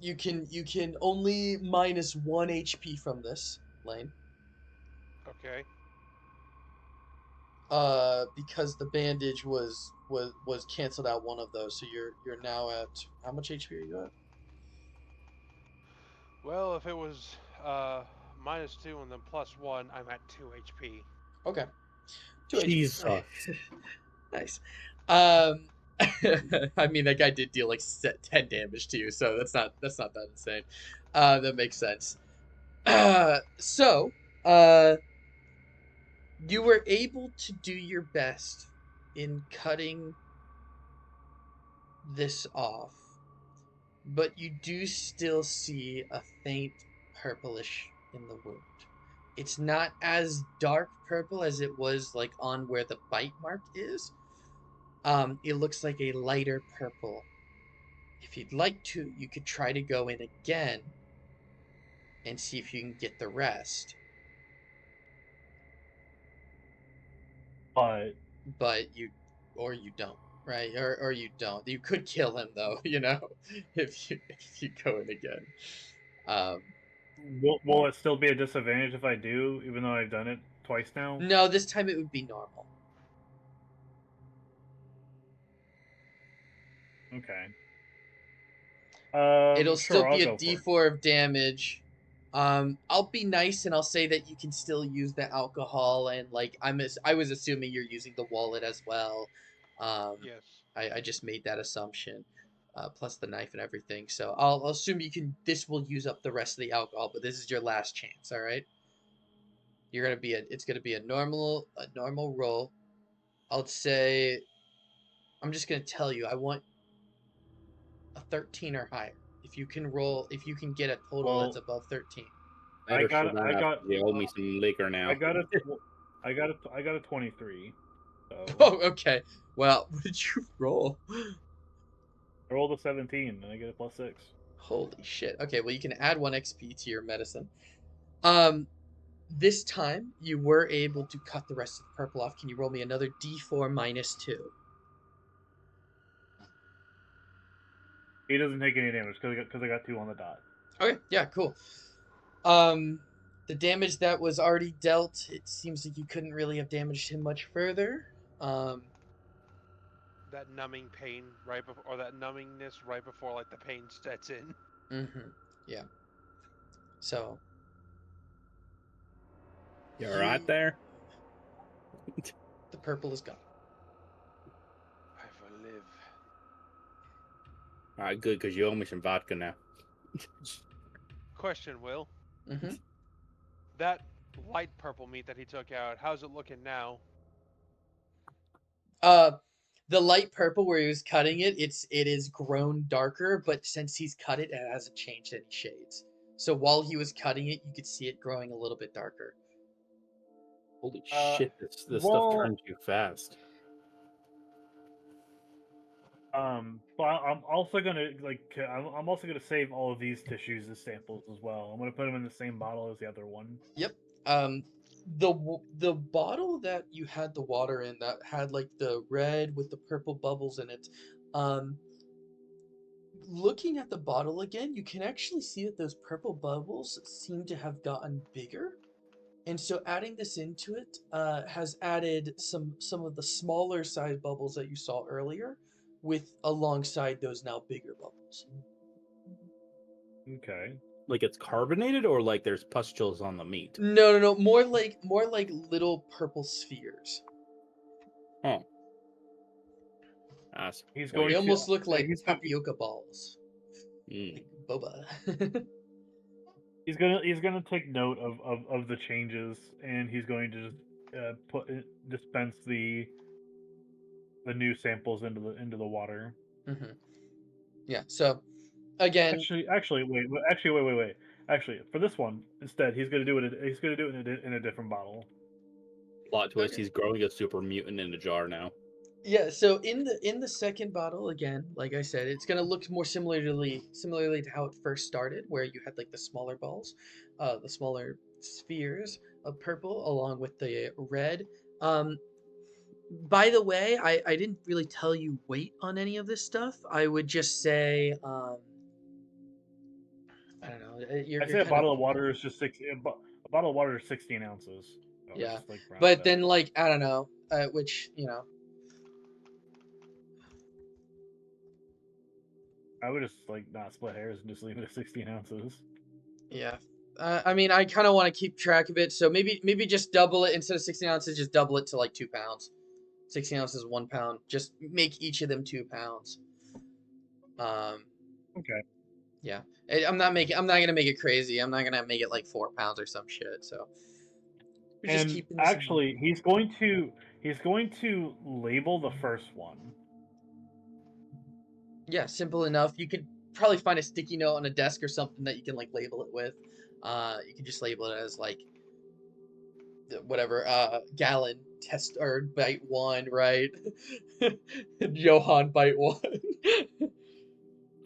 you can only minus 1 HP from this, Lane. Okay. Because the bandage was canceled out one of those, so you're now at how much HP are you at? Well, if it was -2 and then +1, I'm at 2 HP. Okay. 2 Jesus. HP. Nice. I mean, that guy did deal like 10 damage to you, so that's not that insane. That makes sense. You were able to do your best in cutting this off, but you do still see a faint purplish in the wound. It's not as dark purple as it was like on where the bite mark is. It looks like a lighter purple. If you'd like to, you could try to go in again and see if you can get the rest. But you don't, right? Or you don't. You could kill him though, if you go in again. Will it still be a disadvantage if I do, even though I've done it twice now? No, this time it would be normal. Okay. It'll Sure, still I'll be a go for it. D4 of damage. I'll be nice and I'll say that you can still use the alcohol, and like I was assuming you're using the wallet as well. Yes. I just made that assumption, plus the knife and everything. So I'll assume you can. This will use up the rest of the alcohol, but this is your last chance. All right. It's gonna be a normal roll. I'll say, I'm just gonna tell you, I want a 13 or higher. If you can get a total that's above 13. I got You owe me some liquor now. I got a 23. So Oh, okay. Well, what did you roll? I rolled a 17 and I get a +6. Holy shit. Okay, well you can add 1 XP to your medicine. This time you were able to cut the rest of the purple off. Can you roll me another D4 -2? He doesn't take any damage because I got 2 on the dot. Okay, yeah, cool. The damage that was already dealt, it seems like you couldn't really have damaged him much further. That numbing pain right before, or that numbingness right before like the pain sets in. Yeah. So. You alright there? The purple is gone. I will live. Alright, good, because you owe me some vodka now. Question, Will. Mm-hmm. That light purple meat that he took out, how's it looking now? The light purple where he was cutting it, it is grown darker, but since he's cut it, it hasn't changed any shades. So while he was cutting it, you could see it growing a little bit darker. Holy shit, this stuff turns you fast. But I'm also gonna I'm also gonna save all of these tissues as samples as well. I'm gonna put them in the same bottle as the other one. Yep. The bottle that you had the water in that had like the red with the purple bubbles in it, looking at the bottle again, you can actually see that those purple bubbles seem to have gotten bigger. And so adding this into it has added some of the smaller size bubbles that you saw earlier with alongside those now bigger bubbles. Okay. Like it's carbonated, or like there's pustules on the meat? No. More like little purple spheres. Oh. He's They going almost to, look like he's tapioca balls. Mm. Like boba. He's gonna take note of the changes, and he's going to just dispense the new samples into the water. Mm-hmm. Yeah. So again, actually, wait. Actually, for this one instead, he's gonna do it in a different bottle. Plot twist: Okay. he's growing a super mutant in a jar now. Yeah, so in the second bottle, again, like I said, it's gonna look more similarly to how it first started, where you had like the smaller balls, the smaller spheres of purple along with the red. By the way, I didn't really tell you weight on any of this stuff. I would just say, I don't know. I say a bottle of water is just a bottle of water is 16 ounces. So Yeah, just, like, round but it up. then like I don't know, which I would just like not split hairs and just leave it at 16 ounces. Yeah. I mean, I kind of want to keep track of it, so maybe just double it instead of 16 ounces. Just double it to like 2 pounds. 16 ounces, 1 pound. Just make each of them 2 pounds. Okay. Yeah. I'm not gonna make it crazy. I'm not gonna make it like 4 pounds or some shit. So. We're just And keeping this actually, he's going to label the first one. Yeah, simple enough. You could probably find a sticky note on a desk or something that you can like label it with. You can just label it as like whatever gallon test or bite 1, right? Johan bite 1.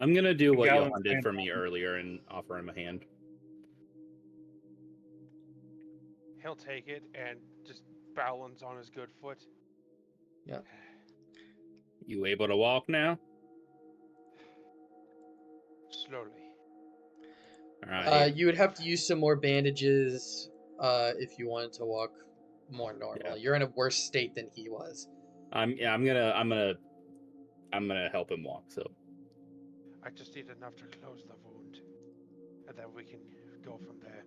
I'm gonna do what Gallon Johan did stand for me up. earlier and offer him a hand. He'll take it and just balance on his good foot. Yeah. You able to walk now? Slowly. All right. You would have to use some more bandages if you wanted to walk more normally. Yeah. You're in a worse state than he was. I'm gonna help him walk. So I just need enough to close the wound, and then we can go from there.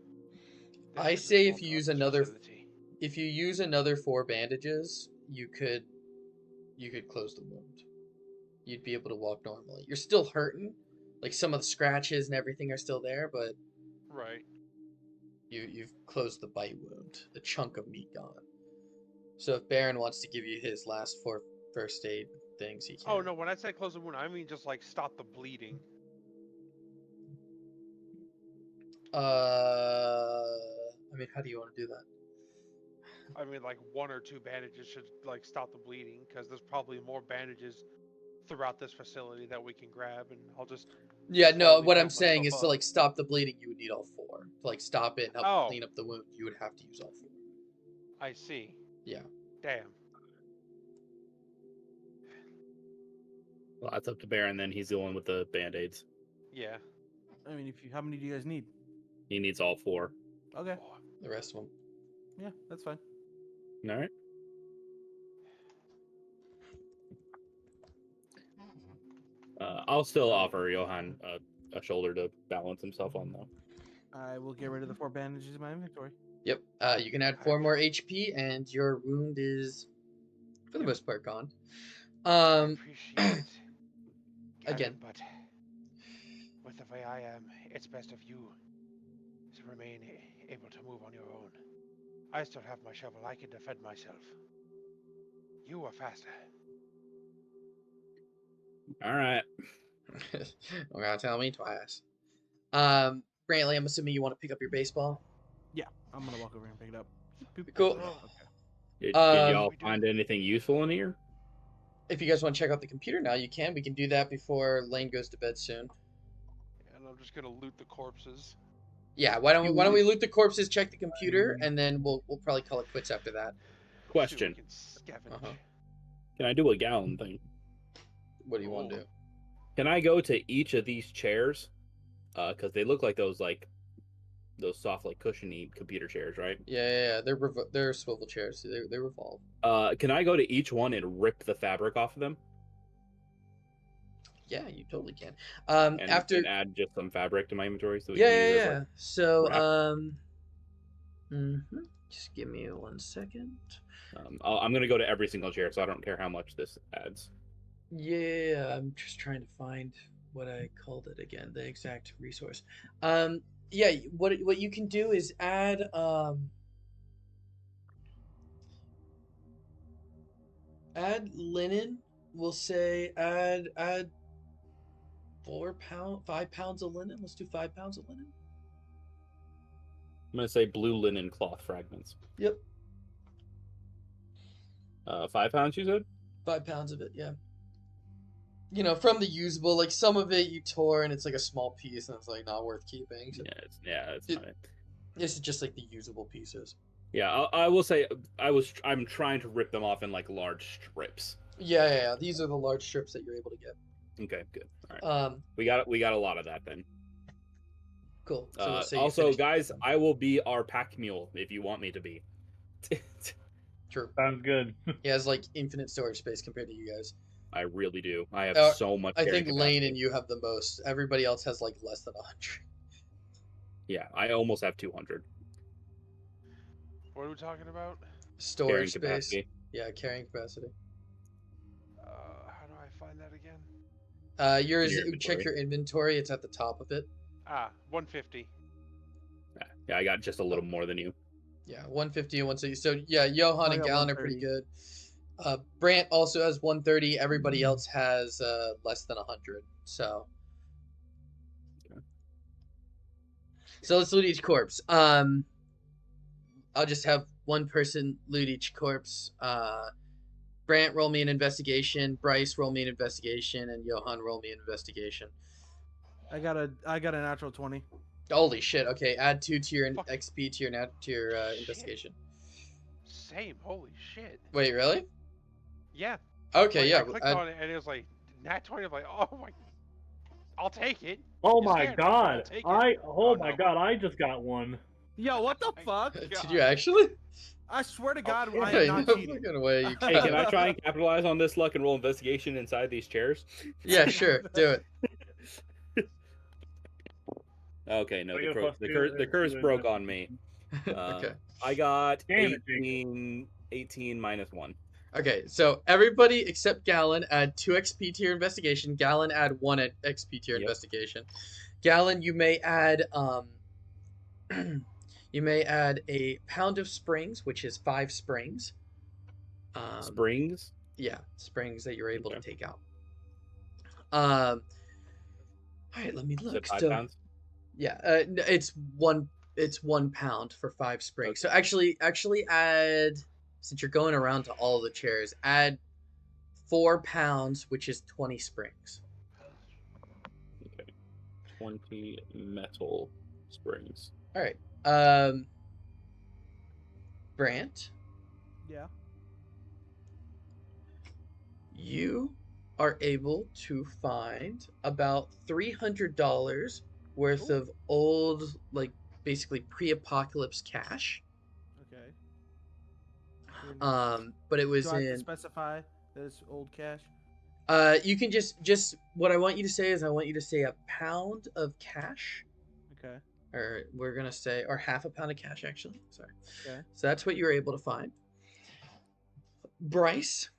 This I is a say small if you use cottage another facility. if you use another 4 bandages, you could close the wound. You'd be able to walk normally. You're still hurting. Like some of the scratches and everything are still there, but Right. you've closed the bite wound. The chunk of meat gone. So if Baron wants to give you his last 4 first aid things, he can. Oh no, when I say close the wound, I mean just like stop the bleeding. I mean, how do you want to do that? I mean, like 1 or 2 bandages should like stop the bleeding, because there's probably more bandages throughout this facility that we can grab, and I'll just. Yeah, no, slowly what I'm build saying myself is to up. like stop the bleeding, you would need all 4. To like stop it and help Oh. clean up the wound, you would have to use all 4. I see. Yeah. Damn. well, that's up to Baron. Then he's the one with the band-aids. Yeah. I mean, how many do you guys need? He needs all 4. Okay. The rest of them. Yeah, that's fine. All right. I'll still offer Johan a shoulder to balance himself on, though. I will get rid of the 4 bandages in my inventory. Yep. You can add 4 more HP, and your wound is, for the most part, gone. I appreciate it. Again. But with the way I am, it's best of you to remain able to move on your own. I still have my shovel. I can defend myself. You are faster. All right. Don't gotta tell me twice. Brantley, I'm assuming you want to pick up your baseball. Yeah, I'm gonna walk over and pick it up. Boop. Cool. Oh. Did Um, y'all find anything useful in here? If you guys want to check out the computer now, you can. We can do that before Lane goes to bed soon. And I'm just gonna loot the corpses. Yeah, why don't we loot the corpses, check the computer, and then we'll probably call it quits after that. Question. See what we can scavenge. Uh-huh. Can I do a gallon thing? What do you want to do? Can I go to each of these chairs? Because they look like those soft, like cushiony computer chairs, right? Yeah. They're swivel chairs. So they revolve. Can I go to each one and rip the fabric off of them? Yeah, you totally can. And After add just some fabric to my inventory so we can use it as, yeah. like, So wrap. just give me 1 second. I'm gonna go to every single chair, so I don't care how much this adds. Yeah, I'm just trying to find what I called it again, the exact resource. Yeah, what you can do is add linen. We'll say add 5 pounds of linen. Let's do 5 pounds of linen. I'm gonna say blue linen cloth fragments. Yep, 5 pounds, you said? 5 pounds of it. Yeah. You know, from the usable, like some of it you tore and it's like a small piece and it's like not worth keeping. So It's fine. this is just like the usable pieces. Yeah, I will say I'm trying to rip them off in like large strips. Yeah. These are the large strips that you're able to get. Okay, good. All right. We got a lot of that then. Cool. So let's say you Also, finished guys, them. I will be our pack mule if you want me to be. True. Sounds good. He has like infinite storage space compared to you guys. I really do. I have so much. I think carrying Lane capacity. and you have the most. Everybody else has like less than 100. Yeah, I almost have 200 What are we talking about? Storage carrying space. capacity. Yeah, carrying capacity. How do I find that again? Yours. Your Check inventory. your inventory. It's at the top of it. 150. Yeah, I got just a little more than you. Yeah, 150 and 160. So yeah, Johan I and got Gallon are pretty 130. good. Brant also has 130. Everybody else has less than 100. So So let's loot each corpse. I'll just have one person loot each corpse. Brant, roll me an investigation. Bryce, roll me an investigation, and Johan, roll me an investigation. I got a natural 20. Holy shit! Okay, add 2 to your Fuck. XP to your Shit. investigation. Same. Holy shit. Wait, really? Yeah. Okay, Like, yeah. I clicked on it and it was like nat 20. I'm like, oh my. I'll take it. Oh It's my standard, but I'll god! take it. Oh Oh, my no. god! I just got one. Yo, what the fuck? Did you actually? I swear to God, yeah. I Okay, am not no cheating. fucking way. You Hey, can't. can I try and capitalize on this luck and roll investigation inside these chairs? Yeah, sure. Do it. Okay, no, I the get a curse +2 the and curse 2 broke on me. Okay. I got Damn it, 18 minus 1. Okay, so everybody except Gallon add 2 XP to your investigation. Gallon add 1 XP to your Yep. investigation. Gallon, you may add you may add a pound of springs, which is 5 springs. Springs? Yeah, springs that you're able to Okay. take out. All right, let me Is look. it 5 So, pounds? yeah, it's 1 pound for 5 springs. So actually add, since you're going around to all the chairs, add 4 pounds, which is 20 springs. Okay. 20 metal springs. All right. Brant, Yeah. you are able to find about $300 worth of old, like, basically pre-apocalypse cash. Okay. But it was Do I have to in. specify that it's old cash? You can just what I want you to say is I want you to say a pound of cash, Okay. or we're gonna say, or half a pound of cash actually. Sorry. Okay. So that's what you were able to find. Bryce.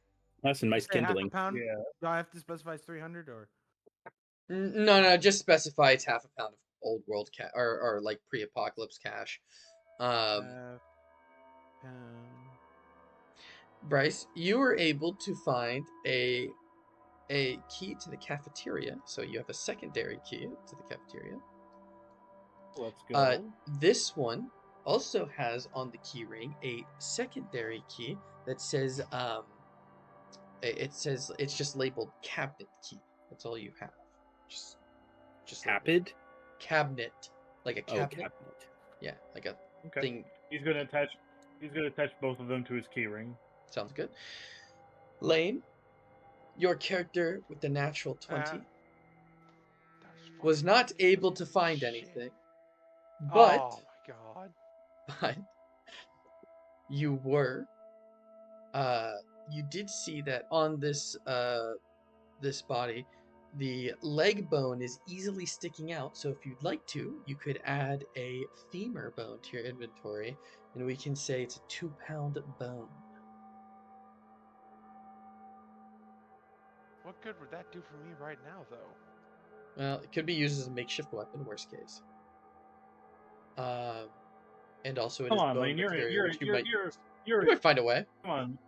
That's some nice Say half a kindling. pound? Yeah. Do I have to specify it's 300 or? No, just specify it's half a pound of old world cash, or like pre-apocalypse cash. Pound. Bryce, you were able to find a key to the cafeteria, so you have a secondary key to the cafeteria. Let's go. This one also has on the key ring a secondary key that says it says, it's just labeled cabinet key. That's all you have. Just Cabinet? cabinet, like a Oh, cabinet. cabinet. Yeah, like a Okay. thing. He's gonna attach both of them to his keyring. Sounds good. Lane, your character with the natural 20 was not able to find anything, but Oh my god. but you did see that on this this body, the leg bone is easily sticking out. So if you'd like to, you could add a femur bone to your inventory, and we can say it's a 2-pound bone. What good would that do for me right now, though? Well, it could be used as a makeshift weapon, worst case. And also it Come is on, bone Lane. material, which you You're might find a way. Come on.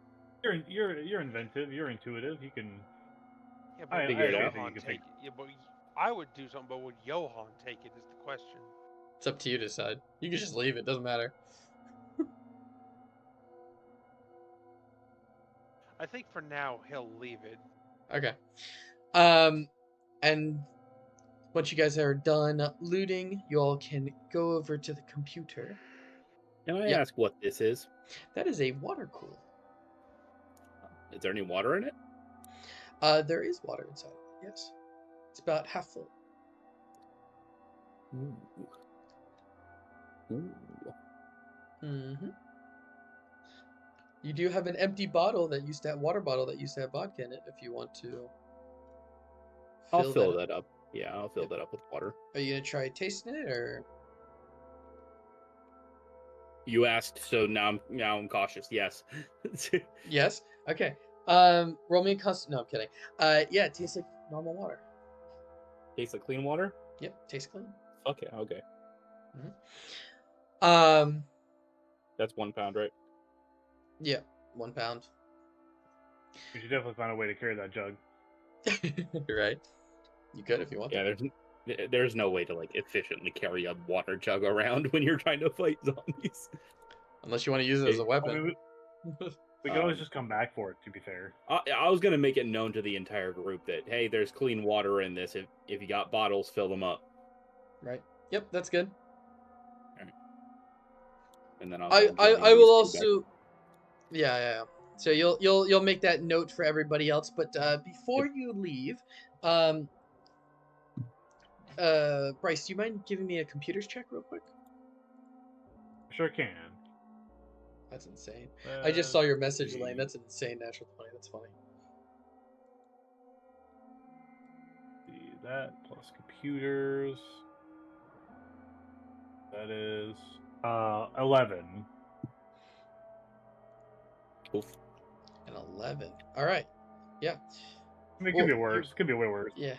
You're inventive. You're intuitive. You can. Yeah, I would figure it out. Johan You can take it? Yeah, but I would do something, but would Johan take it is the question. It's up to you to decide. You can just leave it, doesn't matter. I think for now he'll leave it. Okay. And once you guys are done looting, you all can go over to the computer. Can I Yeah. ask what this is? That is a water cooler. Is there any water in it? There is water inside of it, yes. It's about half full. Ooh. Ooh. Mm-hmm. You do have an empty bottle that used to have water bottle that used to have vodka in it. If you want to, I'll fill that up. Yeah, I'll fill that up with water. Are you gonna try tasting it, or? You asked, so now I'm cautious. Yes. Yes. Okay. Roll me a custom. No, I'm kidding. Yeah, it tastes like normal water. Tastes like clean water? Yep, tastes clean. Okay, okay. Mm-hmm. That's 1 pound, right? Yeah, 1 pound. We should definitely find a way to carry that jug. Right. You could if you want. Yeah, There's no way to like efficiently carry a water jug around when you're trying to fight zombies. Unless you want to use it as a I weapon. mean, we can always just come back for it. To be fair, I was gonna make it known to the entire group that hey, there's clean water in this. If you got bottles, fill them up. Right. Yep, that's good. And then I'll I go join will these also. Yeah. So you'll make that note for everybody else. But before you leave, Bryce, do you mind giving me a computers check real quick? sure can. That's insane. I just saw your message, Lane. See. That's an insane natural 20. That's funny. See that plus computers. That is 11. Oof. An 11. All right. Yeah. I mean, it could be worse. It could be way worse. Yeah.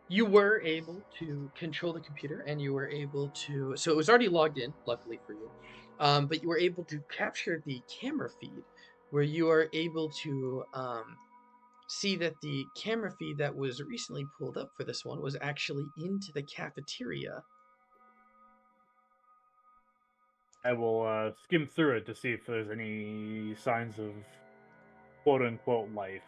You were able to control the computer, and you were able to. So it was already logged in, luckily for you. But you were able to capture the camera feed, where you are able to see that the camera feed that was recently pulled up for this one was actually into the cafeteria. I will skim through it to see if there's any signs of quote unquote life.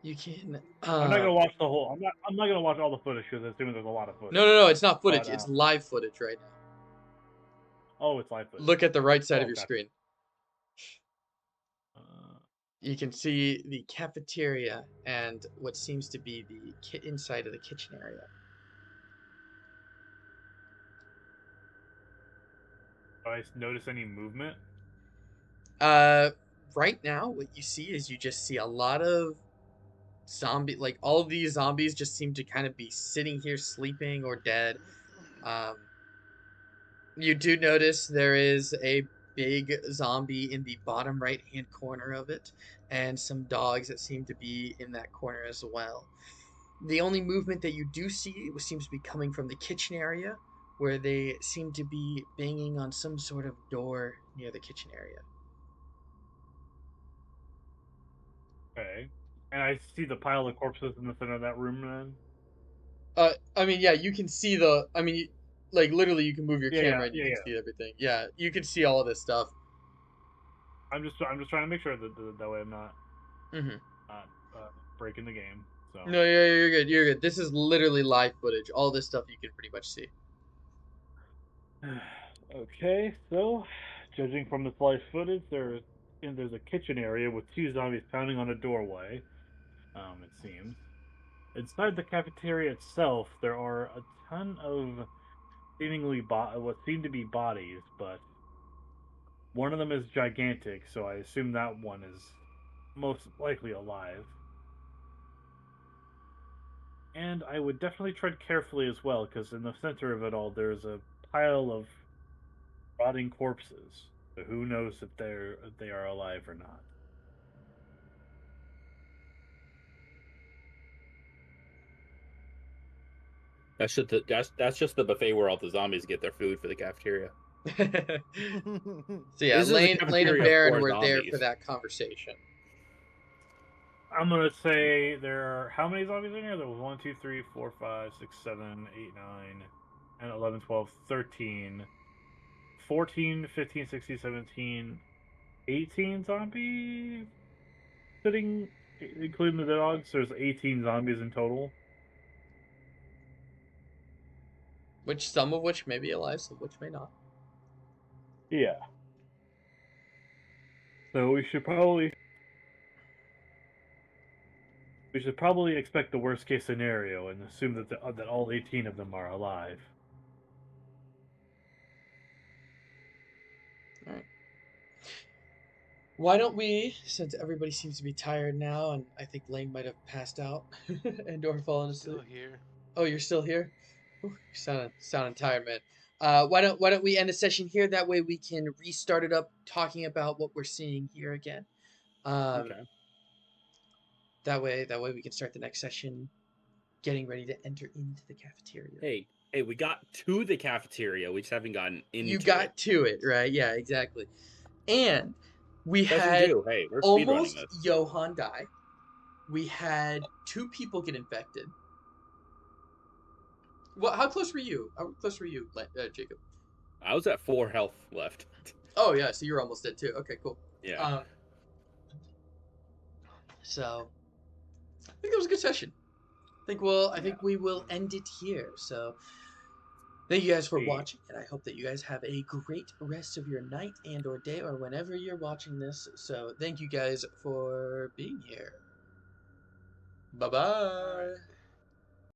You can. I'm not gonna watch the whole. I'm not gonna watch all the footage because I assume there's a lot of footage. No. It's not footage. But, It's live footage right now. Oh, it's live footage. Look at the right side of your gotcha. screen. You can see the cafeteria and what seems to be the inside of the kitchen area. Do I notice any movement? Right now, what you see is you just see a lot of zombie, like all of these zombies just seem to kind of be sitting here sleeping or dead. You do notice there is a big zombie in the bottom right hand corner of it, and some dogs that seem to be in that corner as well. The only movement that you do see seems to be coming from the kitchen area, where they seem to be banging on some sort of door near the kitchen area. Okay. And I see the pile of corpses in the center of that room then? I mean, yeah, you can see the. I mean, like literally, you can move your camera and you can see everything. Yeah, you can see all of this stuff. I'm just trying to make sure that way I'm not Mm-hmm. breaking the game. So No, you're good. You're good. This is literally live footage. All this stuff you can pretty much see. Okay, so judging from this live footage, there's a kitchen area with 2 zombies pounding on a doorway. It seems. Inside the cafeteria itself, there are a ton of seemingly what seem to be bodies, but one of them is gigantic, so I assume that one is most likely alive. And I would definitely tread carefully as well, because in the center of it all, there's a pile of rotting corpses. So who knows if they are alive or not. That's just the buffet where all the zombies get their food for the cafeteria. So yeah, This is a Lane and cafeteria of Baron 4 were there zombies. for that conversation. I'm gonna say there are how many zombies in here? There was 1, 2, 3, 4, 5, 6, 7, 8, 9, and 11, 12, 13, 14, 15, 16, 17, 18 zombies sitting, including the dogs. There's 18 zombies in total. Which some of which may be alive, some of which may not. Yeah. So we should probably expect the worst case scenario and assume that all 18 of them are alive. All right. Why don't we, since everybody seems to be tired now, and I think Lane might have passed out and or fallen asleep. Still here. Oh, you're still here? Ooh, you're sounding tired, man. Why don't we end the session here? That way we can restart it up, talking about what we're seeing here again. Okay. That way we can start the next session, getting ready to enter into the cafeteria. Hey, we got to the cafeteria. We just haven't gotten into it. You got to it, right? Yeah, exactly. And we Yes, had we do. Hey, we're almost speedrunning this. Johan die. We had 2 people get infected. Well, how close were you? How close were you, Jacob? I was at 4 health left. Oh yeah, so you're almost dead too. Okay, cool. Yeah. So I think that was a good session. I think we will end it here. So thank you guys for watching, and I hope that you guys have a great rest of your night and or day or whenever you're watching this. So thank you guys for being here. Bye bye.